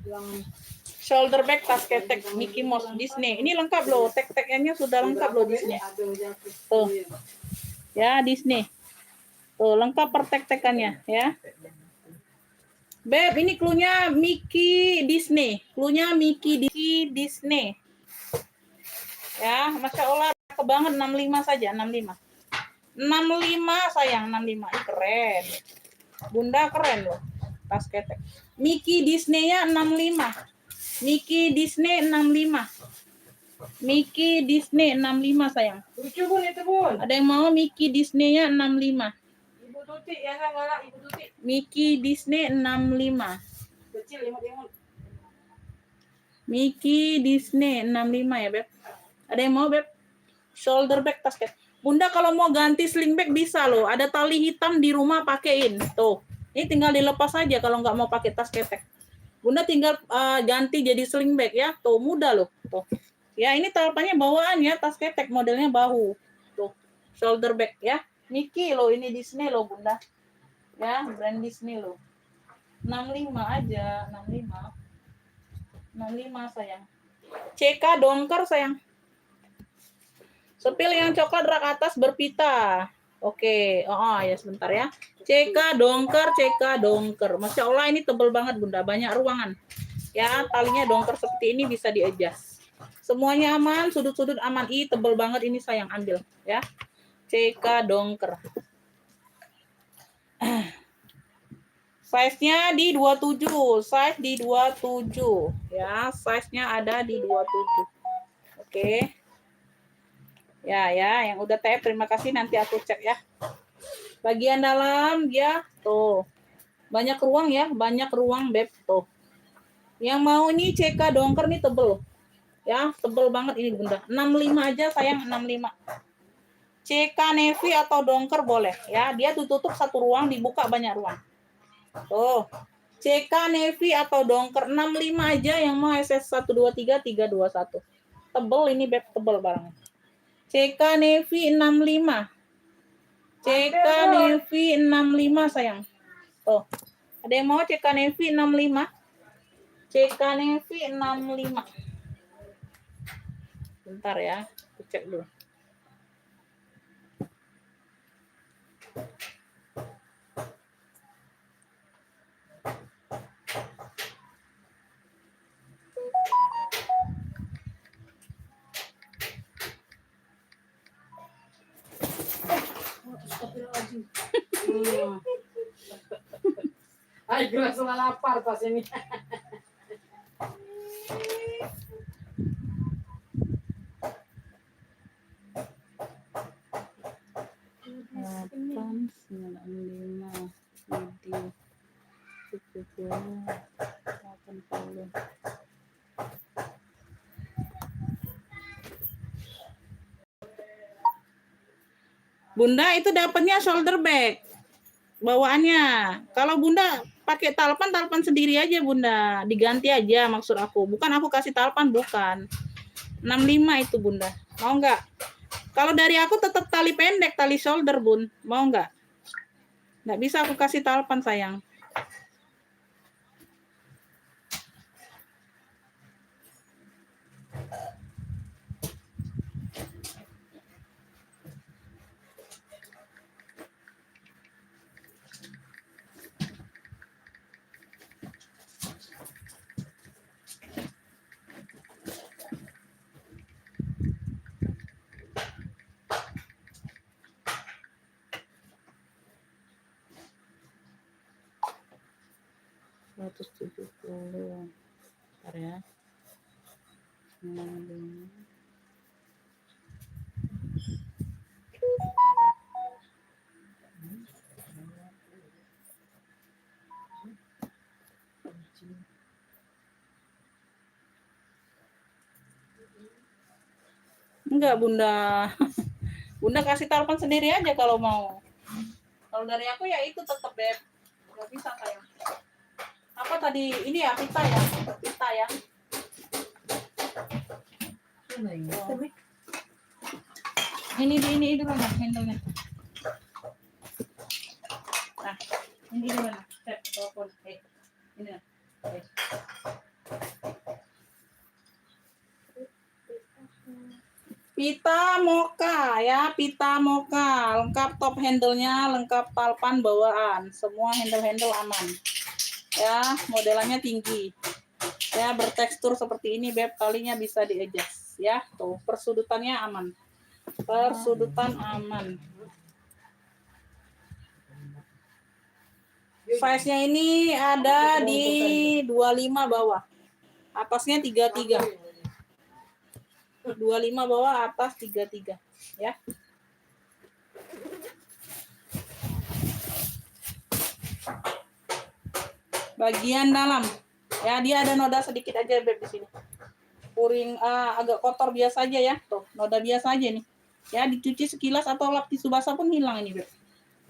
Yang Shoulder bag, tas ketek, Mickey Mouse, Disney. Ini lengkap loh, tek-teknya sudah lengkap loh Disney. Tuh. Ya, Disney. Tuh, lengkap per tek-tekannya ya. Beb, ini cluenya Mickey Disney. Cluenya Mickey Disney. Ya, Masya Allah, cakep banget 65 saja, 65. 65 sayang, 65. Ih, keren. Bunda keren loh. Tas ketek. Mickey Disney-nya 65. Mickey Disney 65. Mickey Disney 65 sayang. lucu Bun itu Bun. Ada yang mau Mickey Disney-nya 65. Ibu Tuti ya kan galak Ibu Tuti. Mickey Disney 65. Kecil imut-imut. Mickey Disney 65 ya, Beb. Ada yang mau, Beb? Shoulder bag tas ketek. Bunda kalau mau ganti sling bag bisa loh. Ada tali hitam di rumah pakein. Tuh. Ini tinggal dilepas aja kalau nggak mau pakai tas ketek. Bunda tinggal ganti jadi sling bag ya. Tuh, mudah loh. Tuh. Ya, ini talipannya bawaan ya, tas ketek modelnya bahu. Tuh. Shoulder bag ya. Mickey loh, ini Disney loh, Bunda. Ya, brand Disney loh. 65 aja, 65. 65 sayang. CK dongker sayang. Sepil yang coklat rak atas berpita. Oke, ya sebentar ya. CK dongker. Masya Allah ini tebel banget Bunda, banyak ruangan. Ya, talinya dongker seperti ini bisa di-adjust. Semuanya aman, sudut-sudut aman. Ih, tebel banget ini sayang, ambil ya. CK dongker. Size-nya di 27, size di 27. Ya, size-nya ada di 27. Oke. Ya, yang udah tap terima kasih, nanti aku cek ya. Bagian dalam dia tuh. Banyak ruang ya, banyak ruang Beb tuh. Yang mau ini CK dongker nih tebel. Ya, tebel banget ini Bunda. 65 aja sayang, 65. CK navy atau dongker boleh ya. Dia tutup satu ruang, dibuka banyak ruang. Tuh. CK navy atau dongker 65 aja yang mau SS 123 321. Tebel ini Beb, tebel barangnya. CK navy 65. CK Nevi 65 sayang. Tuh. Ada yang mau CK Nevi 65? CK Nevi 65. Bentar ya, aku cek dulu. Astagfirullahaladzim. Ay, gue langsung lapar pas ini. Delapan, 95, Widi, 70, 80. Bunda itu dapatnya shoulder bag bawaannya. Kalau Bunda pakai talpan sendiri aja Bunda, diganti aja maksud aku. Bukan aku kasih talpan, bukan. 65 itu Bunda. Mau nggak? Kalau dari aku tetap tali pendek, tali shoulder Bun. Mau nggak? Nggak bisa aku kasih talpan sayang. Ratus 70. Bentar ya. 65. Enggak, Bunda. Bunda kasih talpan sendiri aja kalau mau. Kalau dari aku ya itu tetap, Beb. Enggak bisa sayang. Apa tadi? Ini ya, pita ya? Pita ya. Oh. Ini dulu nah, handle-nya. Nah, ini dulu nah. Step, telepon. Ini nah. Pita moka ya, pita moka, lengkap top handle-nya, lengkap talpan bawaan, semua handle aman. Ya, modelannya tinggi. Ya, bertekstur seperti ini, Beb, talinya bisa di-adjust ya. Tuh, persudutannya aman. Persudutan aman. Size-nya ini ada di 25 bawah. Atasnya 33. 25 bawah, atas 33 ya. Bagian dalam ya, dia ada noda sedikit aja Beb di sini. Puring agak kotor biasa aja ya. Tuh, noda biasa aja nih. Ya, dicuci sekilas atau lap tisu basah pun hilang ini Beb.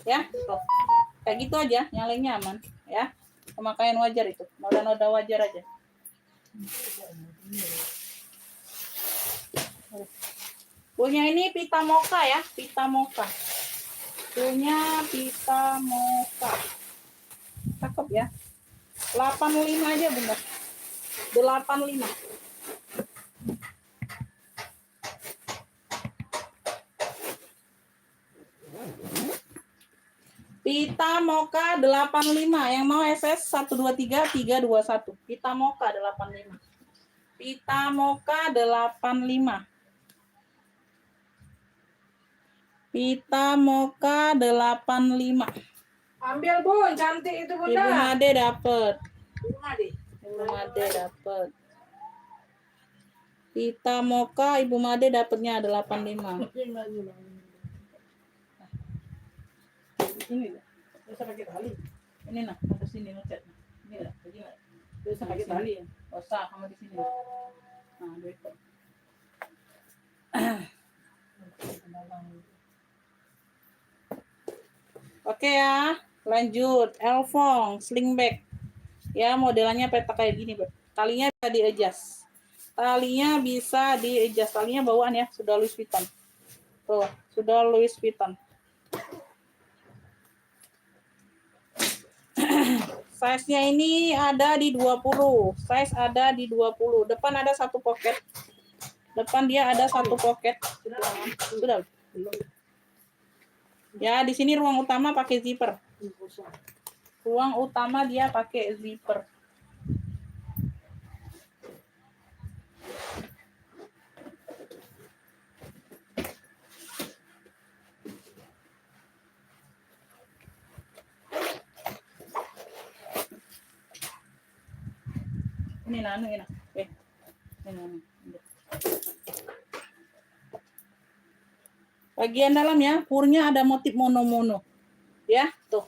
Ya, tuh. Kayak gitu aja, nyalainnya aman ya. Pemakaian wajar itu. Noda-noda wajar aja. Punya ini pita moka ya, pita moka. Punya pita moka. Cakep ya. 85 aja Bunda. 85. Pita moka 85. Yang mau SS 123 321. Pita moka 85. Pita moka 85. Pita moka 85. Ambil Bun, cantik itu Bunda. Ibu Made dapet. Ibu Made dapet. Pita moka Ibu Made dapetnya 85. Ini bisa pakai tali. Ini nah, ke sini ngecat. Ini lah, jadi enggak. Bisa pakai tali ya. Usah sama di sini. Nah, duit. Oke ya, lanjut. Elfong sling bag. Ya, modelannya peta kayak gini, Beb. Talinya bisa di-adjust. Talinya bawaan ya, sudah Louis Vuitton. Tuh, sudah Louis Vuitton. Size-nya ini ada di 20. Size ada di 20. Depan ada satu pocket. Depan dia ada satu pocket. Sudah. Ya, di sini ruang utama pakai zipper. Ruang utama dia pakai zipper. Ini nanu ini. Ini. Bagian dalam ya, kurnya ada motif mono-mono. Ya, tuh.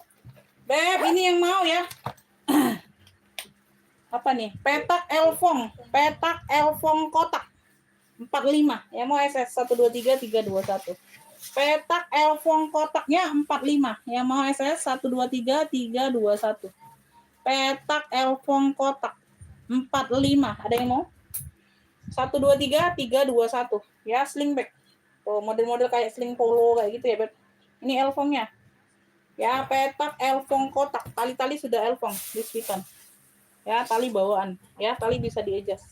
Beb, ini yang mau ya. Apa nih? Petak Elfong kotak. 45. Ya mau SS 123 321. Petak Elfong kotaknya 45. Ya mau SS 123 321. Petak Elfong kotak 45. Ada yang mau? 123 321. Ya, sling bag. Oh, model-model kayak sling polo kayak gitu ya, Beb. Ini Elfongnya. Ya, petak Elfong kotak. Tali-tali sudah Elfong diswitan. Ya, tali bawaan. Ya, tali bisa di-adjust.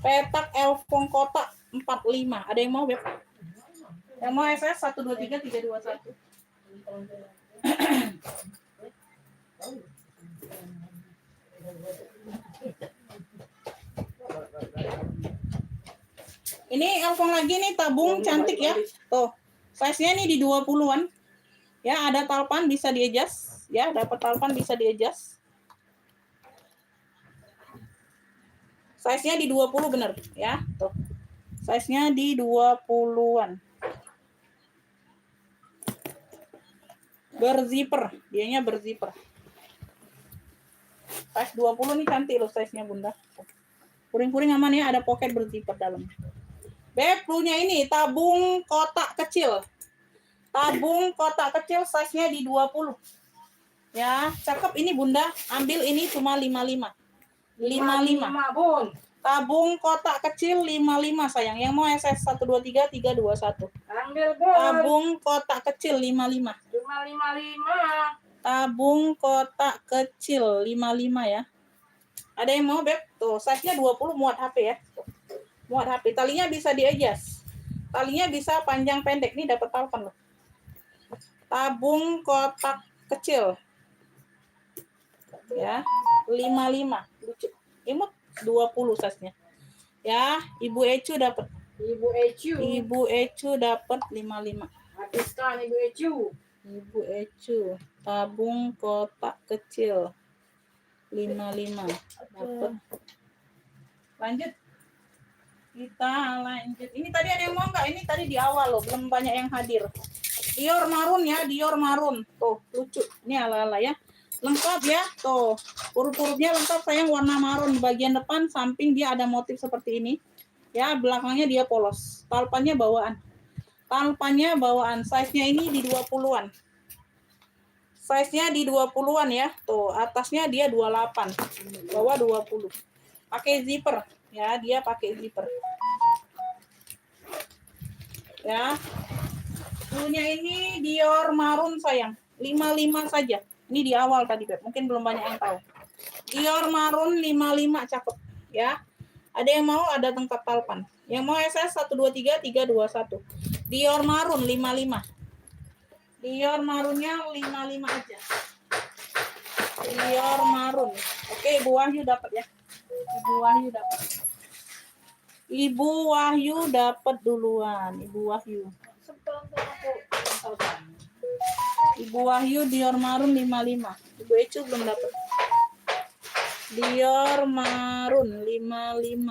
Petak Elfong kotak 45. Ada yang mau, Beb? Yang mau SS 123 321. Ini Elfong lagi nih, tabung cantik ya. Tuh, size-nya nih di 20-an. Ya, ada talpan bisa di-adjust. Ya, dapat talpan bisa di-adjust. Size-nya di 20 bener ya. Tuh. Size-nya di 20-an. Berzipper, dianya berzipper. Size 20 nih cantik loh size-nya, Bunda. Puring-puring aman ya, ada pocket berzipper dalam. Beb, punya ini tabung kotak kecil. Tabung kotak kecil size-nya di 20. Ya, cakep ini Bunda. Ambil ini cuma 55. 55. Bun. Tabung kotak kecil 55 sayang. Yang mau SS 123 321. Ambil Bun. Tabung kotak kecil 55. Cuma 55. Tabung kotak kecil 55 ya. Ada yang mau, Beb? Tuh, size-nya 20 muat HP ya. Tuh. Muat HP. Talinya bisa di-adjust. Talinya bisa panjang pendek. Nih dapat talpan loh. Tabung kotak kecil. Ya, 55. Lucu. Imut 20 size-nya. Ya, Ibu Ecu dapat. Ibu Ecu dapat 55. Habiskan Ibu Ecu. Ibu Ecu, tabung kotak kecil 55. Dapat. Lanjut. Kita lanjut. Ini tadi ada yang mau nggak? Ini tadi di awal loh, belum banyak yang hadir. Dior marun ya, Dior marun. Tuh, lucu. Ini ala-ala ya. Lengkap ya. Tuh, huruf-hurufnya lengkap sayang, warna marun. Bagian depan samping dia ada motif seperti ini. Ya, belakangnya dia polos. Talpannya bawaan. Talpannya bawaan. Size-nya ini di 20-an. Size-nya di 20-an ya. Tuh, atasnya dia 28. Bawah 20. Pakai zipper. Ya, dia pakai zipper. Ya. Punya ini Dior marun sayang. 55 saja. Ini di awal tadi, Beb. Mungkin belum banyak yang tahu. Dior marun 55 cakep. Ya. Ada yang mau, ada tengkap talpan. Yang mau SS 123 321. Dior marun 55. Dior marunnya 55 aja. Dior marun. Oke, Ibu Wahyu dapat ya. Ibu Wahyu dapat. Ibu Wahyu dapat duluan. Ibu Wahyu. Ibu Wahyu Dior marun 55. Ibu Ecu belum dapat. Dior marun 55.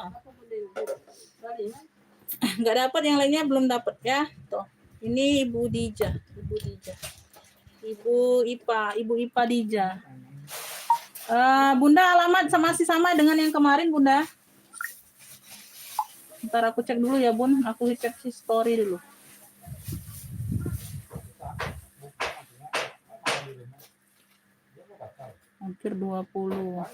Enggak dapat, yang lainnya belum dapat ya. Tuh. Ini Ibu Dija, Ibu Dija. Ibu Ipa Dija. Bunda alamat masih sama dengan yang kemarin, Bunda. Ntar aku cek dulu ya, Bun. Aku cek history dulu. Hampir 20.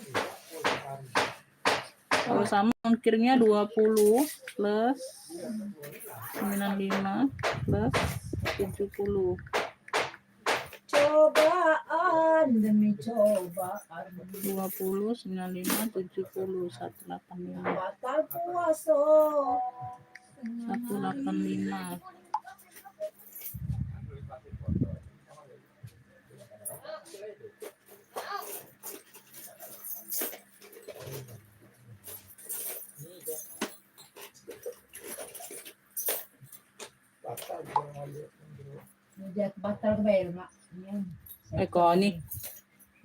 Kalau sama ongkirnya 20 plus 95 plus 70. Coba cobaan demi cobaan. 20, 95, 70, 185. Batal puasa. 185. Dia batal bayar mak. Kau ni.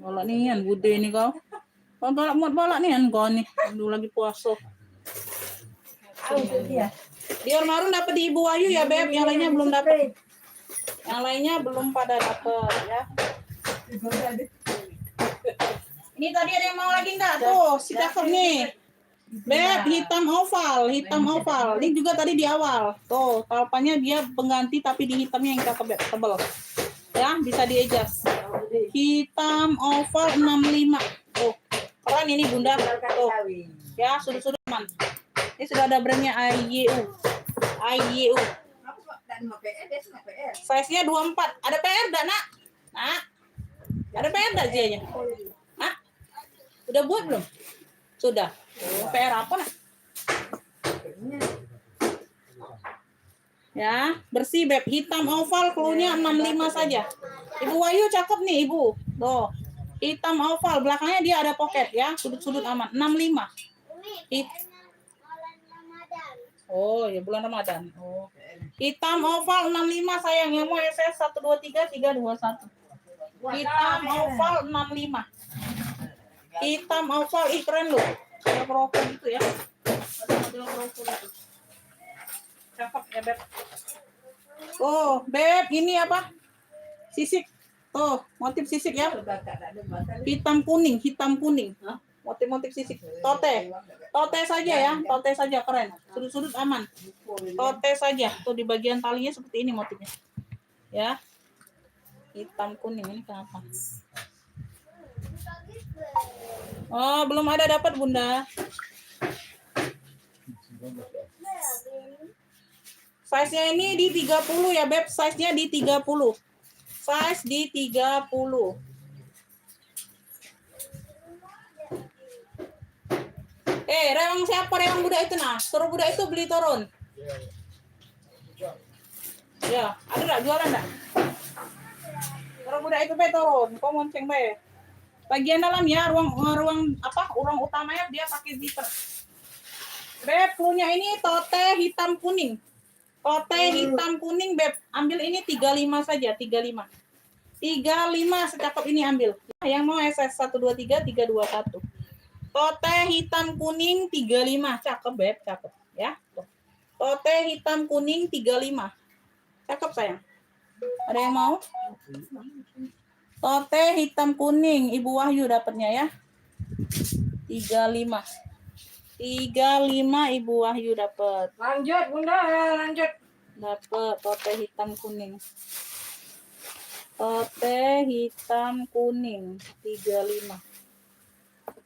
Bolak ni kan, bude ni kau. Kau bolak muat bolak ni kan kau ni. Dulu lagi puasa. Dia. Dior Marun dapat di Ibu Ayu ya Beb, yang lainnya belum dapat. Yang lainnya belum pada dapat ya. Ini tadi ada yang mau lagi enggak? Tuh, si cakep nih. Beb, hitam oval. Ini juga tadi di awal. Tuh, talpannya dia pengganti tapi di hitamnya yang cakep Beb, tebel. Ya, bisa di-adjust. Hitam oval 65. Tuh, keren ini Bunda. Tuh. Ya, sudut-sudut man. Ini sudah ada brandnya IYU. Size-nya 24. Ada PR enggak, Nak? Nak? Ada PR enggak J-nya? Hah? Udah buat belum? Sudah. PR apa, Nak? Ya, bersih Beb. Hitam oval, clue-nya 65 saja. Ibu Wayu cakep nih, Ibu. Tuh. Hitam oval, belakangnya dia ada pocket ya. Sudut-sudut aman. 65. Oh, ya bulan Ramadan. Oh. Hitam oval 65 sayang, yang mau SS 123 321. Hitam oval 65. Hitam oval, ih keren loh. Kayak rokok gitu ya. Ada model rokok gitu. Cakep ya Beb. Oh, Beb, ini apa? Sisik. Tuh, motif sisik ya. Hitam kuning. Hah? Motif-motif sisik. Tote saja ya, tote saja keren. Sudut-sudut aman. Tote saja. Tuh di bagian talinya seperti ini motifnya. Ya. Hitam kuning ini kenapa? Oh, belum ada dapat Bunda. Size-nya ini di 30 ya, Beb. Size-nya di 30. Size di 30. Rewang siapa rewang budak itu nah? Suruh budak itu beli turun. Ya, ada enggak jualan enggak? Suruh budak itu beli turun. Kau monceng bae. Bagian dalam ya, ruang utamanya dia pakai zipper. Beb, clue-nya ini tote hitam kuning. Tote hitam kuning, Beb. Ambil ini 35 saja, 35. 35 secakep ini ambil. Yang mau SS 123 321. Tote hitam kuning 35. Cakep, Beb, cakep ya. Tote hitam kuning 35. Cakep sayang. Ada yang mau? Tote hitam kuning, Ibu Wahyu dapatnya ya. 35. 35 Ibu Wahyu dapat. Lanjut Bunda, lanjut. Dapat tote hitam kuning. Tote hitam kuning 35.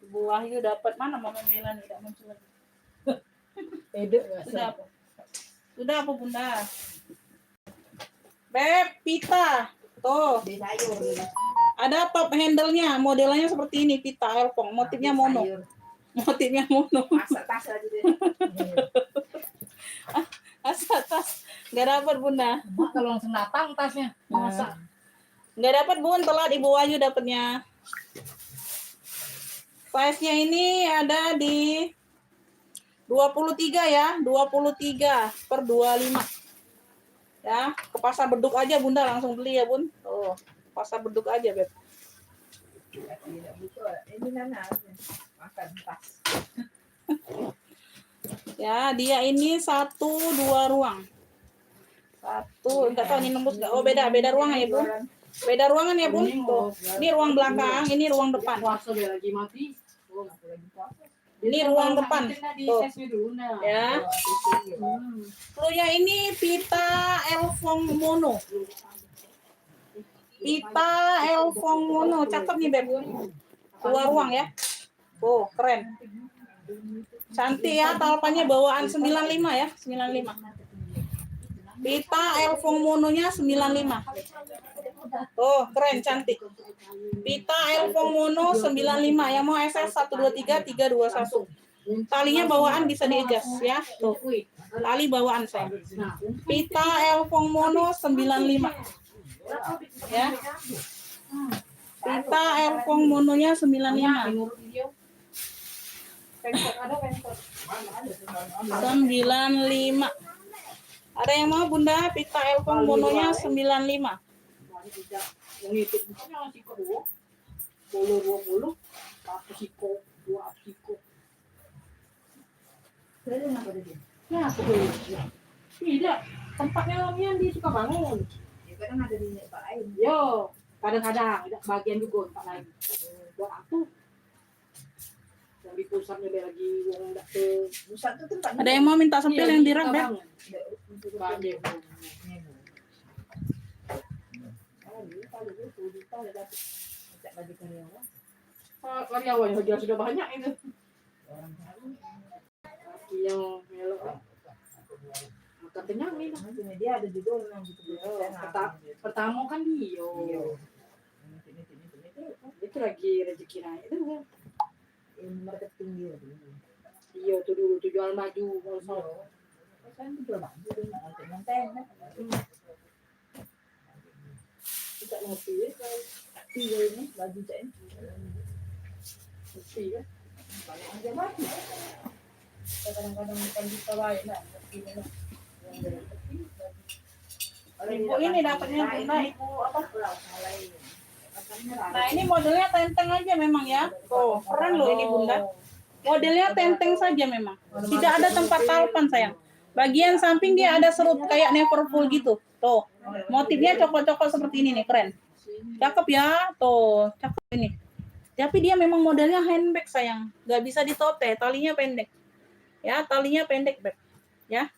Ibu Wahyu dapat. Mana Mama Melani tidak muncul lagi. Sudah apa? Sudah apa Bunda? Beb, pita. Tuh. Ada top handle-nya, modelnya seperti ini, pita elpong, motifnya mono. Motifnya mono. Masak tas aja deh. Asa tas. Enggak dapat Bunda. Mak kalau langsung datang tasnya. Masak. Enggak dapat Bun, telat Ibu Wahyu dapatnya. Size-nya ini ada di 23 ya, 23/25. Ya, ke pasar beduk aja Bunda langsung beli ya Bun. Oh, pasar beduk aja Beb. Ini Nana makan tas. Ya, dia ini 1-2 ruang. Enggak tahu ini nembus enggak. Oh, beda ruangan ya, Bun. Beda ruangan ya, Bun. Tuh. Ini ruang belakang, ini ruang depan. Puasa dia lagi mati. Ini ruang depan. Tuh. Ya. Clue-nya ini pita elfong mono. Pita elfong mono. Cakep nih, Beb. 2 ruang ya. Oh, keren. Cantik ya, talpannya bawaan 95 ya, 95. Pita elfong mononya 95. Oh, keren, cantik. Pita Elfong Mono 95. Yang mau SS 123 321. Talinya bawaan bisa di-adjust ya. Tuh. Tali bawaan saya. Pita Elfong Mono 95. Ya. Pita Elfong Mononya 95. 95. Ada yang mau Bunda? Pita Elfong Mononya 95. Yang itu misalnya si kedua, bolu 20, aku siko, dua aku siko. Ya, aku beli. Tidak, tempatnya Lamian dia suka bangun. Ya kadang ada di tempat lain. Yo, kadang-kadang ada bagian juga tempat lain. Buat aku. Yang di pusatnya dia lagi yang enggak ke Pusat itu tempat. Ada yang mau minta sepil yang di rak, Beb? Bagian. Karyawan dia sudah banyak itu. Yang melok. Makan kenyang nih. Dia ada juga yang gitu. Pertama kan dia. Itu lagi rezeki naik itu kan. Marketing dia. Iya tuh dulu tuh jual baju kalau Kan jual baju untuk nonton kan. tidak ngopi kan. Iya ini baju cek. Ngopi kan. Banyak aja baju. Kadang-kadang bukan bisa baik lah. Ibu ini dapatnya Bunda, ibu apa? Lain. Nah, ini modelnya tenteng aja memang ya. Tuh, keren loh ini Bunda. Modelnya tenteng saja memang. Tidak ada tempat talpan sayang. Bagian samping dia ada serut kayak Neverfull gitu. Tuh, motifnya coklat-coklat seperti ini nih, keren. Cakep ya, tuh, cakep ini. Tapi dia memang modelnya handbag sayang. Gak bisa ditote, talinya pendek. Ya, talinya pendek, Beb. Ya.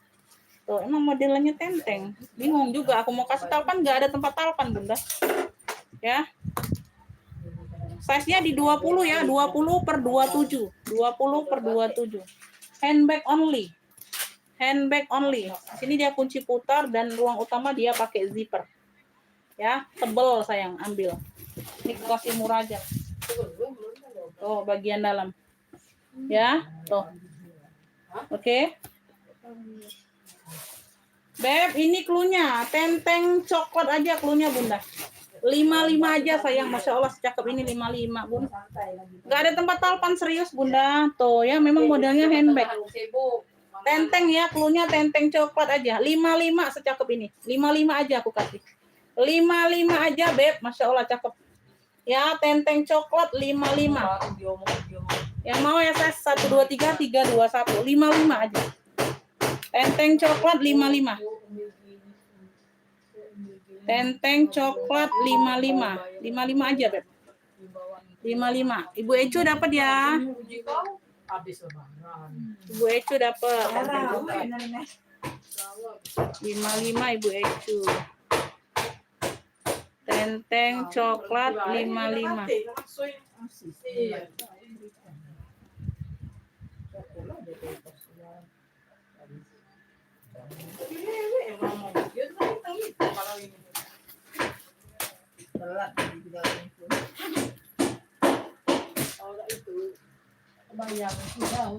Tuh, emang modelnya tenteng. Bingung juga, aku mau kasih talpan gak ada tempat talpan, Bunda. Ya. Size-nya di 20 ya, 20/27. 20/27. Handbag only. Handbag only. Sini dia kunci putar dan ruang utama dia pakai zipper. Ya, tebel sayang, ambil. Ini kasih murah aja. Oh, bagian dalam. Ya, tuh. Oke. Beb, ini cluenya. Tenteng coklat aja cluenya Bunda. 55 aja sayang, Masya Allah secakep ini 55 Bun. Gak ada tempat talpan serius Bunda. Tuh ya memang modelnya handbag. Tenteng ya, cluenya tenteng coklat aja. 55 secakep ini. 55 aja aku kasih. 55 aja Beb, Masya Allah cakep. Ya tenteng coklat 55. Yang mau SS 123 321 55 aja. Tenteng coklat 55. Tenteng coklat 55. 55 aja, Beb. 55. Ibu Ecu dapat ya. Habis lebaran. Ibu Ecu dapat. 55 Ibu Ecu. Tenteng coklat 55. Iya. Berat di dalam itu. Kalau itu kebayang sudah.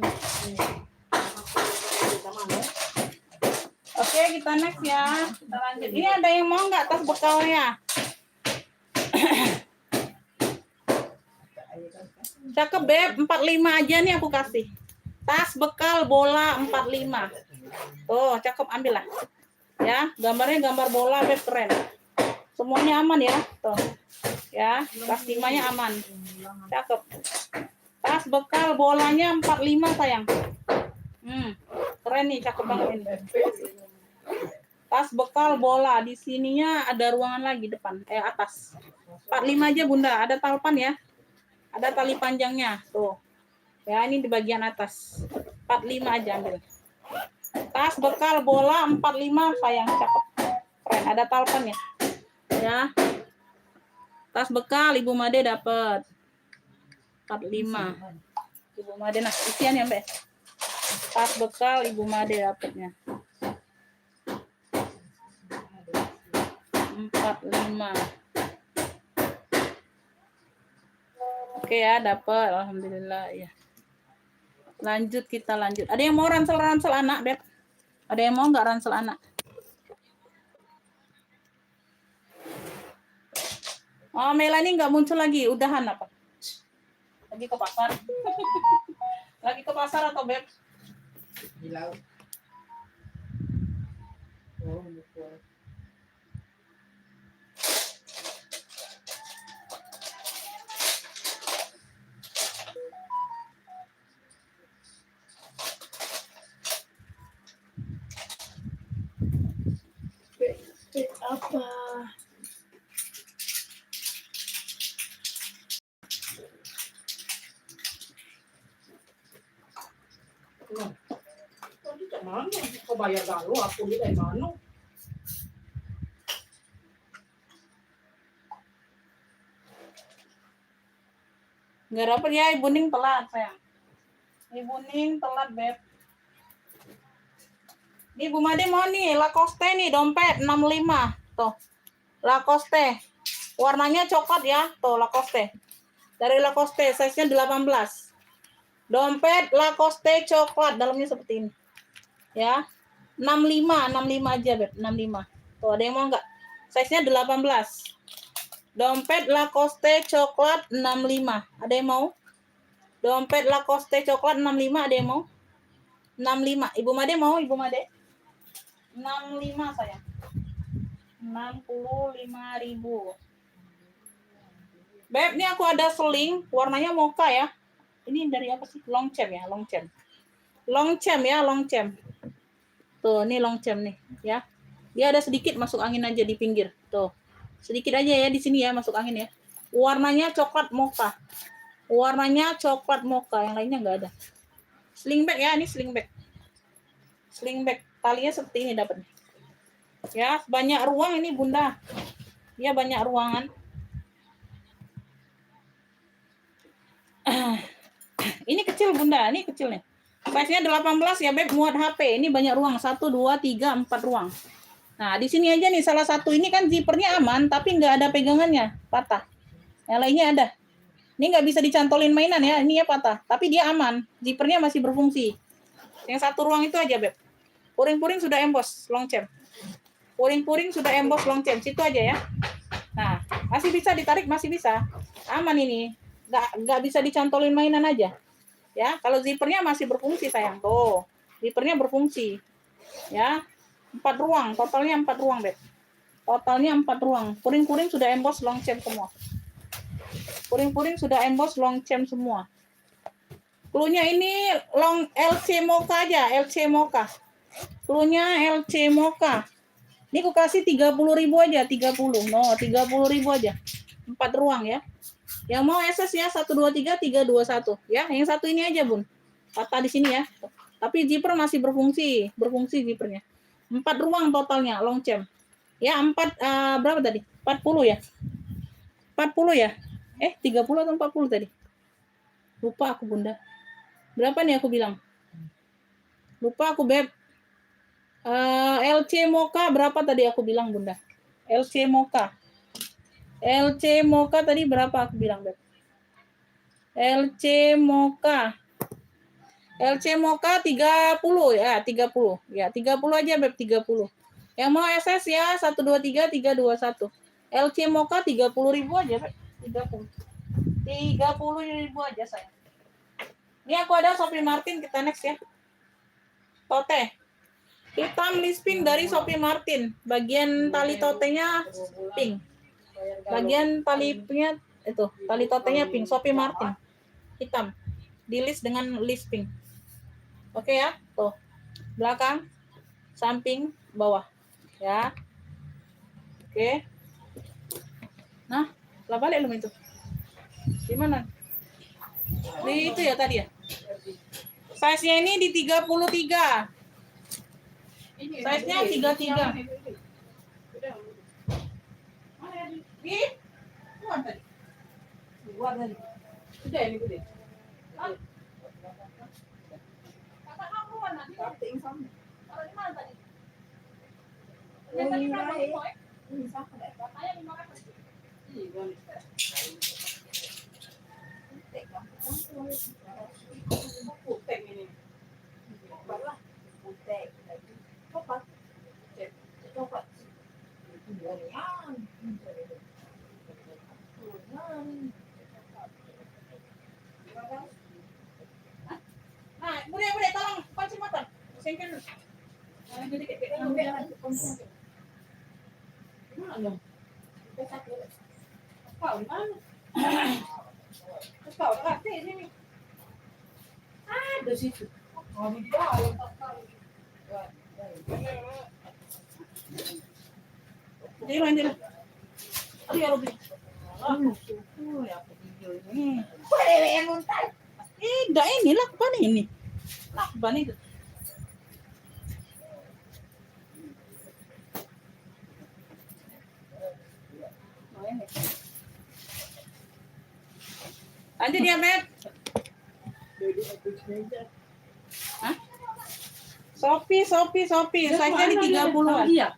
Oke, kita next ya. Kita lanjut. Ini ada yang mau nggak tas bekalnya? Cakep, Beb. 45 aja nih aku kasih. Tas bekal bola 45. Tuh, cakep, ambil lah. Ya, gambarnya gambar bola, Beb, keren. Semuanya aman ya, tuh. Ya, tas timanya aman. Cakep. Tas bekal bolanya 45 sayang. Keren nih, cakep banget ini. Tas bekal bola, di sininya ada ruangan lagi depan, atas. 45 aja Bunda, ada talpan ya. Ada tali panjangnya, tuh. Ya, ini di bagian atas. 45 aja ambil. Tas bekal bola 45 sayang, cakep. Keren, ada talpan ya. Ya. Tas bekal Ibu Made dapat 45. Ibu Made nah, isian ya, Mbak. Tas bekal Ibu Made dapatnya. 45. Oke ya, dapat. Alhamdulillah ya. Lanjut, kita lanjut. Ada yang mau ransel anak, Beb? Ada yang mau nggak ransel anak? Oh, Melani nggak muncul lagi. Udahan apa? Lagi ke pasar. Lagi ke pasar atau Beb? Di laut. Oh, betul. Apa? Tadi cak mana? Kau bayar galu, aku di dari mana? Nggak dapet ya, Ibu Ning telat, sayang. Ibu Ning telat, Beb. Nih, Bu Made mau nih, Lacoste nih, dompet 65. Tuh, Lacoste. Warnanya coklat ya, tuh Lacoste. Dari Lacoste, size-nya 18. Dompet Lacoste coklat, dalamnya seperti ini. Ya, 65 aja, Beb, 65. Tuh, ada yang mau nggak? Size-nya 18. Dompet Lacoste coklat 65. Ada yang mau? Dompet Lacoste coklat 65, ada yang mau? 65. Ibu Made mau, Ibu Made? 65 sayang. 65.000. Beb, ini aku ada seling, warnanya mocha ya. Ini dari apa sih? Longchamp ya, Longchamp. Longchamp ya, Longchamp. Tuh, ini Longchamp nih, ya. Dia ada sedikit masuk angin aja di pinggir. Tuh. Sedikit aja ya di sini ya masuk angin ya. Warnanya coklat mocha. Warnanya coklat mocha, yang lainnya nggak ada. Sling bag ya, ini sling bag. Sling bag, talinya seperti ini dapatnya. Ya, banyak ruang ini Bunda. Ya, banyak ruangan. Ini kecil Bunda, ini kecil nih. Size-nya 18 ya Beb, muat HP. Ini banyak ruang, 1, 2, 3, 4 ruang. Nah, di sini aja nih, salah satu ini kan zippernya aman, tapi nggak ada pegangannya, patah. Yang lainnya ada. Ini nggak bisa dicantolin mainan ya, ini ya patah. Tapi dia aman, zippernya masih berfungsi. Yang satu ruang itu aja Beb. Puring-puring sudah emboss, Longchamp. Puring-puring sudah emboss Longchamp, situ aja ya. Nah, masih bisa ditarik, masih bisa. Aman ini. Nggak bisa dicantolin mainan aja. Ya, kalau zippernya masih berfungsi sayang. Tuh, zippernya berfungsi. Ya, 4 ruang, totalnya 4 ruang, Beb. Totalnya 4 ruang. Puring-puring sudah emboss Longchamp semua. Puring-puring sudah emboss Longchamp semua. Cluenya ini LC Mocha aja, LC Mocha. Cluenya LC Mocha. Ini aku kasih 30.000 aja, 30. No, 30.000 aja. 4 ruang ya. Yang mau SS ya 1 2 3 3 2 1 ya. Yang satu ini aja, Bun. Patah di sini ya. Tapi zipper masih berfungsi zippernya. 4 ruang totalnya Longchamp. Ya, 4 berapa tadi? 40 ya. 40 ya? 30 atau 40 tadi? Lupa aku, Bunda. Berapa nih aku bilang? Lupa aku, Beb. LC Mocha berapa tadi aku bilang, Bunda? LC Mocha. LC Mocha tadi berapa aku bilang, Beb? LC Mocha. LC Mocha 30 ya, 30. Ya, 30 aja Beb, 30. Yang mau SS ya 1 2 3 3 2 1. LC Mocha 30.000 aja, Beb. 30. 30.000 aja saya. Ini aku ada Sophie Martin, kita next ya. Tote. Hitam lisping dari Sophie Martin. Bagian tali totenya pink. Bagian talinya itu, tali totenya pink, Sophie Martin. Hitam. Dilis dengan lisping. Oke ya, tuh. Belakang, samping, bawah. Ya. Oke. Nah, lah balik belum itu? Di mana? Di itu ya tadi ya? Size-nya ini di 33. Size-nya 33. Di? Luar tadi. Luar tadi. Sudah ini gede. Kata kamu nanti penting sama. Kalau di mana tadi? Yang tadi berapa kilo? Ini sama deh. Katanya 500. Iya, Putih ini. Balah. Putih. Coklat. Coklat. Yan. Nah, bude tolong kunci motor. Singkin. Jadi kayak Mana? Kau di mana? Kau dekat sini. Ada situ. Oh, di dalam. Jadi lanjut. Aduh ya lebih. Ya aku video ini. Boleh yang muntah. Enggak ini lakban ini. Lakban itu. Oh, ini. Lanjut ya, Beb. Hah? Sopi. Saya di 30-an. Iya.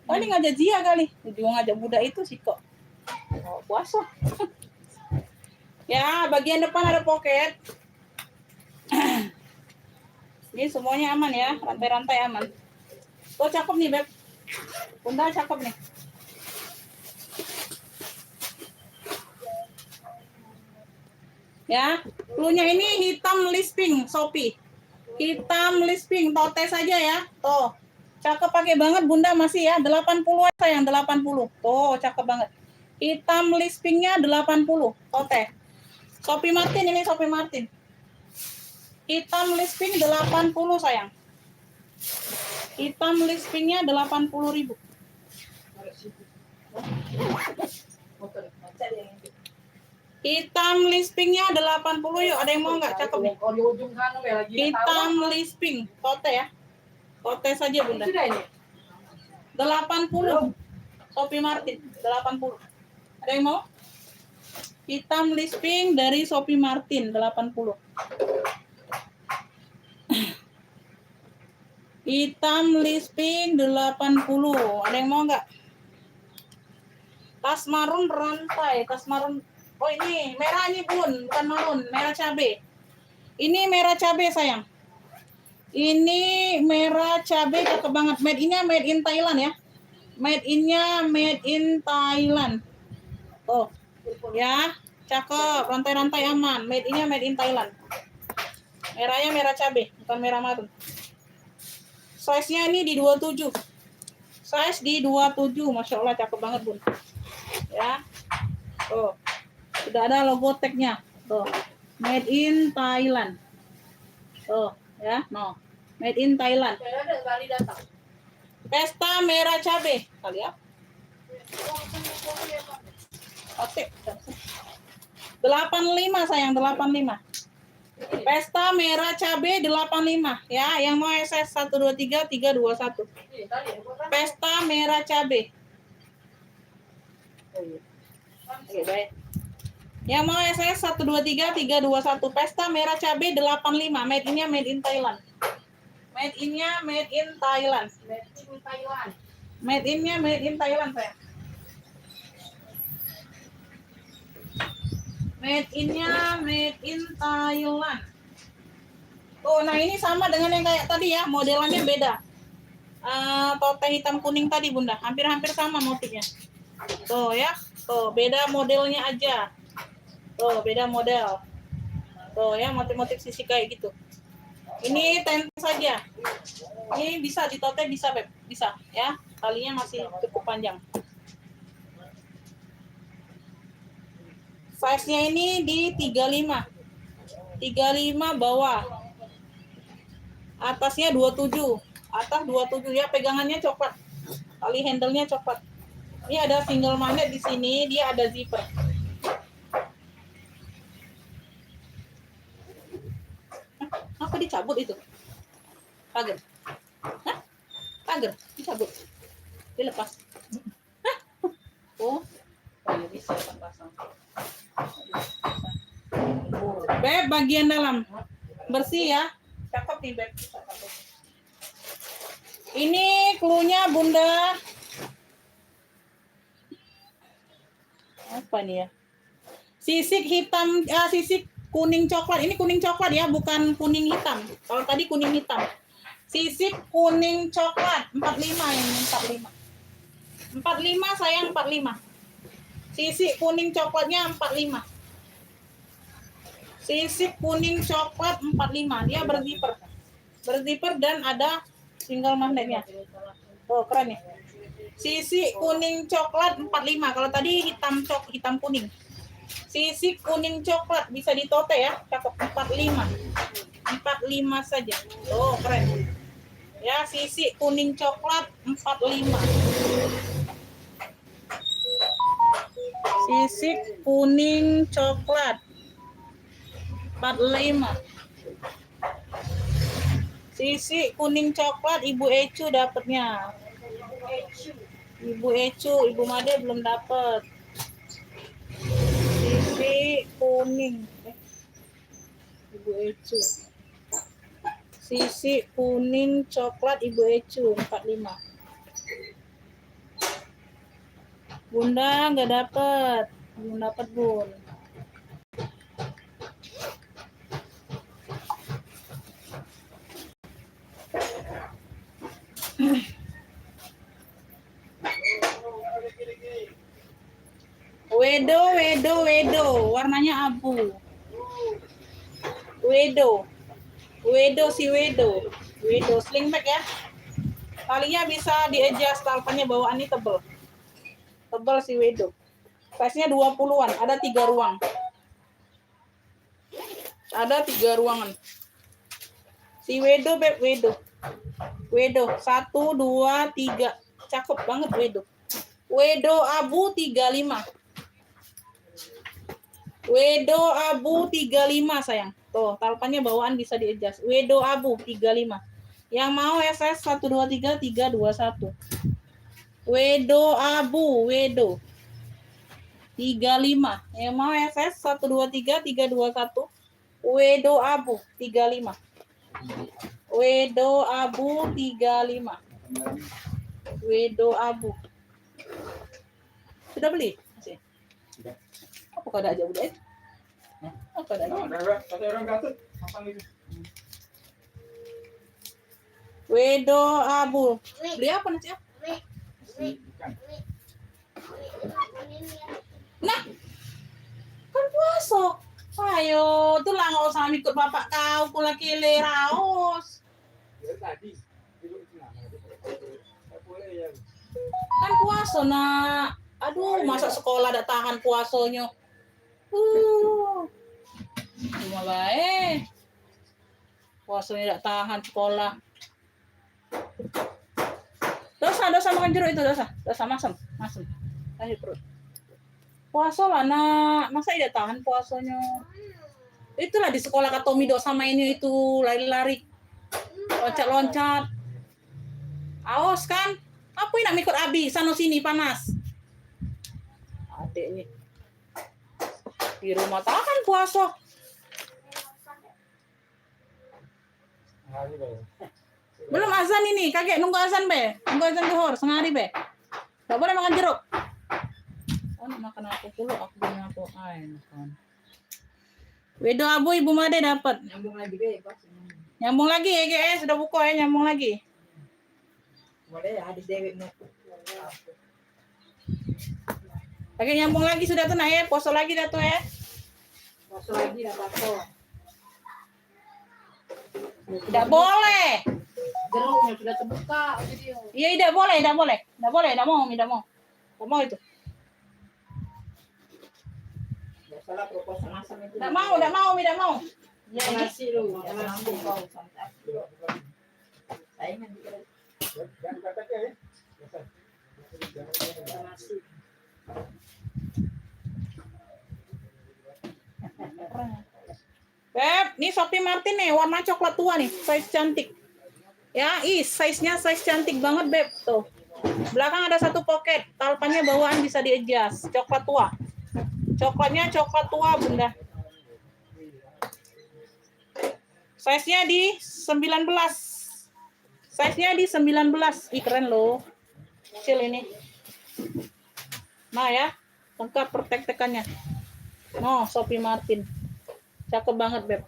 Oh, ini ngajak Zia kali. Dia ngajak budak itu sih kok. Oh, puasa. Ya, bagian depan ada pocket. Ini semuanya aman ya, rantai-rantai aman. Tuh cakep nih, Beb. Bunda cakep nih. Ya, cluenya ini hitam lisping, Shopee. Hitam lisping, tote saja ya. Tuh. Cakep pakai banget Bunda masih ya, 80 sayang, 80. Tuh, cakep banget. Hitam lispingnya 80, tote. Shopee Martin ini Shopee Martin. Hitam lisping 80 sayang. Hitam lispingnya 80.000. Hitam lispingnya 80 yuk. Ada yang mau nggak? Cakep nih. Oh, di ujung sana lagi. Hitam lisping, tote ya. Tote saja Bunda. Sudah ini. 80. Shopee Martin 80. Ada yang mau? Hitam lisping dari Shopee Martin 80. Hitam lisping 80. Ada yang mau nggak? Tas marun rantai, tas marun. Oh ini merah ini Bun, bukan marun, merah cabe. Ini merah cabe sayang. Ini merah cabe cakep banget. Made in Thailand ya. Made in Thailand. Tuh. Ya, cakep. Rantai-rantai aman. Made in Thailand. Merahnya merah cabe, bukan merah marun. Size-nya ini di 27. Size di 27. Masya Allah cakep banget Bun. Ya. Tuh. Sudah ada logo tag-nya. Tuh. Made in Thailand. Tuh, ya. No. Made in Thailand. Saya ada kali datang. Pesta merah cabe. Kali ya. Oke. 85 sayang, 85. Pesta merah cabe 85 ya. Yang mau SS 123 321. Pesta merah cabe. Oke, baik. Yang mau SS 123 321. Pesta merah cabe 85. Made in Thailand. Made in Thailand. Made in Thailand saya. Made in Thailand. Oh, nah ini sama dengan yang kayak tadi ya, modelannya beda. Tote hitam kuning tadi Bunda, hampir-hampir sama motifnya. Tuh ya, tuh beda modelnya aja. Tuh beda model. Tuh ya, motif-motif sisi kayak gitu. Ini tenten saja. Ini bisa di tote bisa Beb, bisa ya. Talinya masih cukup panjang. Size-nya ini di 35. 35 bawah. Atasnya 27. Atas 27 ya, pegangannya coklat. Tali handle-nya coklat. Ini ada single magnet di sini, dia ada zipper. Apa dicabut itu? Pagar. Hah? Pagar dicabut. Dilepas. Hah? Oh. Oh, ya bisa pasang. Beb, bagian dalam bersih ya, cakep nih Beb. Ini cluenya Bunda. Apa nih ya? Sisik hitam, sisik kuning coklat. Ini kuning coklat ya, bukan kuning hitam. Kalau tadi kuning hitam. Sisik kuning coklat 45 ini 45. 45 sayang 45. Sisik kuning coklatnya 45. Sisik kuning coklat 45. Dia berzipper. Berzipper dan ada single magnetnya. Oh, keren ya. Sisik kuning coklat 45. Kalau tadi hitam kuning. Sisik kuning coklat bisa ditote ya. Cakep 45. 45 saja. Oh, keren. Ya, sisik kuning coklat 45. Sisik kuning coklat 45. Sisik kuning coklat Ibu Ecu dapatnya. Ibu Ecu, Ibu Made belum dapat. Sisik kuning. Ibu Ecu. Sisik kuning coklat Ibu Ecu 45. Bunda nggak dapat. Belum dapat, Bun. Wedo, warnanya abu. Wedo sling bag ya. Talinya bisa di-adjust, talpannya bawaannya tebel. Tebel si Wedo. Size-nya 20-an, ada 3 ruang. Ada 3 ruangan. Si Wedo, Beb, Wedo. 1, 2, 3. Cakep banget Wedo. Wedo abu 35. Wedo abu 35 sayang. Tuh, talpannya bawaan bisa di-adjust. Wedo abu 35. Yang mau SS 123 321. Wedo abu, Wedo 35. Yang mau SS 123 321. Wedo abu 35. Wedo abu 35. Wedo abu. Sudah beli? Masih. Sudah. Apa kada aja udah? Apa kada aja? Satu orang Gatot. Apa itu? Wedo abu. Beli apa nanti? Ikan. Nah, kan puasa. Ayo, tuh lah nggak usah ikut bapak kau, pula kile raos. Ya tadi. Dulu itu nama. Tak boleh ya. Kan puasa nak. Aduh, masa sekolah ada tahan puasanya. Cuma baik. Puasanya tidak tahan sekolah. Dosa makan jeruk itu dosa masam. Kasih perut. Puasa lah nak, masa tidak tahan puasanya. Itulah di sekolah Katomido sama ini itu lari-lari, loncat-loncat. Awas kan? Apa yang nak mikir abi sana sini panas. Adek nih di rumah tahan puasa. Hari baru. Belum azan ini, kakek nunggu azan be, nunggu azan zuhur setengah hari be. Gak boleh makan jeruk. Oh, makan aku dulu, aku punya aku. Makan. Wedo abu Ibu Made dapat. Nyambung lagi deh, Pak. Nyambung lagi ya, guys. Sudah buka ya, nyambung lagi. Boleh ya, hadis Dewi mau. Kakek nyambung lagi sudah tuh nak ya, poso lagi dah tuh ya. Masuk lagi dah Pak. Tidak boleh. Jeruknya sudah terbuka. Iya, tidak boleh. Tidak mau itu. Salah proposal masam itu. Tidak mau. Ya, ini. Nasi lu, nasi kau. Saya nanti Jangan katakan ya. nasi. Beb, nih Shopee Martin nih, warna coklat tua nih, size cantik. Ya, size-nya size cantik banget, Beb. Tuh. Belakang ada 1 pocket, talpannya bawaan bisa di-adjust. Coklat tua. Coklatnya coklat tua, Bunda. Size-nya di 19. Size-nya di 19. Ih, keren loh. Kecil ini. Nah ya, lengkap pertek-tekannya. No, Shopee Martin. Cakep banget, Beb.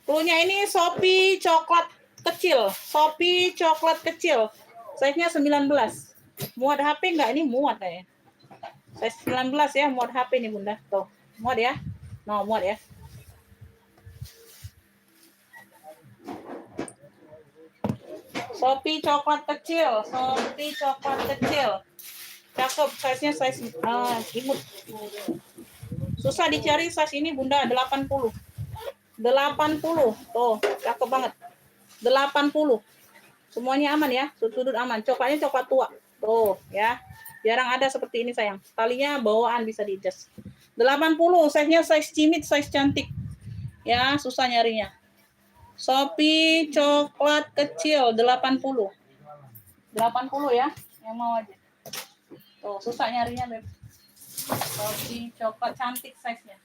Cluenya ini Shopee coklat kecil. Shopee coklat kecil. Size-nya 19. Muat HP enggak? Ini muat kayaknya. Size 19 ya, muat HP nih, Bunda. Tuh, muat ya. No, muat ya. Shopee coklat kecil. Shopee coklat kecil. Cakep, size-nya size imut. Susah dicari size ini, Bunda. 80. 80. Tuh, cakep banget. 80. Semuanya aman ya, sudut aman. Coklatnya coklat tua. Tuh, ya. Jarang ada seperti ini, sayang. Talinya bawaan bisa di-adjust. 80, size-nya size cimit, size cantik. Ya, susah nyarinya. Shopee coklat kecil 80. 80 ya, yang mau aja. Tuh, susah nyarinya, Beb. Shopee coklat cantik size-nya.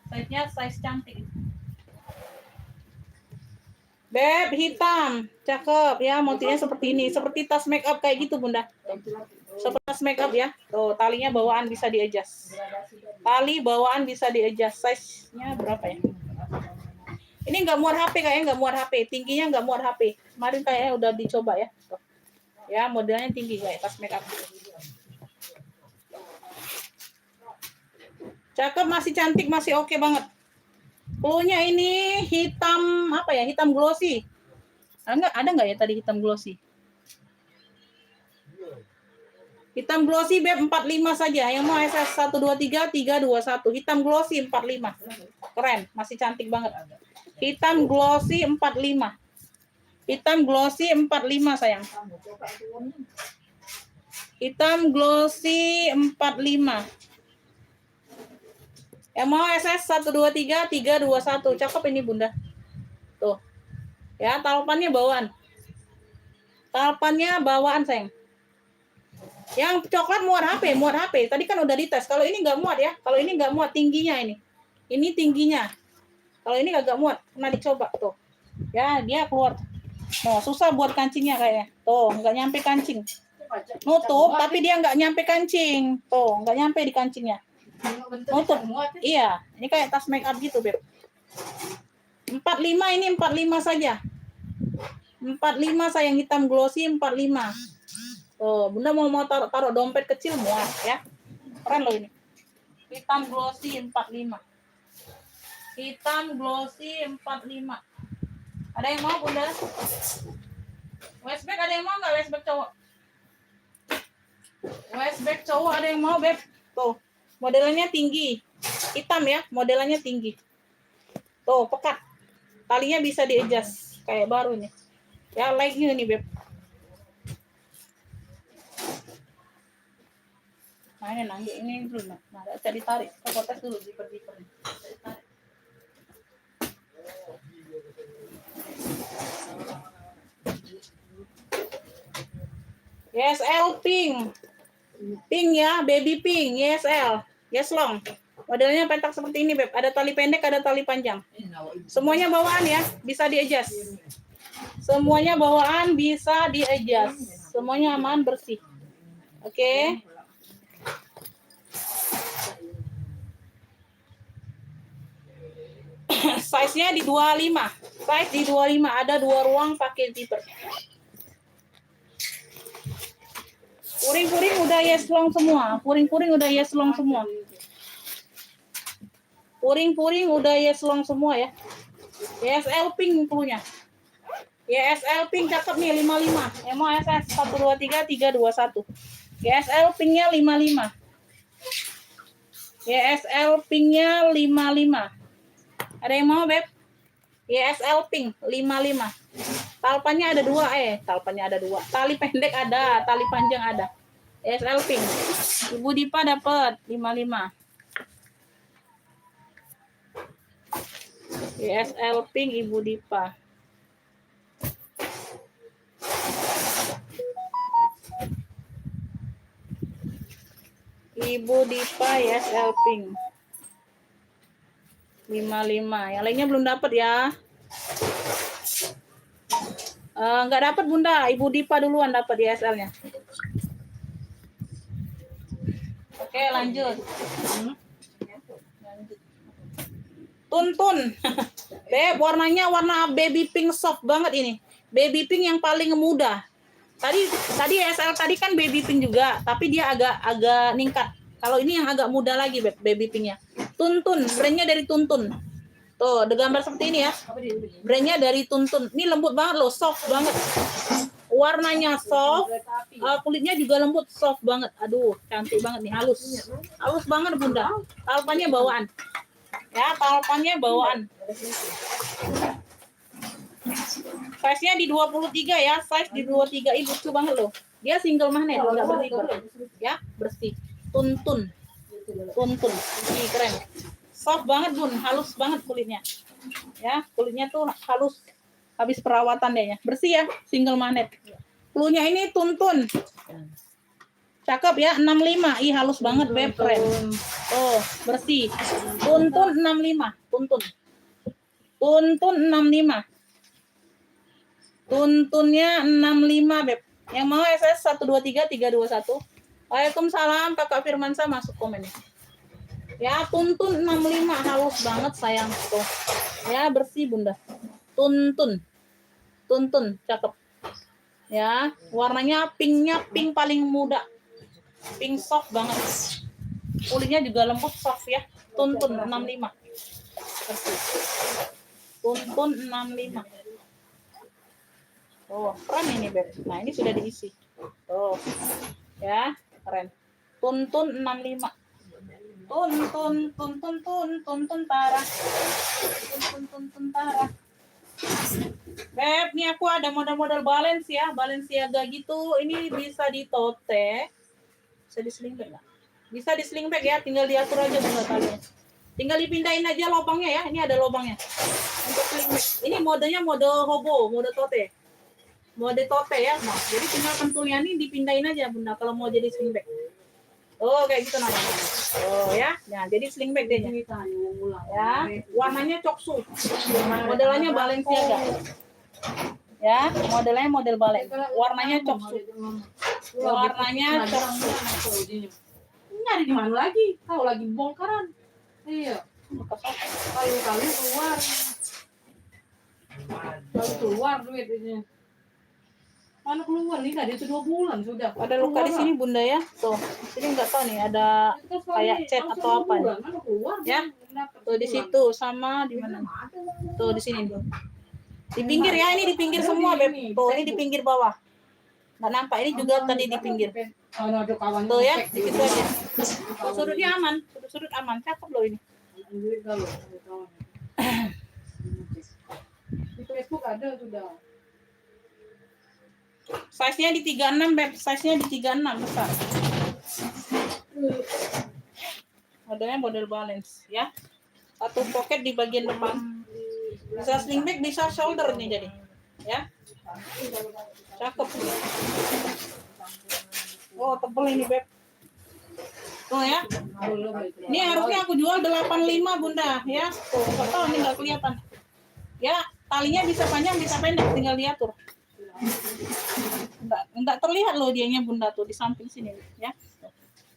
Size-nya size cantik. Beb, hitam. Cakep ya, motifnya seperti ini. Seperti tas make up kayak gitu, Bunda. Seperti tas make up ya. Tuh, talinya bawaan bisa di-adjust. Tali bawaan bisa di-adjust. Size-nya berapa ya? Ini nggak muat HP kayaknya, nggak muat HP. Tingginya nggak muat HP. Kemarin kayaknya udah dicoba ya. Tuh. Ya, modelnya tinggi kayak tas make up. Cakep, masih cantik, masih oke banget. Cluenya ini hitam apa ya? Hitam glossy. Ada nggak ya tadi hitam glossy? Hitam glossy, Beb, 45 saja. Yang mau SS 123 321. Hitam glossy 45. Keren, masih cantik banget. Hitam glossy 45. Hitam glossy 45, sayang. Hitam glossy 45. Yang mau SS 123 321. Cakep ini, Bunda. Tuh. Ya, talpannya bawaan. Talpannya bawaan, sayang. Yang coklat muat HP, muat HP. Tadi kan udah dites. Kalau ini nggak muat ya. Kalau ini nggak muat tingginya ini. Ini tingginya. Kalau ini agak muat, pernah dicoba tuh. Ya, dia keluar. Oh, susah buat kancingnya kayaknya. Tuh, nggak nyampe kancing. Nutup, tapi dia nggak nyampe kancing. Tuh, nggak nyampe di kancingnya. Nutup. Iya, ini kayak tas make up gitu, Beb. 45 ini 45 saja. 45 sayang, hitam glossy 45. Oh, Bunda mau taruh dompet kecil muat ya. Keren loh ini. Hitam glossy 45. Hitam glossy 45. Ada yang mau, Bunda? Westback ada yang mau nggak? Westback cowok. Westback cowok ada yang mau, Beb? Tuh, modelnya tinggi. Hitam ya, modelnya tinggi. Tuh, pekat. Talinya bisa di-adjust kayak baru nih. Ya, like new nih, Beb. Nah, ini nanti ini dulu, nah, saya ditarik, saya tes dulu diper-diper. YSL pink, pink ya, baby pink, YSL, yes long. Modelnya pentak seperti ini, Beb. Ada tali pendek, ada tali panjang. Semuanya bawaan ya, bisa di-adjust. Semuanya bawaan bisa di-adjust. Semuanya aman, bersih. Oke. Size-nya di 25. Size di 25. Ada 2 ruang pakai zipper. Puring-puring udah yes long semua. Puring-puring udah yes long semua. Puring-puring udah yes long semua ya. YSL pink punya. YSL pink cakep nih 55. Yang mau SS 123 321. YSL pinknya 55. YSL pinknya 55. Ada yang mau, Beb? YSL pink 55. Talpannya ada 2 talpannya ada 2. Tali pendek ada, tali panjang ada. YSL pink. Ibu Dipa dapat 55. YSL pink Ibu Dipa. Ibu Dipa YSL pink 55. Yang lainnya belum dapat ya. Nggak dapat, Bunda. Ibu Dipa duluan dapat YSL-nya. Oke, lanjut. Tuntun. Beb, warnanya warna baby pink soft banget ini. Baby pink yang paling muda. Tadi SL tadi kan baby pink juga, tapi dia agak ningkat. Kalau ini yang agak muda lagi, Beb, baby pinknya. Tuntun, brandnya dari Tuntun. Tuh, ada gambar seperti ini ya. Brandnya dari Tuntun. Ini lembut banget loh, soft banget. Warnanya soft, kulitnya juga lembut, soft banget. Aduh, cantik banget nih, halus. Halus banget Bunda. Talpannya bawaan. Ya, talpannya bawaan. Size-nya di 23 ya, size di 23. Ih, lucu banget loh. Dia single magnet, enggak berlipat. Ya, bersih. Tuntun. Tuntun. Ini keren. Soft banget, Bun. Halus banget kulitnya. Ya, kulitnya tuh halus. Habis perawatan deh ya. Bersih ya, single magnet. Cluenya ini Tuntun. Cakep ya, 65. Ih, halus banget, Beb. Keren. Oh, bersih. Tuntun 65. Tuntun. Tuntun 65. Tuntunnya 65, Beb. Yang mau SS 123321. Waalaikumsalam, Kakak Firmansa masuk komen. Ya, Tuntun 65. Halus banget, sayang. Tuh. Ya, bersih, Bunda. Tuntun. Tuntun, cakep. Ya, warnanya pinknya pink paling muda. Pink soft banget. Kulitnya juga lembut soft ya. Tuntun 65. Tuntun 65. Oh, keren ini, Beb. Nah, ini sudah diisi. Oh. Ya, keren. Tuntun 65. Tuntun tara. Tuntun tara. Beb, nih aku ada model-model Balenciaga gitu. Ini bisa ditote. Bisa di sling bag nggak? Bisa di sling bag ya, tinggal diatur aja Bunda kalian. Tinggal dipindahin aja lubangnya ya. Ini ada lubangnya. Untuk sling bag. Ini modenya mode hobo, mode tote. Mode tote ya, Mas. Jadi tinggal pentulnya ini dipindahin aja Bunda kalau mau jadi sling bag. Oh, kayak gitu namanya. Oh ya. Nah, jadi sling bag deh. Ya, warnanya coksu. Modelannya Balenciaga. Ya, modelnya model balen. Warnanya coksu. Warnanya coksu. Nyari di mana lagi? Kau lagi bongkaran. Iya. Kali keluar. Kali keluar duitnya. Mana keluar nih? Tadi itu 2 bulan sudah. Ada luka di sini Bunda ya. Tuh, sini nggak tahu nih ada kayak cat atau apa nih. Ya. Tuh di situ sama di mana? Tuh di sini. Di pinggir ya, ini di pinggir semua, Beb. Tuh, ini di pinggir bawah. Nggak nampak, ini juga tadi di pinggir. Tuh ya, di situ aja. Tuh, sudutnya aman, sudut aman. Cakep loh ini. Di Facebook ada sudah. Size-nya di 36, Beb. Size-nya di 36 besar. Modelnya model balance ya. Satu pocket di bagian depan. Bisa sling bag, bisa shoulder nih jadi. Ya. Cakep. Oh, tebel ini, Beb. Tuh ya. Ini harusnya aku jual 85, Bunda, ya. Tuh, nggak tahu ini nggak kelihatan. Ya, talinya bisa panjang, bisa pendek, tinggal diatur. Enggak terlihat loh dianya Bunda tuh di samping sini ya.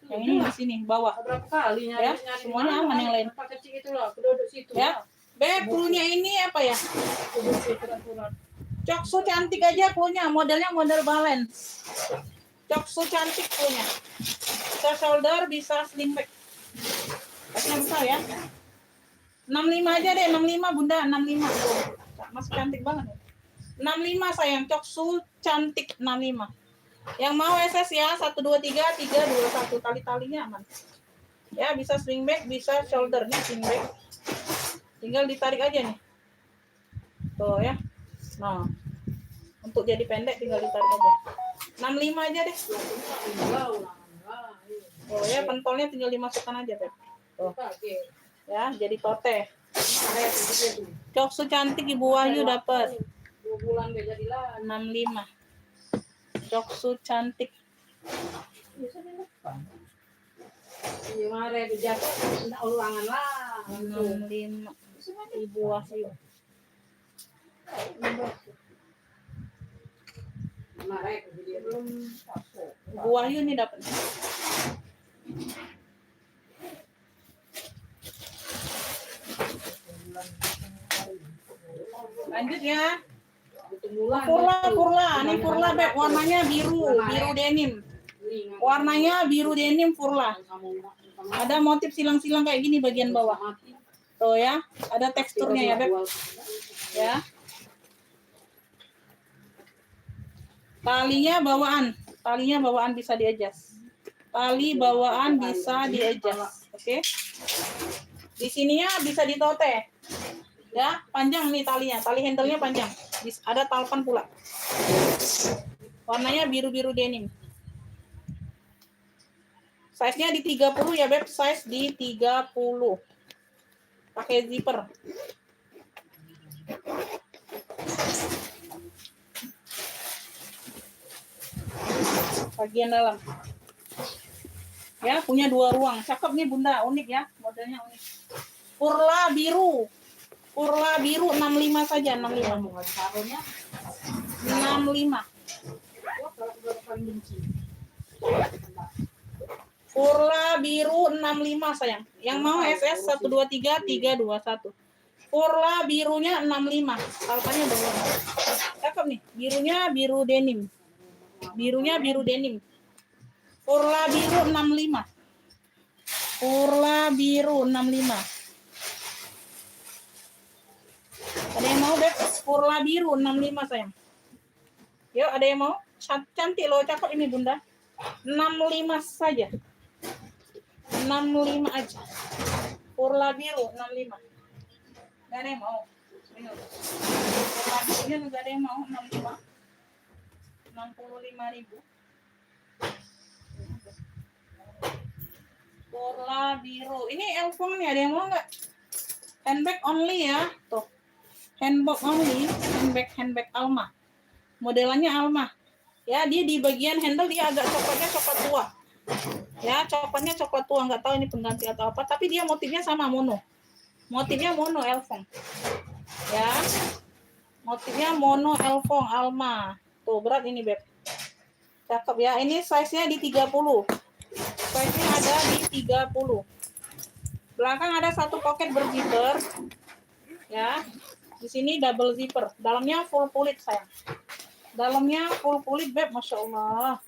Yang ini di sini bawah. Berapa kali nyari Ya, semuanya aman yang lain. Tempat kecil itu loh, duduk situ. Ya. Beb, cluenya ini apa ya? Coksu cantik aja cluenya, modelnya model balance. Coksu cantik cluenya. Bisa shoulder, bisa sling bag. Pasnya besar ya. 65 aja deh, 65 Bunda, 65. Masih cantik banget. 65 sayang, coksu cantik 65. Yang mau SS ya 123321, tali-talinya aman. Ya, bisa sling bag, bisa shoulder nih sling bag. Tinggal ditarik aja nih. Tuh ya. Nah. Untuk jadi pendek tinggal ditarik aja. 65 aja deh. Oh ya, pentolnya tinggal dimasukkan aja, Beb. Tuh. Ya, jadi tote. Coksu cantik Ibu Wahyu dapat. 2 bulan dia jadilah 65. Coksu cantik. Iya, mare dijatuh ulangan lah. 65. Ibu Wahyu. Mare dia belum Ibu Wahyu nih dapat. Lanjut ya. Tunggulah. Purla. Ini Purla, Beb. Warnanya biru denim. Warnanya biru denim Purla. Ada motif silang-silang kayak gini bagian bawah. Tuh ya, ada teksturnya ya, Beb. Ya. Talinya bawaan bisa di-adjust. Tali bawaan bisa di-adjust. Oke. Di sininya bisa ditote. Ya, panjang nih talinya. Tali handle-nya panjang. Ada talpan pula. Warnanya biru-biru denim. Size-nya di 30 ya, Beb. Size di 30. Pakai zipper. Bagian dalam. Ya, punya 2 ruang. Cakep nih, Bunda. Unik ya, modelnya unik. Purla biru 65 saja, 65. 65. Purla biru 65 sayang. Yang mau SS 123 321. Purla birunya 65. Talpannya bawah. Cakep nih. Birunya biru denim. Purla biru 65. Purla biru 65. Ada yang mau, Beb? Purla biru 65 sayang. Yuk, ada yang mau? Cantik loh, cakep ini Bunda. 65 saja. 65 aja. Purla biru 65. Gak ada yang mau. Purla birunya gak ada yang mau. 65. 65.000. Purla biru. Ini elfong nih, ada yang mau nggak? Handbag only ya. Tuh. Handbag only. Handbag Alma. Modelannya Alma. Ya, dia di bagian handle dia agak coklatnya coklat tua. Ya, coklatnya coklat tua, nggak tahu ini pengganti atau apa, tapi dia motifnya sama mono. Motifnya mono elfong. Ya. Motifnya mono elfong Alma. Tuh, berat ini, Beb. Cakep ya. Ini size-nya di 30. Size-nya ada di 30. Belakang ada satu pocket berzipper. Ya. Di sini double zipper. Dalamnya full kulit, sayang. Dalamnya full kulit, Beb. Masya Allah.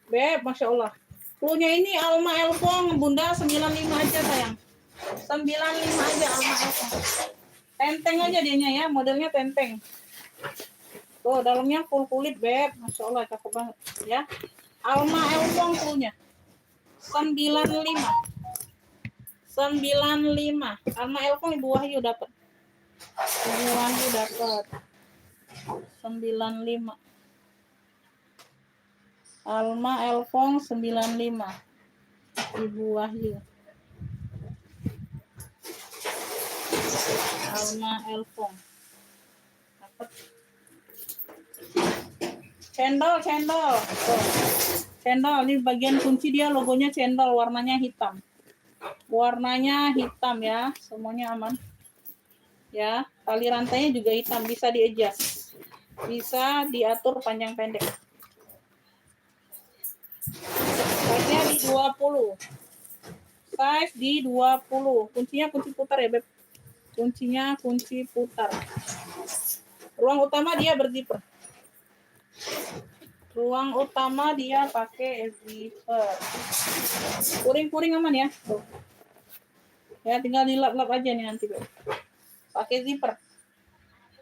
Beb, Masya Allah. Cluenya ini Alma Elfong, Bunda 95 aja, sayang. 95 aja Alma Elfong. Tenteng aja dianya ya, modelnya tenteng. Tuh, dalamnya full kulit, Beb. Masya Allah, cakep banget. Ya. Alma Elfong cluenya. 95. 95. Alma Elfong Ibu Wahyu dapat. Ibu Wahyu dapat. 95. Alma Elfong 95. Ibu Wahyu. Alma Elfong. Dapat. Cendol. Tuh. Cendol ini bagian kunci dia, logonya cendol, warnanya hitam. Warnanya hitam ya, semuanya aman. Ya, tali rantainya juga hitam, bisa di-adjust. Bisa diatur panjang pendek. Size-nya di 20. Size di 20. Kuncinya kunci putar ya, Beb. Kuncinya kunci putar. Ruang utama dia berzipper. Ruang utama dia pakai zipper. Puring-puring aman ya. Tuh. Ya, tinggal dilap-lap aja nih nanti, Beb. Pakai zipper.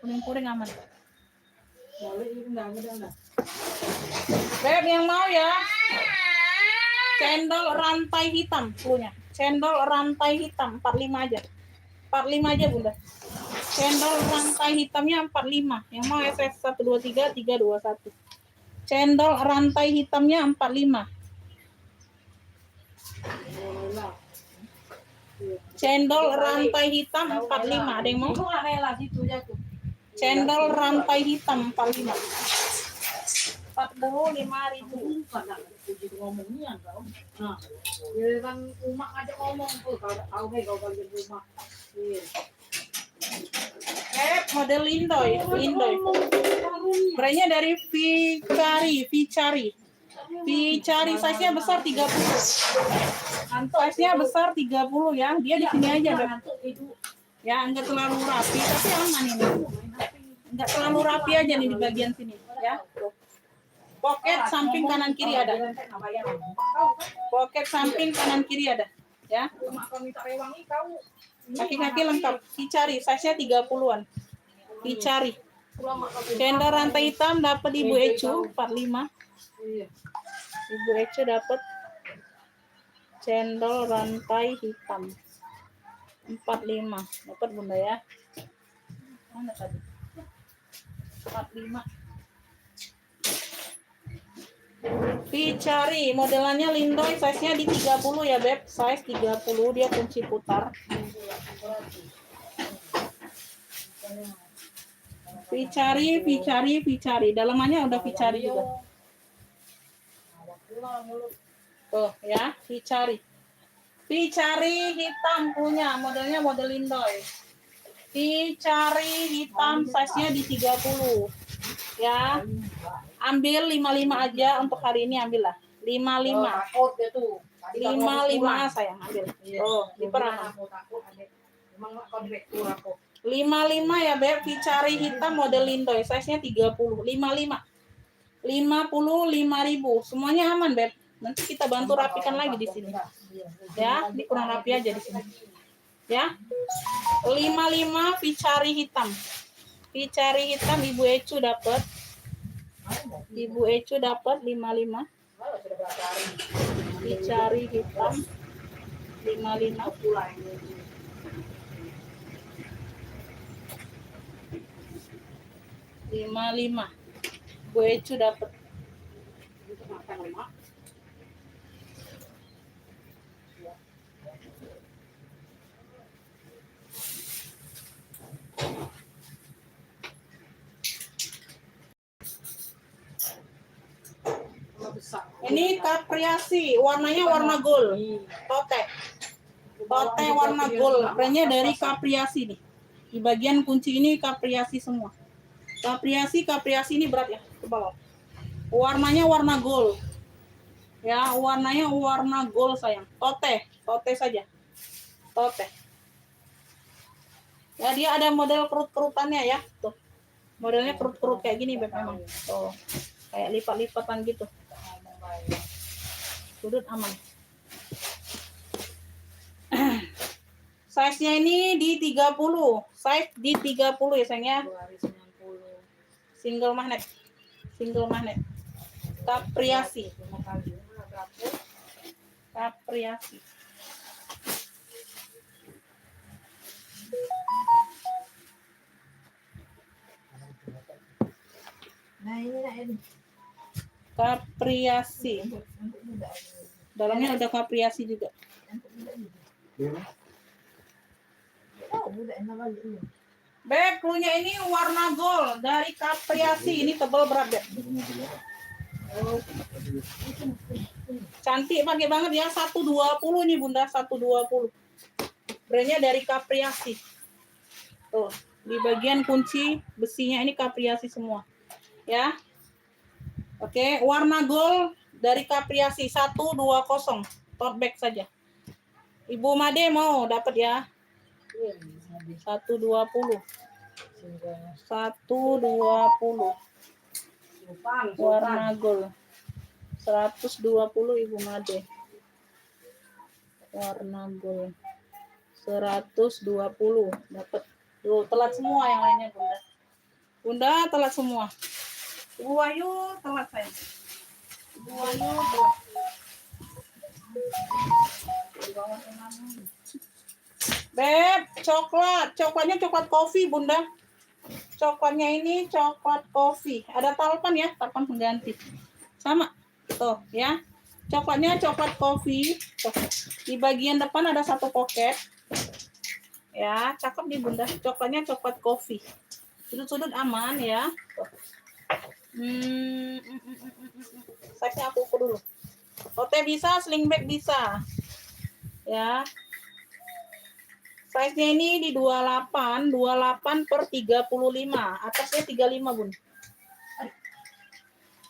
Puring-puring aman. Beb yang mau ya. Cendol rantai hitam punya. Cendol rantai hitam 45 aja. 45 aja, Bunda. Cendol rantai hitamnya 45. Yang mau SS 123 321. Cendol rantai hitamnya 45. Cendol rantai hitam 45. Ada yang mau? Cendol rantai hitam 45. 45.000. Ngomongnya enggak, Om. Nah, kan Umak aja ngomong tuh, kalau tahu kau bagian rumah. Model Lindoy. Brandnya dari Vicari. Size-nya besar 30. Size-nya besar 30 ya. Dia di sini aja, Beb. Ya, enggak terlalu rapi tapi aman ini. Enggak terlalu rapi aja nih di bagian sini, ya. Pocket samping kanan kiri ada. Pocket samping kanan kiri ada, ya. Kaki-kaki lengkap. Dicari size-nya 30-an. Dicari. Cendol rantai hitam dapat Ibu Ecu 45. Ibu Ecu dapat cendol rantai hitam 45. Dapat Bunda ya. Mana tadi? 45. Dicari modelannya Lindoy, size-nya di 30 ya, Beb. Size 30, dia kunci putar. Vicari. Dalamannya udah Vicari juga. Tuh ya, Vicari hitam punya, modelnya model Lindoy. Vicari hitam, size-nya di 30. Ya. Ambil 55 aja untuk hari ini, ambillah. 55. 55 sayang, ambil. Oh, diperang. 55 ya, Beb. Vicari hitam model Lindoy, size-nya 30. 55. 55.000. Semuanya aman, Beb. Nanti kita bantu rapikan lagi di sini. Ya, ini kurang rapi aja di sini. Ya. 55 Vicari hitam. Vicari hitam Ibu Ecu dapat. Ibu Ecu dapat 55. Vicari hitam 55. 55. Ibu Ecu dapat. Ini Capriasi, warnanya warna gold. Tote warna gold. Brandnya dari Capriasi nih. Di bagian kunci ini Capriasi semua. Capriasi ini berat ya, ke bawah. Warnanya warna gold. Ya, warnanya warna gold sayang. Tote saja. Tote. Ya, dia ada model kerut-kerutannya ya. Tuh. Modelnya kerut-kerut kayak gini memang. Tuh. Kayak lipat-lipatan gitu. Sudut aman. Size-nya ini di 30. Size di 30 ya sayangnya. Single magnet. Capriasi. Nah ini. Capriasi. Dalamnya ada Capriasi juga. Beb, cluenya ini warna gold dari Capriasi. Ini tebal berat, Beb. Cantik pakai banget ya. 120 nih Bunda, 120. Brandnya dari Capriasi. Tuh, di bagian kunci besinya ini Capriasi semua. Ya. Oke, warna gold dari Capriasi 120. Tote bag saja. Ibu Made mau dapat ya. 120. 120. Warna gold. 120 Ibu Made. Warna gold. 120 dapat. Tuh, telat semua yang lainnya, Bunda. Bunda telat semua. Ibu Wahyu telat saya. Ibu Wahyu telat. Beb, coklatnya coklat kopi Bunda. Coklatnya ini coklat kopi. Ada talpan ya, talpan pengganti. Sama, tuh ya. Coklatnya coklat kopi. Tuh. Di bagian depan ada satu pocket. Ya, cakep nih Bunda. Coklatnya coklat kopi. Sudut-sudut aman ya. Tuh. Size-nya aku ukur dulu. Tote bisa, sling bag bisa. Ya. Size-nya ini di 28 per 35. Atasnya 35, Bun.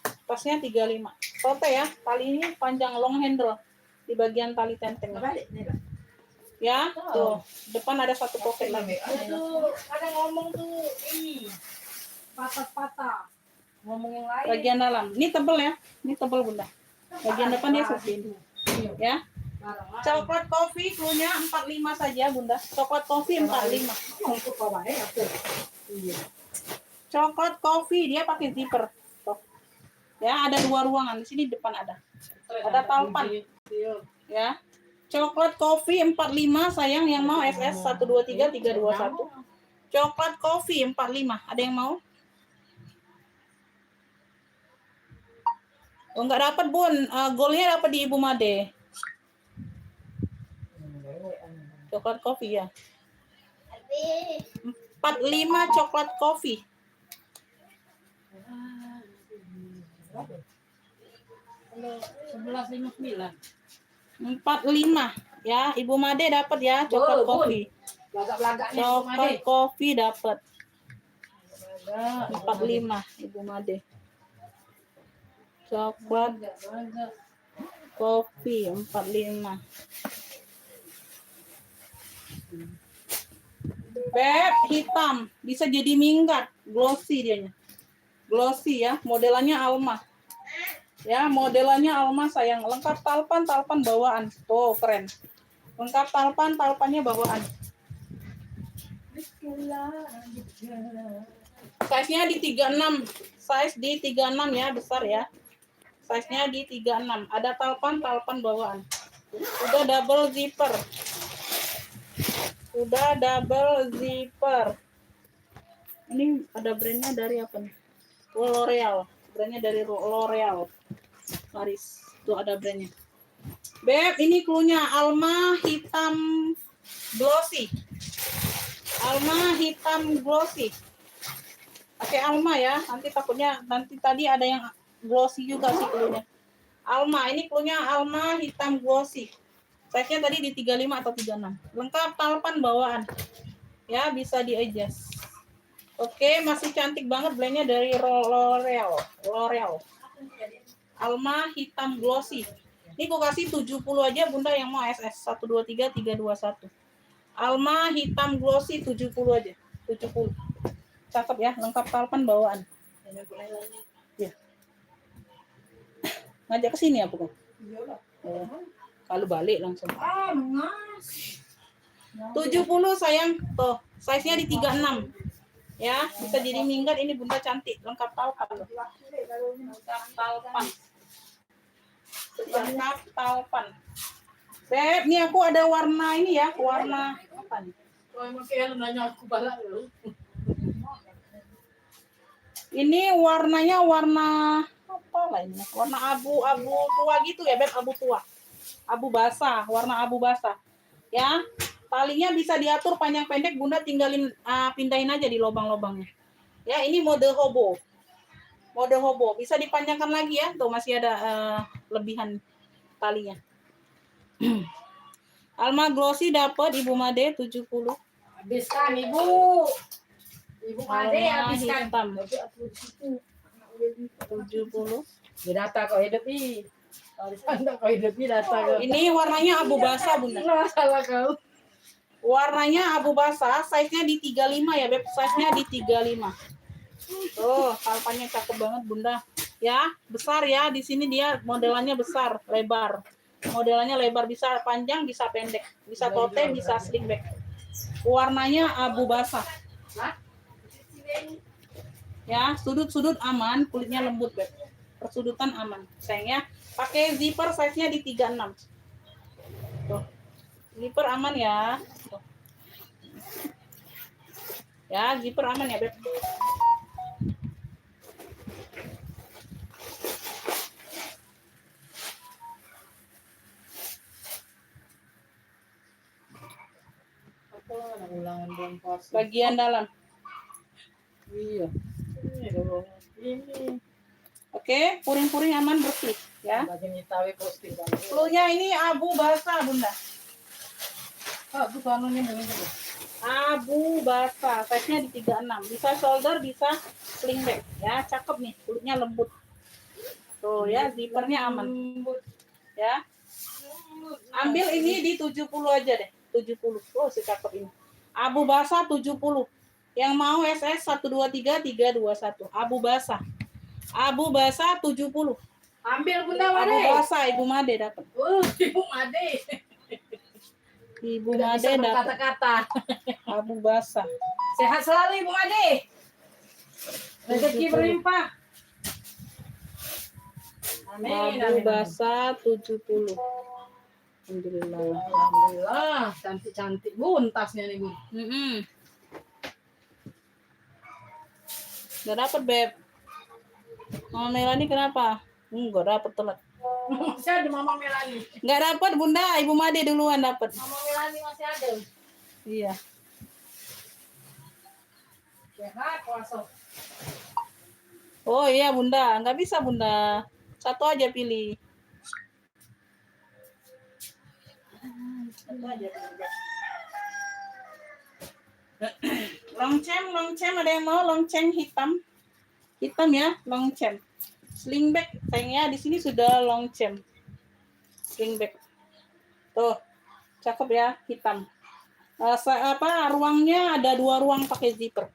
Atasnya 35. Tote ya. Tali ini panjang long handle di bagian tali tenteng. Ya, tuh. Depan ada satu pocket lagi. Dia tuh ada ngomong tuh ini patah-patah. Ngomong yang lain. Bagian dalam. Ini tebel ya. Ini tebel Bunda. Bagian depan dia seperti ini. Ya. Barang lain. Coklat coffee cluenya 45 saja Bunda. Coklat coffee 45. Untuk bawahnya aku. Iya. Coklat coffee dia pakai zipper. Tuh. Ya, ada 2 ruangan. Di sini depan ada. Ada talpan. Ya. Coklat coffee 45 sayang, yang mau SS 123 321. Coklat coffee 45. Ada yang mau? Oh, enggak dapat, Bun. Golnya dapat di Ibu Made. Coklat coffee ya. 45 coklat coffee. 11.59. 45 ya, Ibu Made dapat ya coklat Bun. coffee. Lagak-lagaknya Coklat coffee dapat Lagak. 45 Ibu Made. Coklat Lagak. coffee 45. Beb hitam, bisa jadi minggat, glossy dianya. Glossy ya, modelannya Alma. Ya, modelannya Alma sayang, lengkap talpan bawaan. Tuh, keren. Lengkap talpannya bawaan. Size-nya di 36. Size di 36 ya, besar ya. Size-nya di 36. Ada talpan bawaan. Udah double zipper. Ini ada brandnya dari apa nih? L'Oreal. Brandnya dari L'Oreal. Paris. Tuh ada brandnya. Beb, ini cluenya Alma hitam glossy. Alma hitam glossy. Pakai Alma ya. Nanti tadi ada yang glossy juga sih cluenya. Alma, ini cluenya Alma hitam glossy. Size-nya tadi di 35 atau 36. Lengkap talpan bawaan. Ya, bisa di-adjust. Oke, masih cantik banget blendnya dari L'Oreal. Alma hitam glossy. Ini aku kasih 70 aja Bunda yang mau SS 123 321. Alma hitam glossy 70 aja. 70. Cakep ya, lengkap talpan bawaan. Ya. Ngajak ke sini ya, bukan? Oh. Kalau balik langsung. Ngas. 70 sayang. Tuh, size-nya di 36. Ya, bisa jadi minggat, ini Bunda cantik, lengkap talpan. Lengkap talpan. Beb, nih aku ada warna ini ya, warna apa nih? Kalau emang kayak nanya aku balak lu. Ini warnanya warna apa lah ini? Warna abu-abu tua gitu ya, Beb, abu tua. Abu basah, warna abu basah. Ya, talinya bisa diatur panjang pendek, Bunda tinggalin pindahin aja di lubang-lubangnya. Ya, ini mode hobo. Mode hobo, bisa dipanjangkan lagi ya. Tuh masih ada lebihan talinya. Alma glossy dapat Ibu Made 70. Habiskan Ibu. Ibu Made habiskan. Hitam 70. Di data kau hidup nih. Kalau kau hidup nih data kau. Ini warnanya abu basah, Bunda. Masalah kau. Warnanya abu basah, size-nya di 35 ya, Beb. Size-nya di 35. Tuh, talpannya cakep banget, Bunda. Ya, besar ya. Di sini dia modelannya besar, lebar. Modelannya lebar, bisa panjang, bisa pendek. Bisa tote, bisa sling bag. Warnanya abu basah. Ya, sudut-sudut aman, kulitnya lembut, Beb. Persudutan aman. Sayangnya pakai zipper, size-nya di 36. Tuh. Zipper aman ya. Tuh. Ya, zipper aman ya, Beb. Ulangan bulan puasa. Bagian dalam. Iya. Ini. Oke, puring-puring aman, bersih ya. Bagian Itawi posting kan. Cluenya ini abu basah, Bunda. Pak, bukan anunya ini. Abu basah, size-nya di 36. Bisa shoulder, bisa sling bag. Ya, cakep nih, kulitnya lembut. Tuh ya, zippernya aman. Ya. Ambil ini di 70 aja deh. 70. Oh, si cakep ini. Abu basah 70. Yang mau SS 123 321. Abu basah. Abu basah 70. Ambil Bunda Abu Made. basah Ibu Made dapat. Ibu Made. Ibu Tidak Made bisa dapat berkata-kata. abu basah. Sehat selalu Ibu Made. Rezeki 70. berlimpah. Amin. Abu basah 70. Alhamdulillah. Alhamdulillah, cantik-cantik Bun tasnya nih Bun. Gak dapet Beb. Mama Melani kenapa? Gak dapet telat. Masih ada Mama Melani. Gak dapet Bunda, Ibu Made duluan dapet. Mama Melani masih ada. Iya. Sehat puasa. Oh iya Bunda, nggak bisa Bunda. Satu aja pilih. Satu aja pilih. Longcem ada yang mau longcem hitam? Hitam ya, longcem. Slingback, sayangnya di sini sudah longcem. Slingback. Tuh, cakep ya, hitam. Ruangnya ada 2 ruang pakai zipper.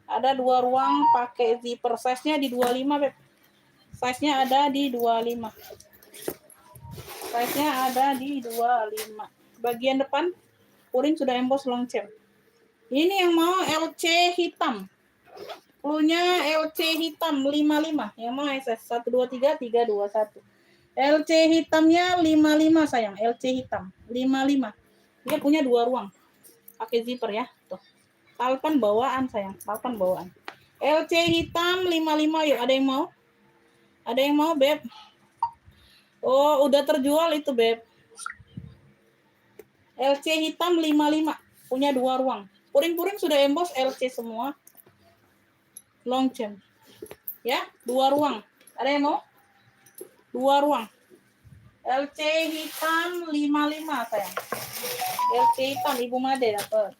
Ada 2 ruang pakai zipper. Size-nya di 25, Beb. Size-nya ada di 25. Size-nya ada di 25. Bagian depan, puring sudah emboss longcem. Ini yang mau LC hitam. Cluenya LC hitam 55. Yang mau SS 123 321. LC hitamnya 55 sayang. LC hitam 55. Dia punya 2 ruang. Pakai zipper ya. Tuh. Talpan bawaan sayang. Talpan bawaan. LC hitam 55 yuk. Ada yang mau? Ada yang mau Beb? Oh udah terjual itu Beb. LC hitam 55. Punya 2 ruang. Puring-puring sudah emboss LC semua. Longcem. Ya, 2 ruang. Ada yang mau? 2 ruang. LC hitam 55 sayang. LC hitam Ibu Made dapat.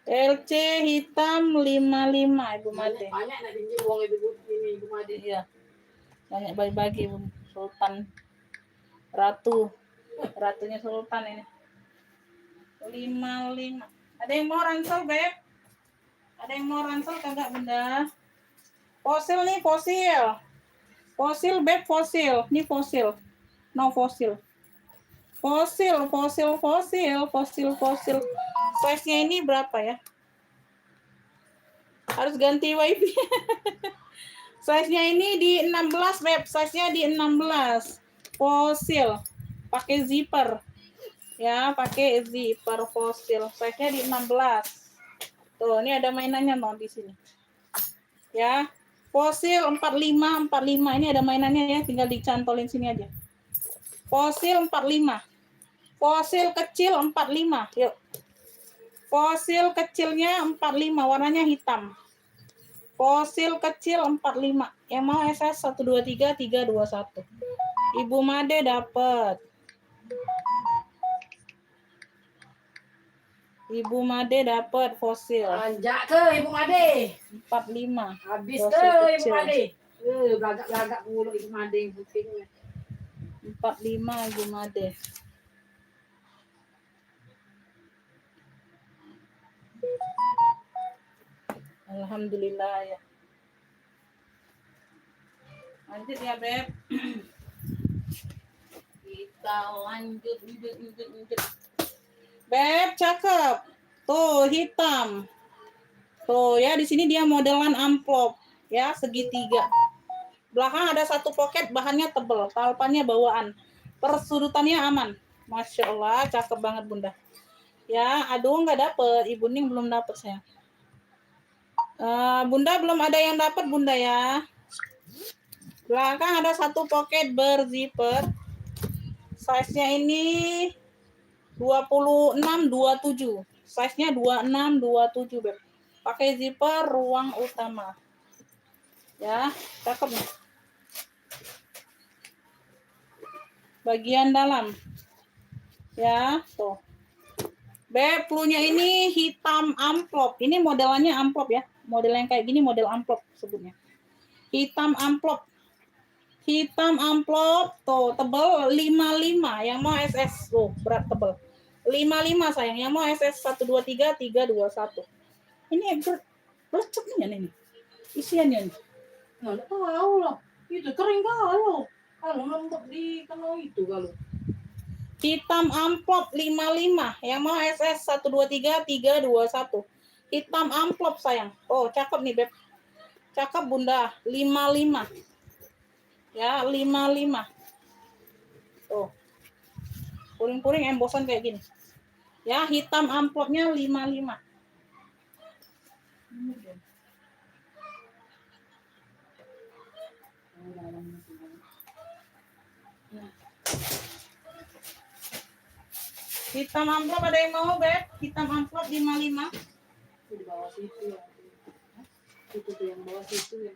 LC hitam 55 Ibu Made. Banyak nak pinjam uang Ibu Made. Iya. Banyak bagi-bagi Sultan. Ratunya Sultan ini. 55. Ada yang mau ransel, Beb? Ada yang mau ransel kagak, Bunda? Fosil nih, fosil. Fosil, Beb, fosil. Ini fosil. No fosil. Fosil. Size-nya ini berapa ya? Harus ganti wifi. Size-nya ini di 16, Beb. Size-nya di 16. Fosil. Pakai zipper. Ya, pakai zipper fosil. Size-nya di 16. Tuh, ini ada mainannya mau di sini. Ya. Fosil 45. Ini ada mainannya ya, tinggal dicantolin sini aja. Fosil 45. Fosil kecil 45. Yuk. Fosil kecilnya 45, warnanya hitam. Fosil kecil 45. Yang mau SS 123 321. Ibu Made dapat. Ibu Made dapat fosil. Anjak ke Ibu Made. 45. Habis Fosil ke Ibu kecil. Made. Belagak-belagak mulu Ibu Made yang putihnya. 45 Ibu Made. Alhamdulillah ya. Lanjut ya, Beb. Kita lanjut. Beb, cakep. Tuh, hitam. Tuh ya, di sini dia modelan amplop ya, segitiga. Belakang ada 1 pocket, bahannya tebel, talpannya bawaan. Persudutannya aman. Masya Allah, cakep banget Bunda. Ya, aduh nggak dapet. Ibu Ning belum dapet saya. Bunda belum ada yang dapat Bunda ya. Belakang ada 1 pocket berzipper. Size-nya ini 26-27. Size-nya 26-27, Beb. Pakai zipper ruang utama. Ya, cakep nih. Bagian dalam. Ya, tuh. Beb, cluenya ini hitam amplop. Ini modelannya amplop ya. Model yang kayak gini model amplop sebutnya. Hitam amplop. Hitam amplop tuh tebal 55 yang mau SS tuh berat tebal 55 sayang yang mau SS 123 321 ini lecek nih isiannya nih. Nggak tahu lah. Itu kering kalau lembab di kalau itu kalau. Hitam amplop 55 yang mau SS 123 321 hitam amplop sayang. Oh cakep nih beb, cakep bunda 55 ya 55 tuh puring-puring embosan kayak gini ya hitam amplopnya 55. Hitam amplop ada yang mau beb? Hitam amplop 55. Di bawah situ ya. Itu tuh yang bawah situ ya.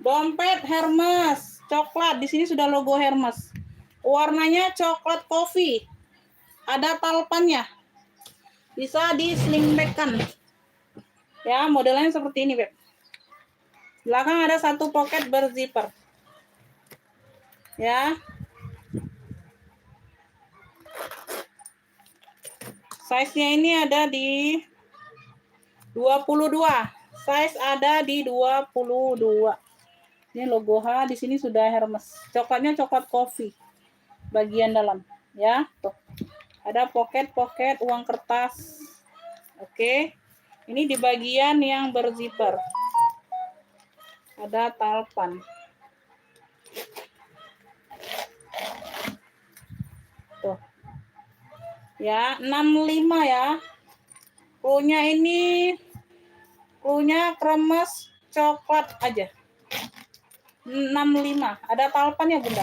Dompet Hermes coklat, di sini sudah logo Hermes. Warnanya coklat coffee. Ada talpannya. Bisa di sling bag-kan. Ya, modelnya seperti ini, beb. Belakang ada satu pocket berzipper. Ya. Size-nya ini ada di 22. Size ada di 22. Ini logo H, di sini sudah Hermes. Coklatnya coklat coffee. Bagian dalam, ya. Tuh. Ada pocket uang kertas. Oke. Ini di bagian yang berzipper. Ada talpan. Tuh. Ya, 65 ya. Cluenya kremes coklat aja. 65. Ada talpannya, Bunda.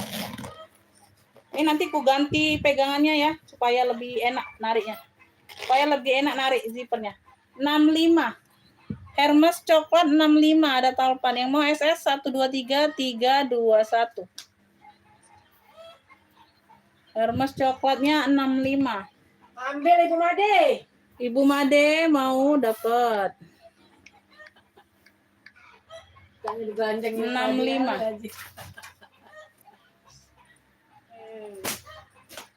Ini nanti ku ganti pegangannya ya, supaya lebih enak nariknya. Supaya lebih enak narik zippernya. 65. Hermes coklat 65 ada talpan. Yang mau SS 123 321. Hermes coklatnya 65. Ambil Ibu Made. Ibu Made mau dapat. Jangan diganjeng 65.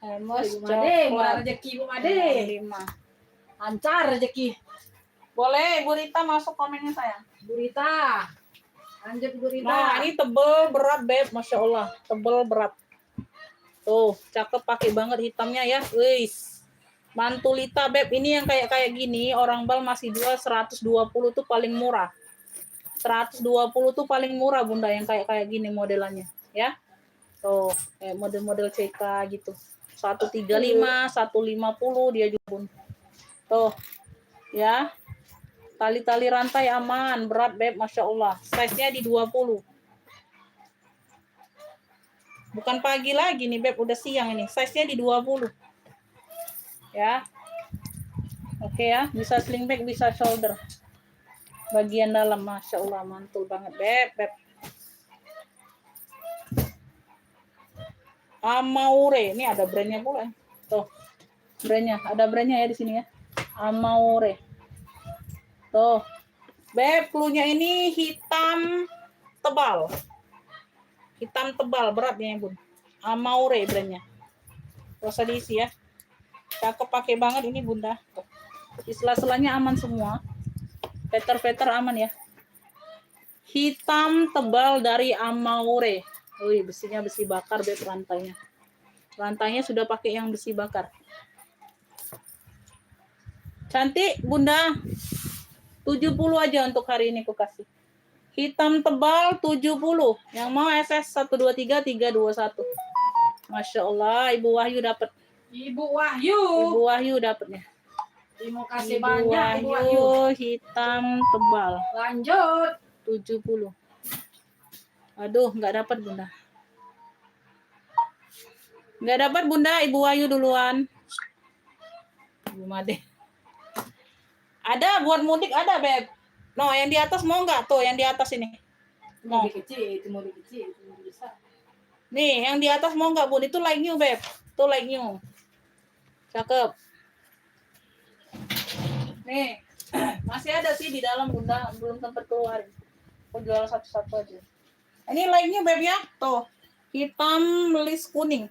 Hermes Ibu Made, murah coklat rezeki Ibu Made. 65. Lancar rezeki. Boleh Ibu Rita masuk komennya sayang. Bu Rita. Lanjut Bu Rita. Nah, ini tebel berat, Beb. Masya Allah. Tebel berat. Tuh, cakep pakai banget hitamnya ya. Wis. Mantulita, Beb. Ini yang kayak gini, orang bal masih jual 120 tuh paling murah. 120 tuh paling murah, Bunda, yang kayak gini modelannya, ya. Tuh, kayak model-model CK gitu. 135, 150 dia juga, Bun. Tuh. Ya. Tali-tali rantai aman, berat, Beb, Masya Allah. Size-nya di 20. Bukan pagi lagi nih, Beb, udah siang ini. Size-nya di 20. Ya. Oke ya, bisa sling bag, bisa shoulder. Bagian dalam, Masya Allah, mantul banget, Beb. Amaure, ini ada brandnya pula. Tuh, brandnya, ada brandnya ya di sini ya. Amaure. Tuh, Beb, cluenya ini hitam tebal. Hitam tebal, beratnya ya, Bun. Amaure brandnya. Gak usah diisi ya. Cakep pakai banget ini, Bunda. Di sela-selanya aman semua. Veter aman ya. Hitam tebal dari Amaure. Wih, besinya besi bakar, Beb, rantainya. Rantainya sudah pakai yang besi bakar. Cantik, Bunda. 70 aja untuk hari ini ku kasih. Hitam tebal 70. Yang mau SS 123 321. Masya Allah, Ibu Wahyu dapat. Ibu Wahyu. Ibu Wahyu dapatnya. Terima kasih Ibu banyak Ibu Wahyu. Hitam tebal Lanjut. 70. Aduh, nggak dapat, Bunda. Nggak dapat, Bunda. Ibu Wahyu duluan. Ibu Made. Ada buat mudik, ada, Beb. No, yang di atas mau nggak? Tuh, yang di atas ini. Mau Mau. kecil, itu mau kecil, itu mau besar. Nih, yang di atas mau nggak, Bun? Itu like new, Beb. Tuh like new. Cakep. Nih, masih ada sih di dalam, Bunda. Belum sempat keluar. Aku jual satu-satu aja. Ini like-nya Beb ya, tuh. Hitam list kuning.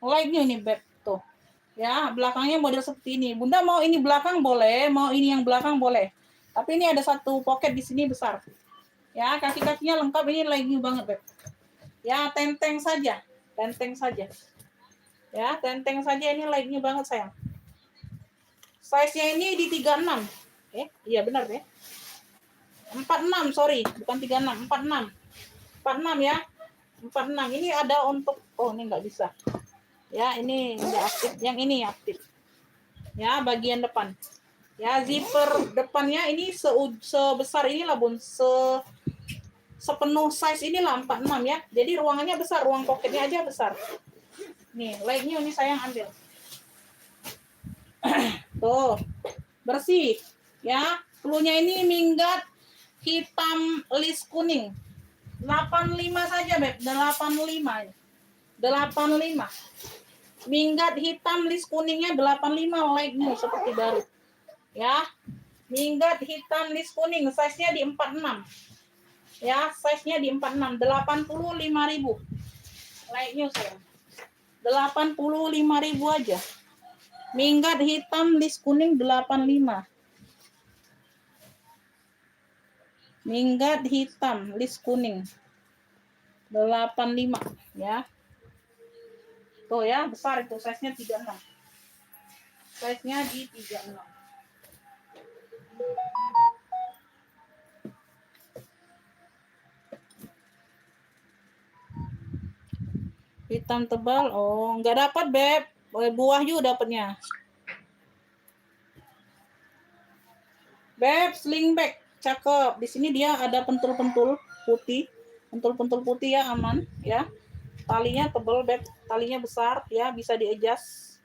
Like-nya ini Beb, tuh. Ya, belakangnya model seperti ini. Bunda mau ini belakang boleh, mau ini yang belakang boleh. Tapi ini ada satu pocket di sini besar. Ya, kaki-kakinya lengkap, ini like-nya banget Beb. Ya, tenteng saja. Tenteng saja. Ya, tenteng saja, ini like-nya banget sayang. Size-nya ini di 36. Iya benar ya. 46, sorry, bukan 36, 46. 46 ya. 46. Ini ada untuk ini nggak bisa. Ya, ini nggak aktif. Yang ini aktif. Ya, bagian depan. Ya, zipper depannya ini sebesar inilah Bun. Sepenuh size inilah 46 ya. Jadi ruangannya besar, ruang pocketnya aja besar. Nih, like-nya ini sayang ambil. Tuh. Bersih. Ya, cluenya ini minggat hitam list kuning. 85 saja, Beb. 85. 85. Minggat hitam list kuningnya 85 like-nya seperti baru. Ya. Minggat hitam list kuning, size-nya di 46. Ya, size-nya di 46, 85.000. Like-nya sayang. 85.000 aja. Minggat hitam list kuning 85. Minggat hitam list kuning 85 ya. Tuh ya, besar itu size-nya 36. Size-nya di 36. Hitam tebal. Oh, nggak dapat, Beb. Buah juga dapatnya. Beb, sling bag. Cakep. Di sini dia ada pentul-pentul putih. Pentul-pentul putih ya, aman ya. Talinya tebal, Beb. Talinya besar ya, bisa di-adjust.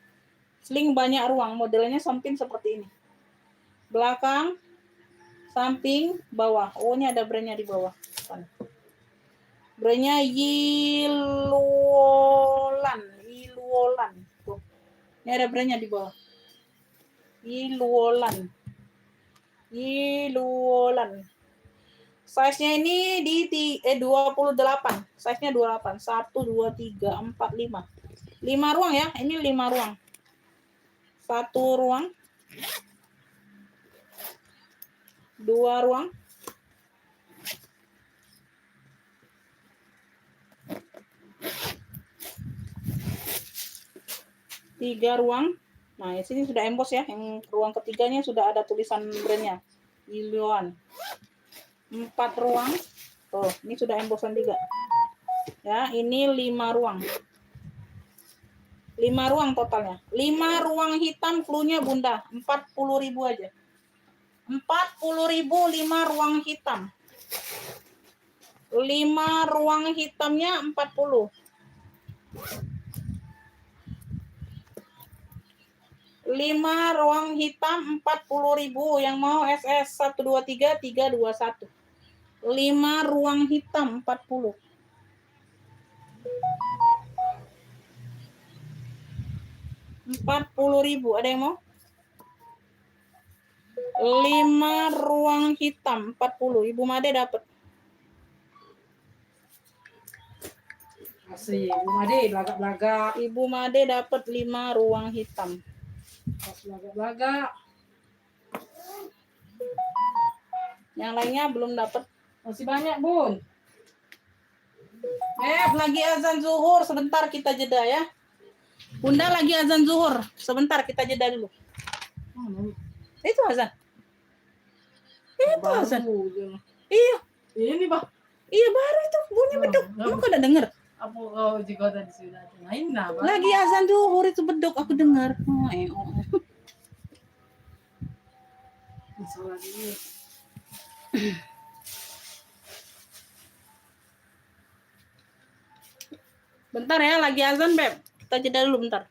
Sling banyak ruang, modelnya samping seperti ini. Belakang, samping, bawah. Oh, ini ada brandnya di bawah. Brandnya Yiluolan. Tuh. Ini ada brandnya di bawah. Yiluolan. Size-nya ini di 28. Size-nya 28. 1 2 3 4 5. 5 ruang ya. Ini 5 ruang. 1 ruang. 2 ruang. 3 ruang. Nah, di sini sudah emboss ya. Yang ruang ketiganya sudah ada tulisan brandnya. Yiluan. 4 ruang. Tuh, ini sudah embossan juga. Ya, ini 5 ruang. 5 ruang totalnya. 5 ruang hitam cluenya Bunda. 40.000 aja. 40.000 5 ruang hitam. 5 ruang hitamnya 40. 5 ruang hitam 40.000. Yang mau SS 123 321. 5 ruang hitam 40. 40.000. Ada yang mau? 5 ruang hitam 40. Ibu Made dapat. Asli, Ibu Made belagak-belagak. Ibu Made dapat 5 ruang hitam. Belagak-belagak. Yang lainnya belum dapat. Masih banyak, Bun. Lagi azan zuhur, sebentar kita jeda ya. Bunda lagi azan zuhur, sebentar kita jeda dulu. Itu azan. Itu azan. Iya. Ini, Bah. Iya baru itu bunyi beduk. Kamu kok udah denger? Apa juga tadi sudah main nah, Bah. Lagi azan zuhur itu beduk aku dengar. Masalah ini. Bentar ya, lagi azan, Beb. Kita jeda dulu bentar.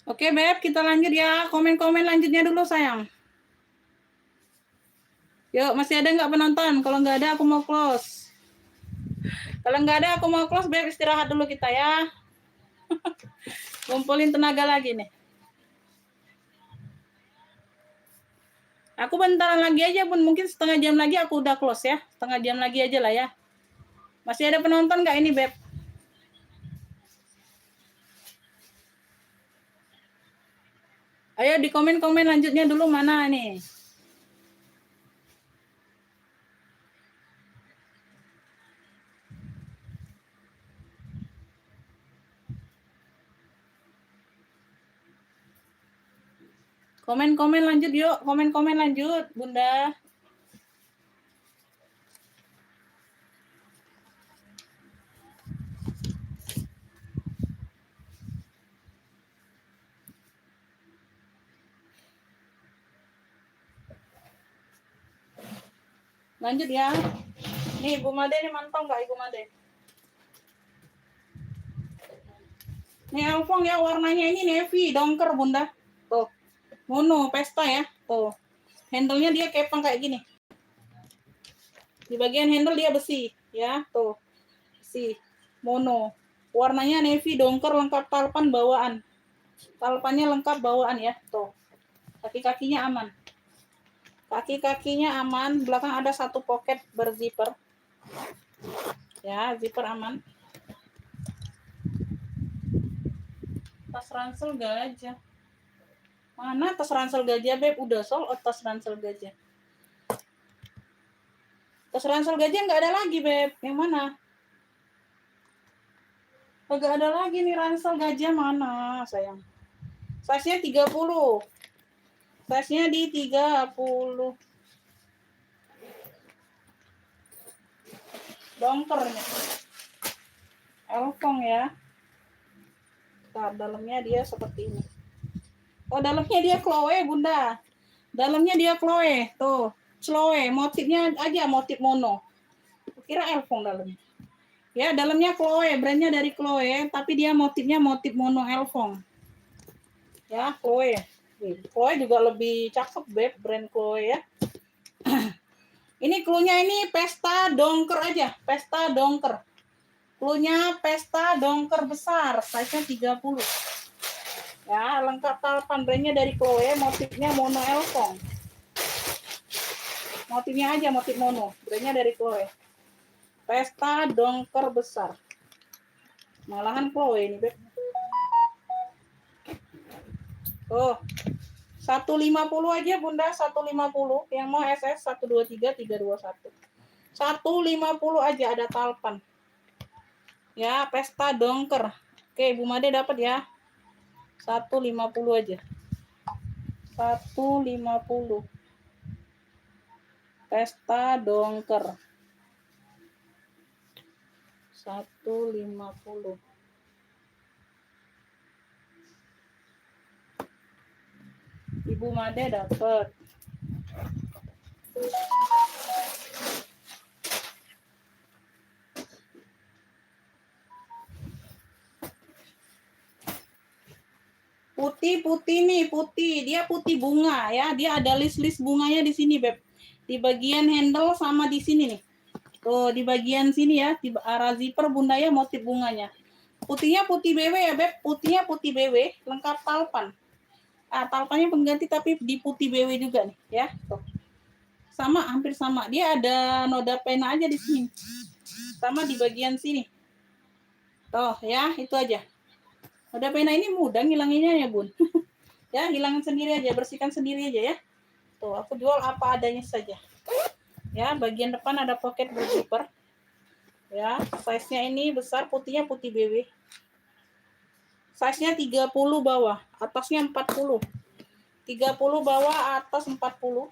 Oke, Beb, kita lanjut ya. Komen-komen lanjutnya dulu, sayang. Yuk, masih ada nggak penonton? Kalau nggak ada, aku mau close. Kalau nggak ada, aku mau close, Beb. Istirahat dulu kita ya. Ngumpulin tenaga lagi nih. Aku bentaran lagi aja, Bun. Mungkin setengah jam lagi aku udah close ya. Setengah jam lagi aja lah ya. Masih ada penonton nggak ini, Beb? Ayo di komen-komen lanjutnya dulu mana nih? Komen-komen lanjut yuk. Komen-komen lanjut, Bunda. Lanjut ya. Nih, Ibu Made nih mantau nggak Ibu Made? Nih Alfong ya, warnanya ini navy, dongker Bunda. Tuh, mono, pesta ya. Tuh, handle-nya dia kepang kayak gini. Di bagian handle dia besi, ya. Tuh, besi, mono. Warnanya navy, dongker, lengkap talpan bawaan. Talpannya lengkap bawaan ya. Tuh, kaki-kakinya aman. Kaki-kakinya aman, belakang ada satu pocket berzipper. Ya, zipper aman. Tas ransel gajah. Mana tas ransel gajah, Beb? Udah sold out tas ransel gajah. Tas ransel gajah nggak ada lagi, Beb. Yang mana? Nggak ada lagi nih ransel gajah mana, sayang. Size-nya 30. Size-nya di 30. Dongkernya. Elfong ya. Nah, dalamnya dia seperti ini. Oh, dalamnya dia Chloe, Bunda. Dalamnya dia Chloe. Tuh, Chloe. Motifnya aja motif mono. Kira Elfong dalamnya. Ya, dalamnya Chloe. Brandnya dari Chloe. Tapi dia motifnya motif mono Elfong. Ya, Chloe. Chloe juga lebih cakep, Beb. Brand Chloe ya. Ini cluenya ini pesta dongker aja. Pesta dongker. Cluenya pesta dongker besar. Size-nya 30. Ya, lengkap talpan, brandnya dari Chloe, motifnya mono Elfong. Motifnya aja motif mono, brandnya dari Chloe. Pesta dongker besar. Malahan Chloe ini, Beb. Oh, 150 aja Bunda, 150. Yang mau SS 123 321. 150 aja ada talpan. Ya, pesta dongker. Oke, Bu Made dapat ya. 150 aja. 150. Pesta dongker. 150. Ibu Made dapat. Putih nih, putih. Dia putih bunga ya. Dia ada list-list bunganya di sini, Beb. Di bagian handle sama di sini nih. Tuh, di bagian sini ya, di arah zipper Bunda ya motif bunganya. Putihnya putih BW ya, Beb. Putihnya putih BW, lengkap talpan. Ah, talpannya pengganti tapi di putih BW juga nih, ya. Tuh. Sama, hampir sama. Dia ada noda pena aja di sini. Sama di bagian sini. Tuh, ya, itu aja. Noda pena ini mudah ngilanginnya ya, Bun. Ya, hilangin sendiri aja, bersihkan sendiri aja ya. Tuh, aku jual apa adanya saja. Ya, bagian depan ada pocket berzipper. Ya, size-nya ini besar, putihnya putih BW. Size-nya 30 bawah, atasnya 40. 30 bawah, atas 40.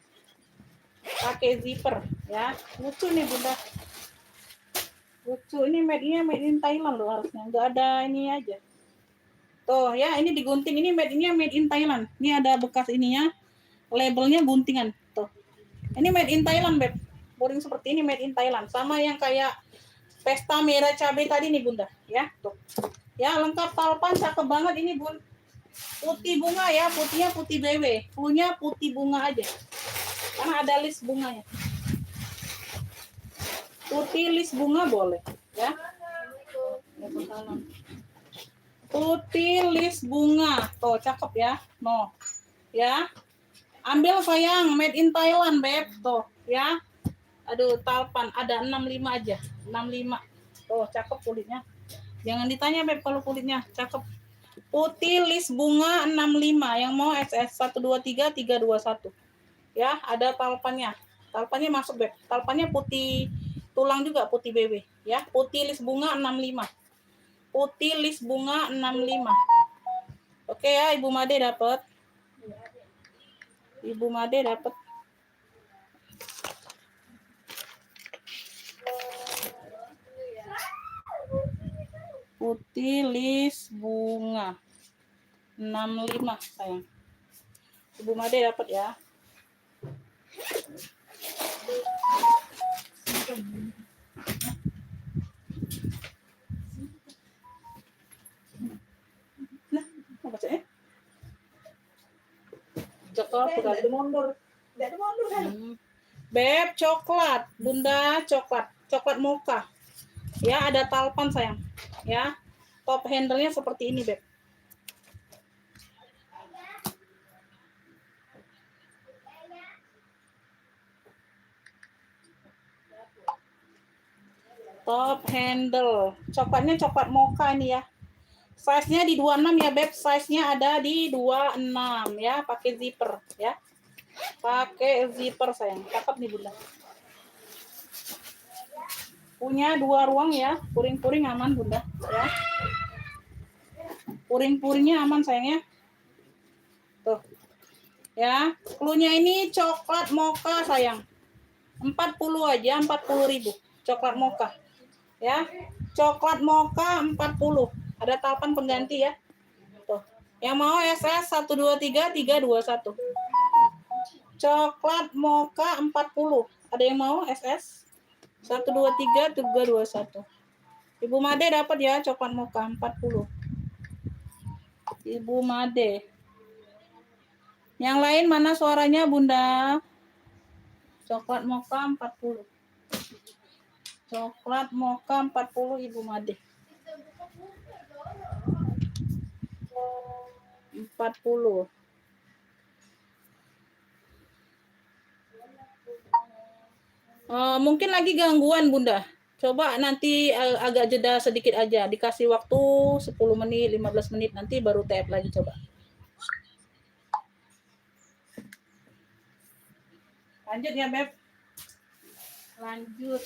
Pakai zipper, ya. Lucu nih, Bunda. Lucu, ini made in Thailand loh harusnya. Nggak ada ini aja. Tuh, ya, ini digunting. Ini made in Thailand. Ini ada bekas ininya. Labelnya guntingan. Tuh. Ini made in Thailand, Beb. Boring seperti ini made in Thailand. Sama yang kayak pesta merah cabai tadi nih, Bunda. Ya, tuh. Ya, lengkap talpan, cakep banget ini, Bun. Putih bunga ya, putihnya putih BW. Punya putih bunga aja. Karena ada list bunganya. Putih list bunga boleh, ya. Waalaikumsalam. Putih list bunga. Tuh, cakep ya. No. Ya. Ambil sayang, made in Thailand, Beb. Tuh, ya. Aduh, talpan ada 65 aja. 65. Tuh, cakep kulitnya. Jangan ditanya, Beb, kalau kulitnya cakep. Putih list bunga 65. Yang mau XS 123 321. Ya, ada talpannya. Talpannya masuk, Beb. Talpannya putih tulang juga, putih BB, ya. Putih list bunga 65. Putih list bunga 65. Oke ya, Ibu Made dapat. Ibu Made dapat. Putih list bunga 65 sayang. Ibu Made dapat ya. Nah, mau baca ya? Coklat sudah ada mundur. Tidak ada mundur kan? Beb, coklat. Bunda, coklat. Coklat mocha. Ya, ada talpan sayang. Ya. Top handle-nya seperti ini, Beb. Top handle. Coklatnya coklat mocha ini ya. Size-nya di 26 ya, Beb. Size-nya ada di 26 ya, pakai zipper ya. Pakai zipper sayang. Cakep nih, Bunda. Punya 2 ruang ya. Puring-puring aman, Bunda, ya. Puring-puringnya aman sayangnya. Tuh. Ya, cluenya ini coklat mocha sayang. 40 aja, 40.000. Coklat mocha. Ya. Coklat mocha 40. Ada talpan pengganti ya. Tuh. Yang mau SS 123 321. Coklat mocha 40. Ada yang mau SS 123 321. Ibu Made dapat ya coklat mocha 40. Ibu Made. Yang lain mana suaranya, Bunda? Coklat mocha 40. Coklat mocha 40 Ibu Made. 40. Mungkin lagi gangguan, Bunda. Coba nanti agak jeda sedikit aja. Dikasih waktu 10 menit, 15 menit. Nanti baru TF lagi coba. Lanjut ya, Beb. Lanjut.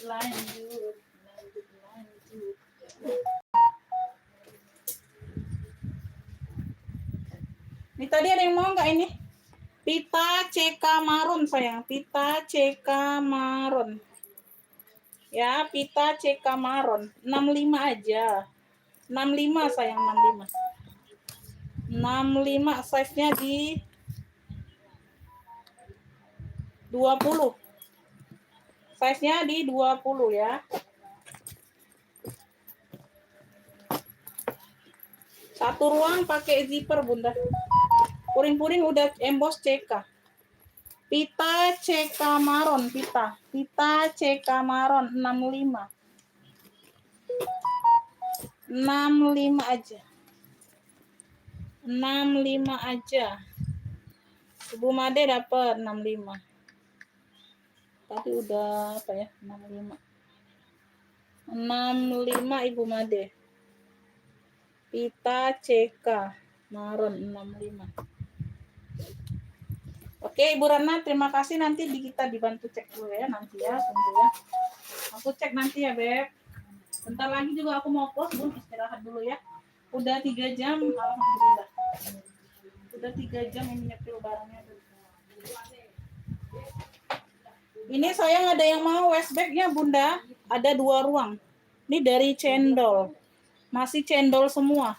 Ini tadi ada yang mau nggak ini? Pita CK Maron sayang. Pita CK Maron. Ya, pita CK Maron. 65 aja. 65 sayang, 65. 65 size-nya di 20. Size-nya di 20 ya. Satu ruang pakai zipper, Bunda. Puring-puring udah emboss CK. Pita CK Maron, pita. Pita CK Maron 65. 65 aja. 65 aja. Ibu Made dapat 65. Tadi udah apa ya? 65. 65 Ibu Made. Pita CK Maron 65. Oke, Ibu Rana, terima kasih. Nanti kita dibantu cek dulu ya nanti ya, tunggu ya. Aku cek nanti ya, Beb. Bentar lagi juga aku mau pos, Bun, istirahat dulu ya. Udah 3 jam, alhamdulillah. Udah 3 jam ini nyepil barangnya. Ini sayang ada yang mau westback-nya, Bunda. Ada 2 ruang. Ini dari cendol. Masih cendol semua.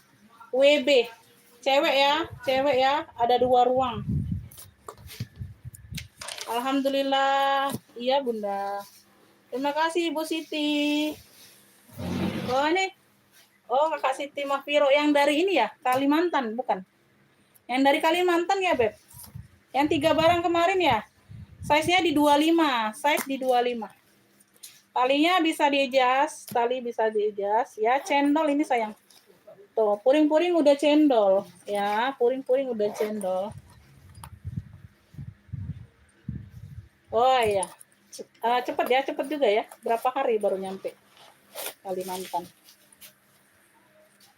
WB. Cewek ya. Ada 2 ruang. Alhamdulillah. Iya, Bunda. Terima kasih, Ibu Siti. Oh, ini. Oh, Kakak Siti Mahfiro yang dari ini ya? Kalimantan, bukan? Yang dari Kalimantan ya, Beb? Yang 3 barang kemarin ya? Size-nya di 25, size di 25. Talinya bisa di-adjust, tali bisa di-adjust ya. Cendol ini sayang. Tuh, puring-puring udah cendol ya, puring-puring udah cendol. Oh iya. Cepet ya, cepet juga ya. Berapa hari baru nyampe Kalimantan.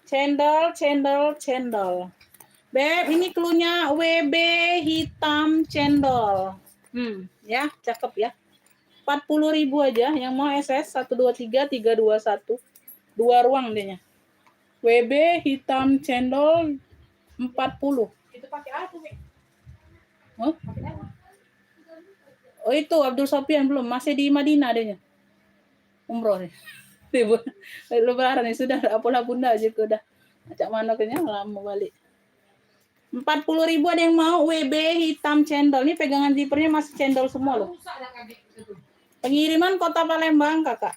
Cendol, cendol, cendol. Beb, ini cluenya WB hitam cendol. Ya, cakep ya. 40.000 aja. Yang mau SS 123 321. 2 ruang dehnya. WB hitam cendol 40. Itu pakai apa, Mi? Huh? Pakai apa? Oh itu Abdul Sofyan belum, masih di Madinah adanya. Umroh nih. Lebaran nih sudah apalah bunda aja udah. Acak mana kenya lama balik. 40.000 ada yang mau WB hitam cendol. Ini pegangan zippernya masih cendol semua loh. Rusak dah kaki itu. Pengiriman Kota Palembang, Kakak.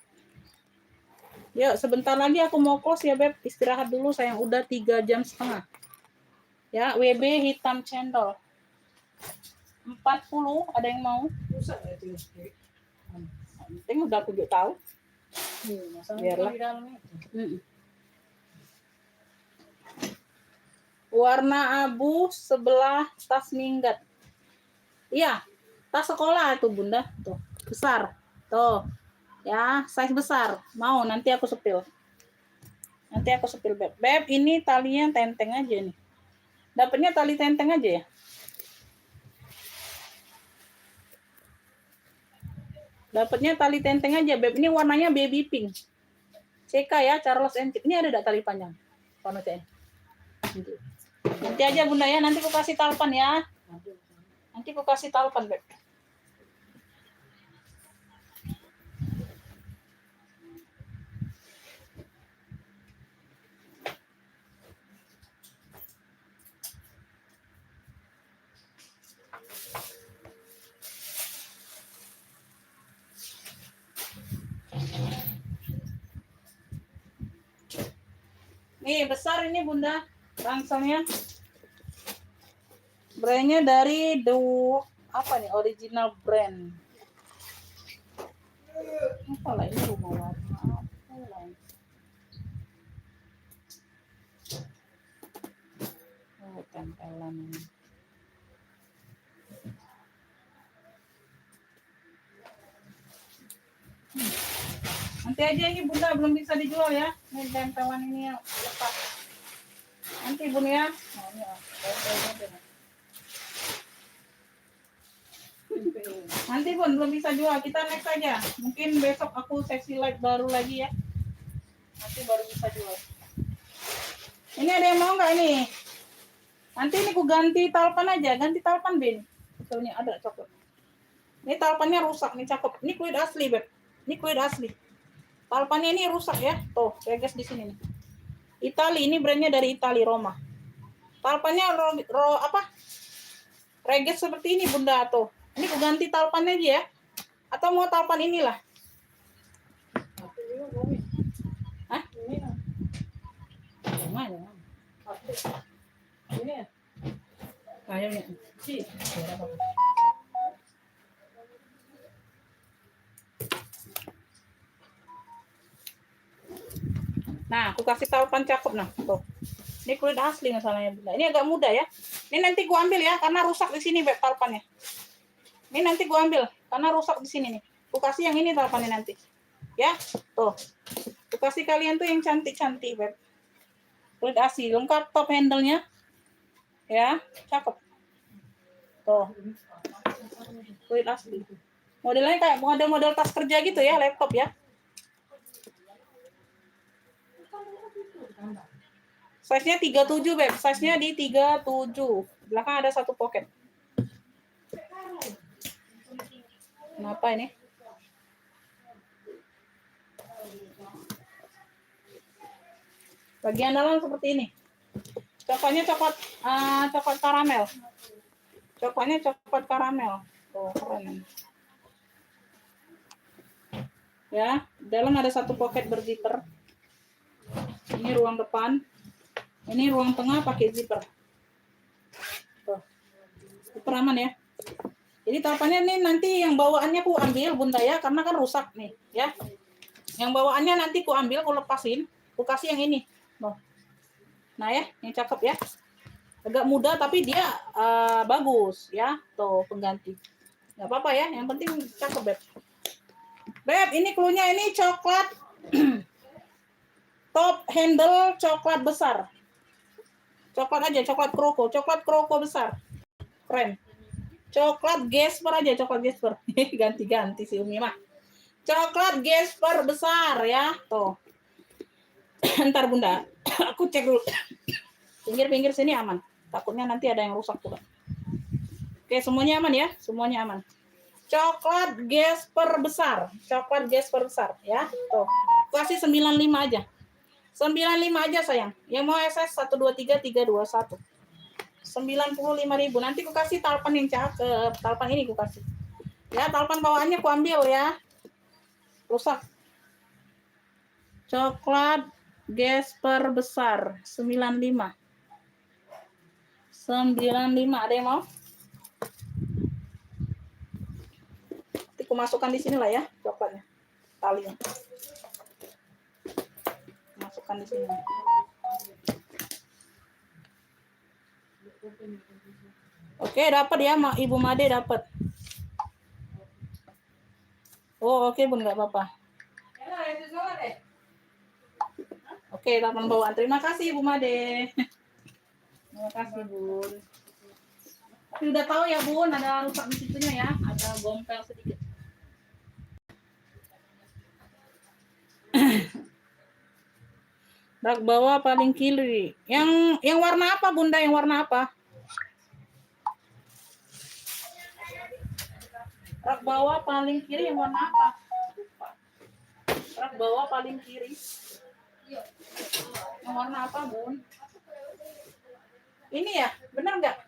Yuk, sebentar lagi aku mau close ya, Beb. Istirahat dulu sayang, udah 3,5 jam. Ya, WB hitam cendol. 40 ada yang mau? Rusak dah itu. Penting udah aku juga tahu. Biarlah. Di dalam itu. Warna abu sebelah tas minggat. Iya, tas sekolah itu bunda. Tuh, besar. Tuh, ya, size besar. Mau, nanti aku sepil. Nanti aku sepil, Beb. Beb, ini talinya tenteng aja nih. Dapatnya tali tenteng aja ya? Dapatnya tali tenteng aja, Beb. Ini warnanya baby pink. CK ya, Charles & Keith. Ini ada enggak tali panjang? Warna CN. Nanti aja bunda ya, nanti aku kasih talpan ya. Nanti aku kasih talpan, Beb. Nih, besar ini bunda. Rangselnya. Brandnya dari apa nih, original brand. Apa lah ini rumah warna apa lah ini? Oh, tempelan ini. Nanti aja ini bunda belum bisa dijual ya. Ini tempelan ini yang lepas. Nanti bunda ya. Oh, ini ya. Nanti pun belum bisa jual, kita next aja. Mungkin besok aku sesi live baru lagi ya. Nanti baru bisa jual. Ini ada yang mau nggak ini? Nanti ini aku ganti talpan aja, ganti talpan Ben. Soalnya ada coklat. Ini talpannya rusak nih, cakep. Ini kulit asli, Beb. Ini kulit asli. Talpannya ini rusak ya. Tuh, reges di sini nih. Itali, ini brandnya dari Itali, Roma. Talpannya reges seperti ini bunda tuh. Ini aku ganti talpannya aja ya. Atau mau talpan inilah? Hah? Mana? Ini ya. Kayaknya. Si. Nah, aku kasih talpan cakep nah. Tuh. Ini kulit asli masalahnya bunda. Ini agak muda ya. Ini nanti gua ambil ya karena rusak di sini Beb talpannya. Ini nanti gua ambil karena rusak di sini nih. Aku kasih yang ini talpannya nanti. Ya, tuh. Aku kasih kalian tuh yang cantik-cantik, Beb. Kulit asli, lengkap top handle-nya. Ya, cakep. Tuh. Kulit asli. Modelnya kayak model-model tas kerja gitu ya, laptop ya. Size-nya 37, Beb. Size-nya di 37. Belakang ada satu pocket. Kenapa ini? Bagian dalam seperti ini. Coklatnya coklat karamel. Coklatnya coklat karamel. Oh, keren. Ya, dalam ada satu pocket berzipper. Ini ruang depan. Ini ruang tengah pakai zipper. Super aman ya. Jadi tahapannya nih nanti yang bawaannya ku ambil Bunda ya, karena kan rusak nih ya. Yang bawaannya nanti ku ambil, ku lepasin, ku kasih yang ini. Nah ya, yang cakep ya. Agak mudah tapi dia bagus ya. Tuh pengganti. Nggak apa-apa ya, yang penting cakep Beb. Beb, ini cluenya ini coklat top handle coklat besar. Coklat aja, coklat kroko besar. Keren. Coklat Gesper aja, coklat Gesper. Ganti-ganti si Umi mah. Coklat Gesper besar ya, tuh. Ntar Bunda, aku cek dulu. Pinggir-pinggir sini aman. Takutnya nanti ada yang rusak tuh. Oke, semuanya aman ya, semuanya aman. Coklat Gesper besar, coklat Gesper besar ya. Tuh. Kasih 95 aja. 95 aja sayang. Yang mau SS 123321. 95.000. Nanti ku kasih talpan yang cakep. Talpan ini ku kasih. Ya, talpan bawaannya ku ambil ya. Rusak. Coklat Gesper besar 95. 95. Ada yang mau? Nanti ku masukkan di sini lah ya coklatnya. Talinya. Masukkan di sini. Oke, dapat ya, Ibu Made dapat. Oh, oke Bun, nggak apa-apa. Oke, talpan bawaan. Terima kasih Ibu Made. Terima kasih Bun. Tapi udah tahu ya Bun, ada rusak di situnya ya, ada gompel sedikit. Rak bawah paling kiri. Yang warna apa Bunda? Yang warna apa? Rak bawah paling kiri yang warna apa? Rak bawah paling kiri. Yang warna apa Bun? Ini ya, benar nggak?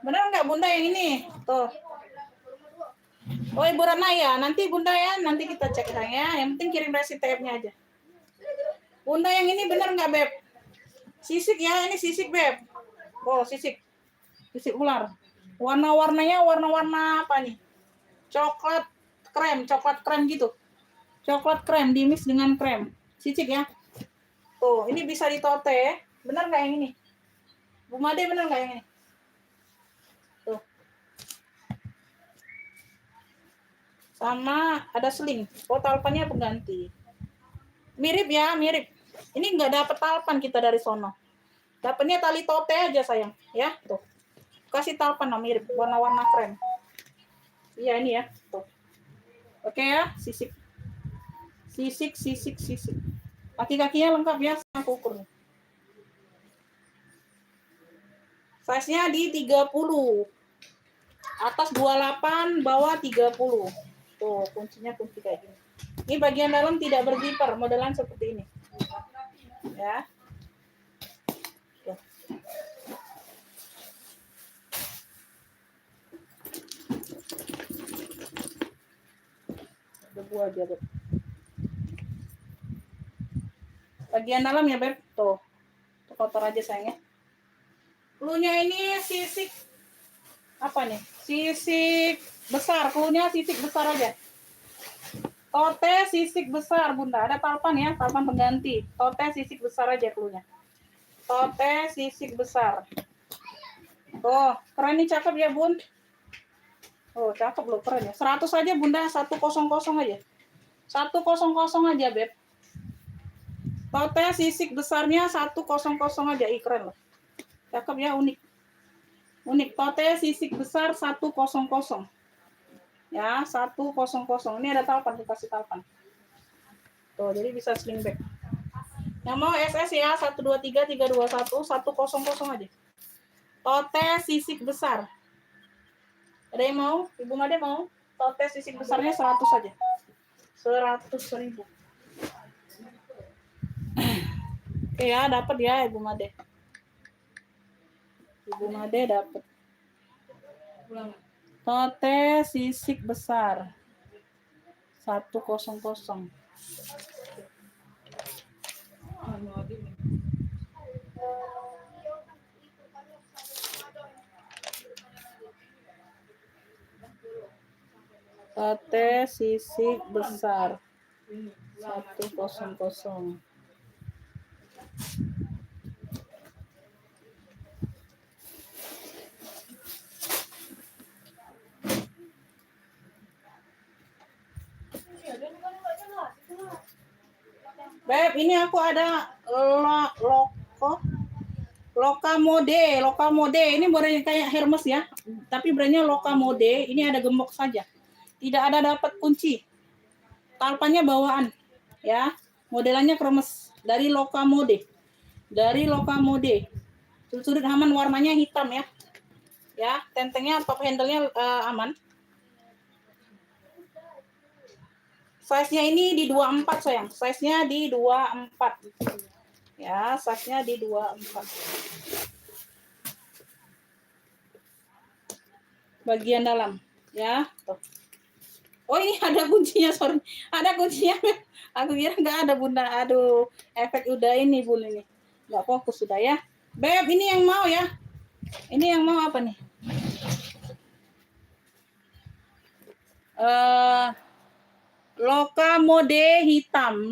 Benar nggak Bunda yang ini? Tuh. Oh Ibu Rana ya, nanti Bunda ya, nanti kita cek ya. Yang penting kirim resi TF-nya aja. Bunda yang ini benar nggak Beb? Sisik ya, ini sisik Beb. Oh sisik, sisik ular. Warna-warnanya warna-warna apa nih? Coklat krem gitu. Coklat krem dimix dengan krem. Sisik ya. Tuh, ini bisa ditote. Benar nggak yang ini? Bu Made benar nggak yang ini? Tuh. Sama ada sling. Oh, talpannya pengganti. Mirip ya, mirip. Ini nggak dapat talpan kita dari sono. Dapatnya tali tote aja sayang, ya. Tuh. Kasih talpan lah mirip, warna-warna krem. Iya ini ya, tuh. Oke ya, sisik. Sisik. Kaki-kakinya lengkap ya, aku ukur. Size-nya di 30. Atas 28, bawah 30. Tuh, kuncinya kunci kayak gini. Ini bagian dalam tidak berzipper, modelan seperti ini. Ya. Tuh. Debu aja, Beb. Bagian dalam ya, Beb. Tuh. Kotor aja sayangnya. Cluenya ini sisik apa nih? Sisik besar, cluenya sisik besar aja. Tote sisik besar, Bunda. Ada talpan ya, talpan pengganti. Tote sisik besar aja cluenya. Tote sisik besar. Tuh, keren nih, cakep ya, Bun. Oh, cakep loh, keren ya. 100 aja, Bunda, 100 aja. 100 aja, Beb. Tote sisik besarnya 100 aja, keren loh. Cakep ya, unik. Unik, tote sisik besar 100. Ya, 100. Ini ada talpan, dikasih talpan. Tuh, jadi bisa sling bag. Yang mau SS ya, 123321 100 aja. Tote sisik besar. Ada yang mau? Ibu Made mau? Tote sisik besarnya 100 aja. 100.000. Oke ya, dapat ya Ibu Made. Ibu Made dapat. Tote sisik besar 100. Sate sisik besar 100. Beb, ini aku ada Lokamode. Ini brandnya kayak Hermes ya, tapi brandnya Lokamode. Ini ada gembok saja, tidak ada dapat kunci. Talpannya bawaan, ya. Modelannya kremes dari Lokamode. Sudut aman, warnanya hitam ya. Ya, tentengnya top handle-nya aman. Size-nya ini di 24 sayang. Size-nya di 24. Ya, size-nya di 24. Bagian dalam, ya. Tuh. Oh, ini ada kuncinya, sorry. Ada kuncinya. Aku kira nggak ada, Bunda. Aduh, efek udah ini, Bun, ini. Nggak fokus sudah ya. Beb, ini yang mau ya. Ini yang mau apa nih? Lokamode hitam.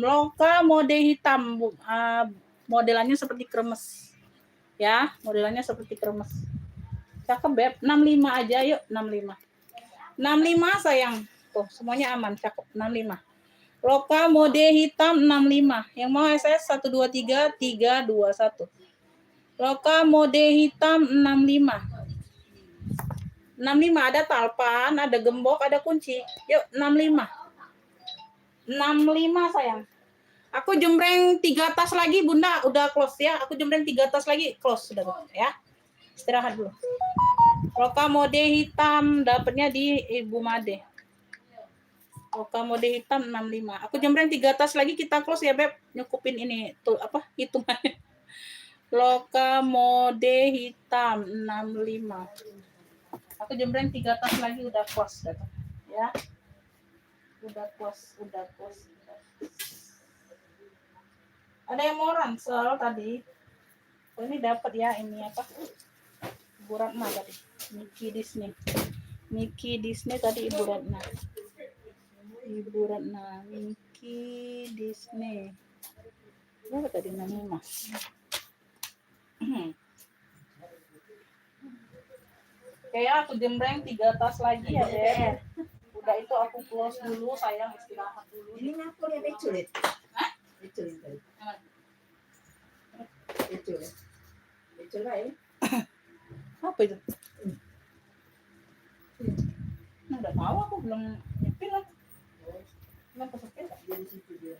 Modelannya seperti kremes. Ya, modelannya seperti kremes. Cakep, Beb. 65 aja, yuk. 65 sayang. Tuh, semuanya aman, cakep. 65. Lokamode hitam 65. Yang mau SS 123 321. Lokamode hitam 65. 65 ada talpan, ada gembok, ada kunci. Yuk, 65 sayang. Aku jembreng 3 tas lagi, Bunda. Udah close ya. Aku jembreng 3 tas lagi, close sudah ya. Istirahat dulu. Lokamode hitam dapatnya di Ibu Made. Lokamode hitam 65. Aku jembreng 3 tas lagi, kita close ya, Beb. Nyukupin ini tuh apa? Hitungannya. Lokamode hitam 65. Aku jembreng 3 tas lagi, udah close ya. Udah close. Ada yang mau ransel tadi. Oh, ini dapat ya, ini apa? Ibu Ratna tadi. Mickey Disney tadi Ibu Ratna. Mickey Disney. Berapa tadi namanya? Kayak aku jembreng 3 tas lagi ya, Deh. Udah itu aku close dulu, sayang, istirahat dulu. Ini aku lihat beculit. Hah? Beculit tadi. Beculit. Beculit ya. Apa itu? Udah tahu, aku belum nyepil lah. Belum kesepil. Dari situ dia.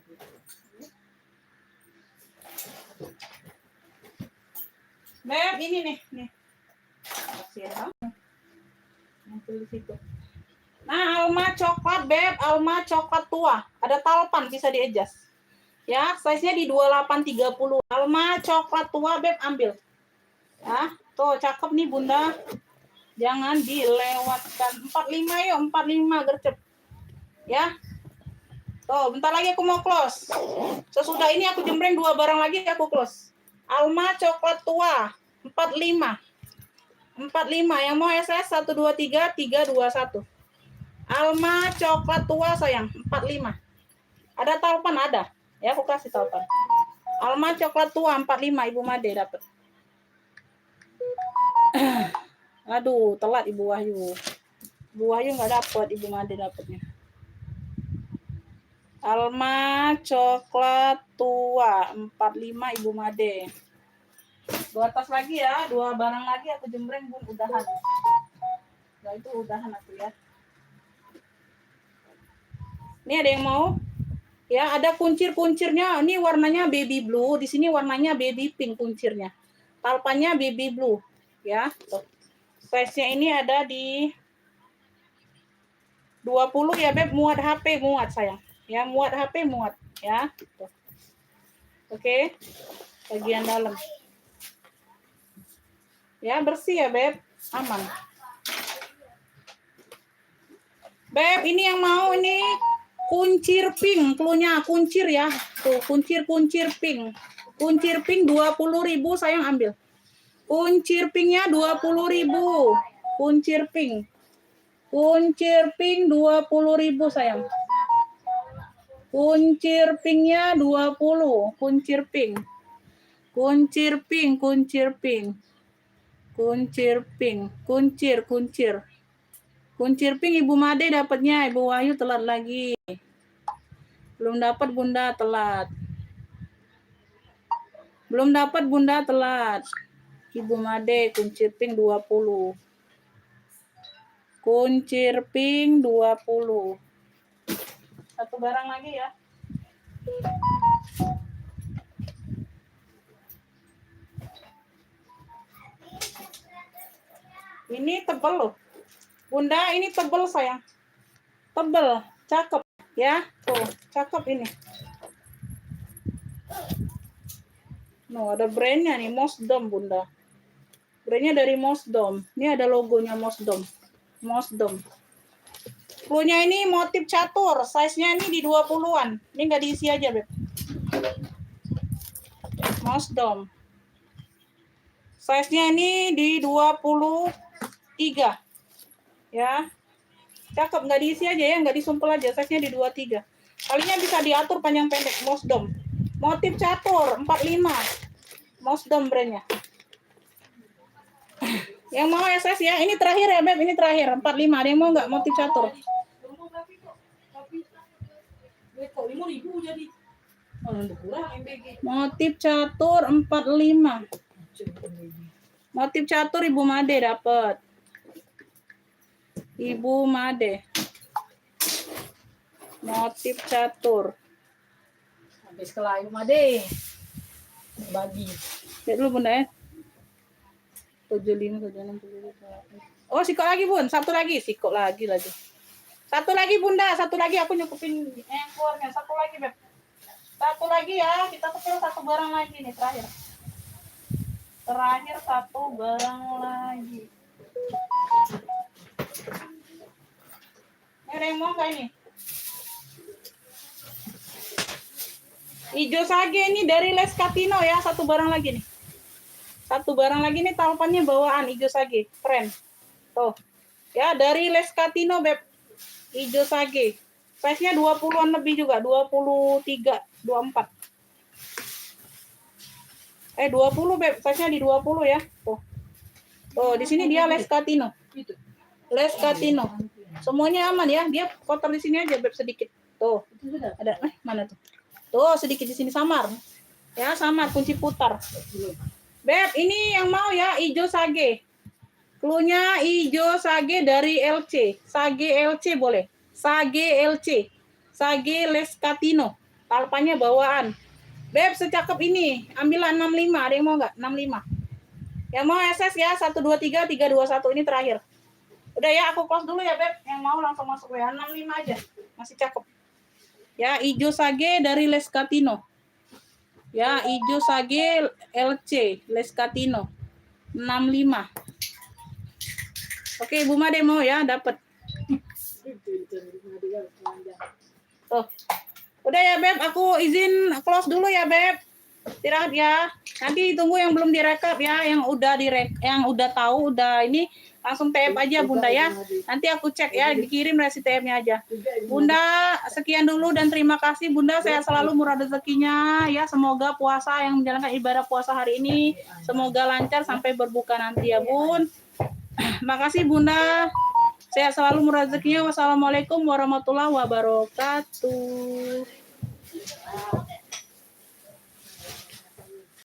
Beb, ini nih. Kasih ya. Nyempil di situ. Nah, Alma coklat, Beb. Alma coklat tua. Ada talpan, bisa di-adjust. Ya, size-nya di 2830. Alma coklat tua, Beb, ambil. Ya, tuh cakep nih, Bunda. Jangan dilewatkan. 45 yuk, 45 gercep. Ya. Tuh, bentar lagi aku mau close. Sesudah ini aku jembreng 2 barang lagi, aku close. Alma coklat tua 45. Yang mau SS 123 321. Alma coklat tua sayang 45. Ada talpan, ada. Ya, aku kasih talpan. Alma coklat tua 45, Ibu Made dapat. Aduh, telat Ibu Wahyu. Ibu Wahyu nggak dapat, Ibu Made dapatnya. Alma coklat tua 45, Ibu Made. 2 tas lagi ya, 2 barang lagi aku jembreng, Bun, udahan. Nah, itu udahan aku ya. Ini ada yang mau? Ya, ada kuncir-kuncirnya. Ini warnanya baby blue, di sini warnanya baby pink kuncirnya. Talpannya baby blue, ya. Tuh. Size-nya ini ada di 20 ya, Beb. Muat HP, muat sayang. Ya, muat HP, muat, ya. Tuh. Oke. Bagian dalam. Ya, bersih ya, Beb. Aman. Beb, ini yang mau ini kuncir pink, cluenya kuncir ya. Tuh, kuncir pink. Kuncir pink 20.000 sayang, ambil. Kuncir pinknya 20.000. Kuncir pink. Kuncir pink 20.000 sayang. Kuncir pinknya 20. Kuncir pink. Kuncir pink, kuncir pink. Kuncir pink, kuncir. Kuncir pink Ibu Made dapatnya, Ibu Wahyu telat lagi. Belum dapat Bunda telat. Belum dapat Bunda telat. Ibu Made kuncir pink 20. Kuncir pink 20. Satu barang lagi ya. Ini tebel loh. Bunda, ini tebel sayang. Tebel, cakep ya. Tuh, cakep ini. No, ada brandnya nih, Mosdom Bunda. Brandnya dari Mosdom. Ini ada logonya Mosdom. Mosdom. Cluenya ini motif catur. Size-nya ini di 20-an. Ini nggak diisi aja, Beb. Mosdom. Size-nya ini di 23. Ya. Cakep, nggak diisi aja ya, nggak disumpel aja. Size-nya di 23. Kalinya bisa diatur panjang pendek, Mosdom. Motif catur 45. Mosdom brandnya. Yang mau SS ya, ini terakhir ya Beb, ini terakhir 45. Ada yang mau nggak motif catur? Kok 5.000 jadi? Oh, kurang MBG. Motif catur 45. Motif catur Ibu Made dapat. Ibu Made. Motif catur. Habis ke Ibu Made. Bagi. Lihat dulu Bunda ya. 75, 76, 77. Oh, sikok lagi Bun, satu lagi, sikok lagi. Satu lagi Bunda, satu lagi aku nyukupin yang keluarnya, satu lagi Beb. Satu lagi ya, kita kepil satu barang lagi nih terakhir. Terakhir satu barang lagi. Ini ada yang mau nggak ini? Ijo sage ini dari Les Catino ya, satu barang lagi nih. Satu barang lagi nih, talpannya bawaan ijo sage, keren. Tuh. Ya, dari Les Catino Beb. Ijo sage. Size-nya 20-an lebih juga, 23, 24. 20 Beb, size-nya di 20 ya. Tuh. Tuh, di sini dia Les Catino. Les Catino. Semuanya aman ya. Dia kotor di sini aja Beb sedikit. Tuh. Ada mana tuh? Tuh, sedikit di sini samar. Ya, samar kunci putar. Beb, ini yang mau ya ijo sage. Cluenya ijo sage dari LC. Sage LC boleh. Sage LC. Sage Les Catino. Talpannya bawaan. Beb, secakep ini. Ambillah 65. Ada yang mau nggak? 65. Yang mau SS ya. 1, 2, 3, 3, 2, 1. Ini terakhir. Udah ya, aku close dulu ya, Beb. Yang mau langsung masuk ya. 65 aja. Masih cakep. Ya, ijo sage dari Les Catino. Ya, ijo sage LC. Les Catino. 65. Oke, Bu Made mau ya, dapat. Tuh. Udah ya, Beb, aku izin close dulu ya, Beb. Istirahat ya. Nanti tunggu yang belum direkap ya, yang udah tahu, udah ini langsung TM aja Bunda ya. Nanti aku cek ya, dikirim resi TM-nya aja. Bunda, sekian dulu dan terima kasih Bunda, saya selalu murah rezekinya ya. Semoga puasa yang menjalankan ibadah puasa hari ini semoga lancar sampai berbuka nanti ya, Bun. Makasih Bunda. Sehat selalu murah rezekinya. Wassalamualaikum warahmatullahi wabarakatuh.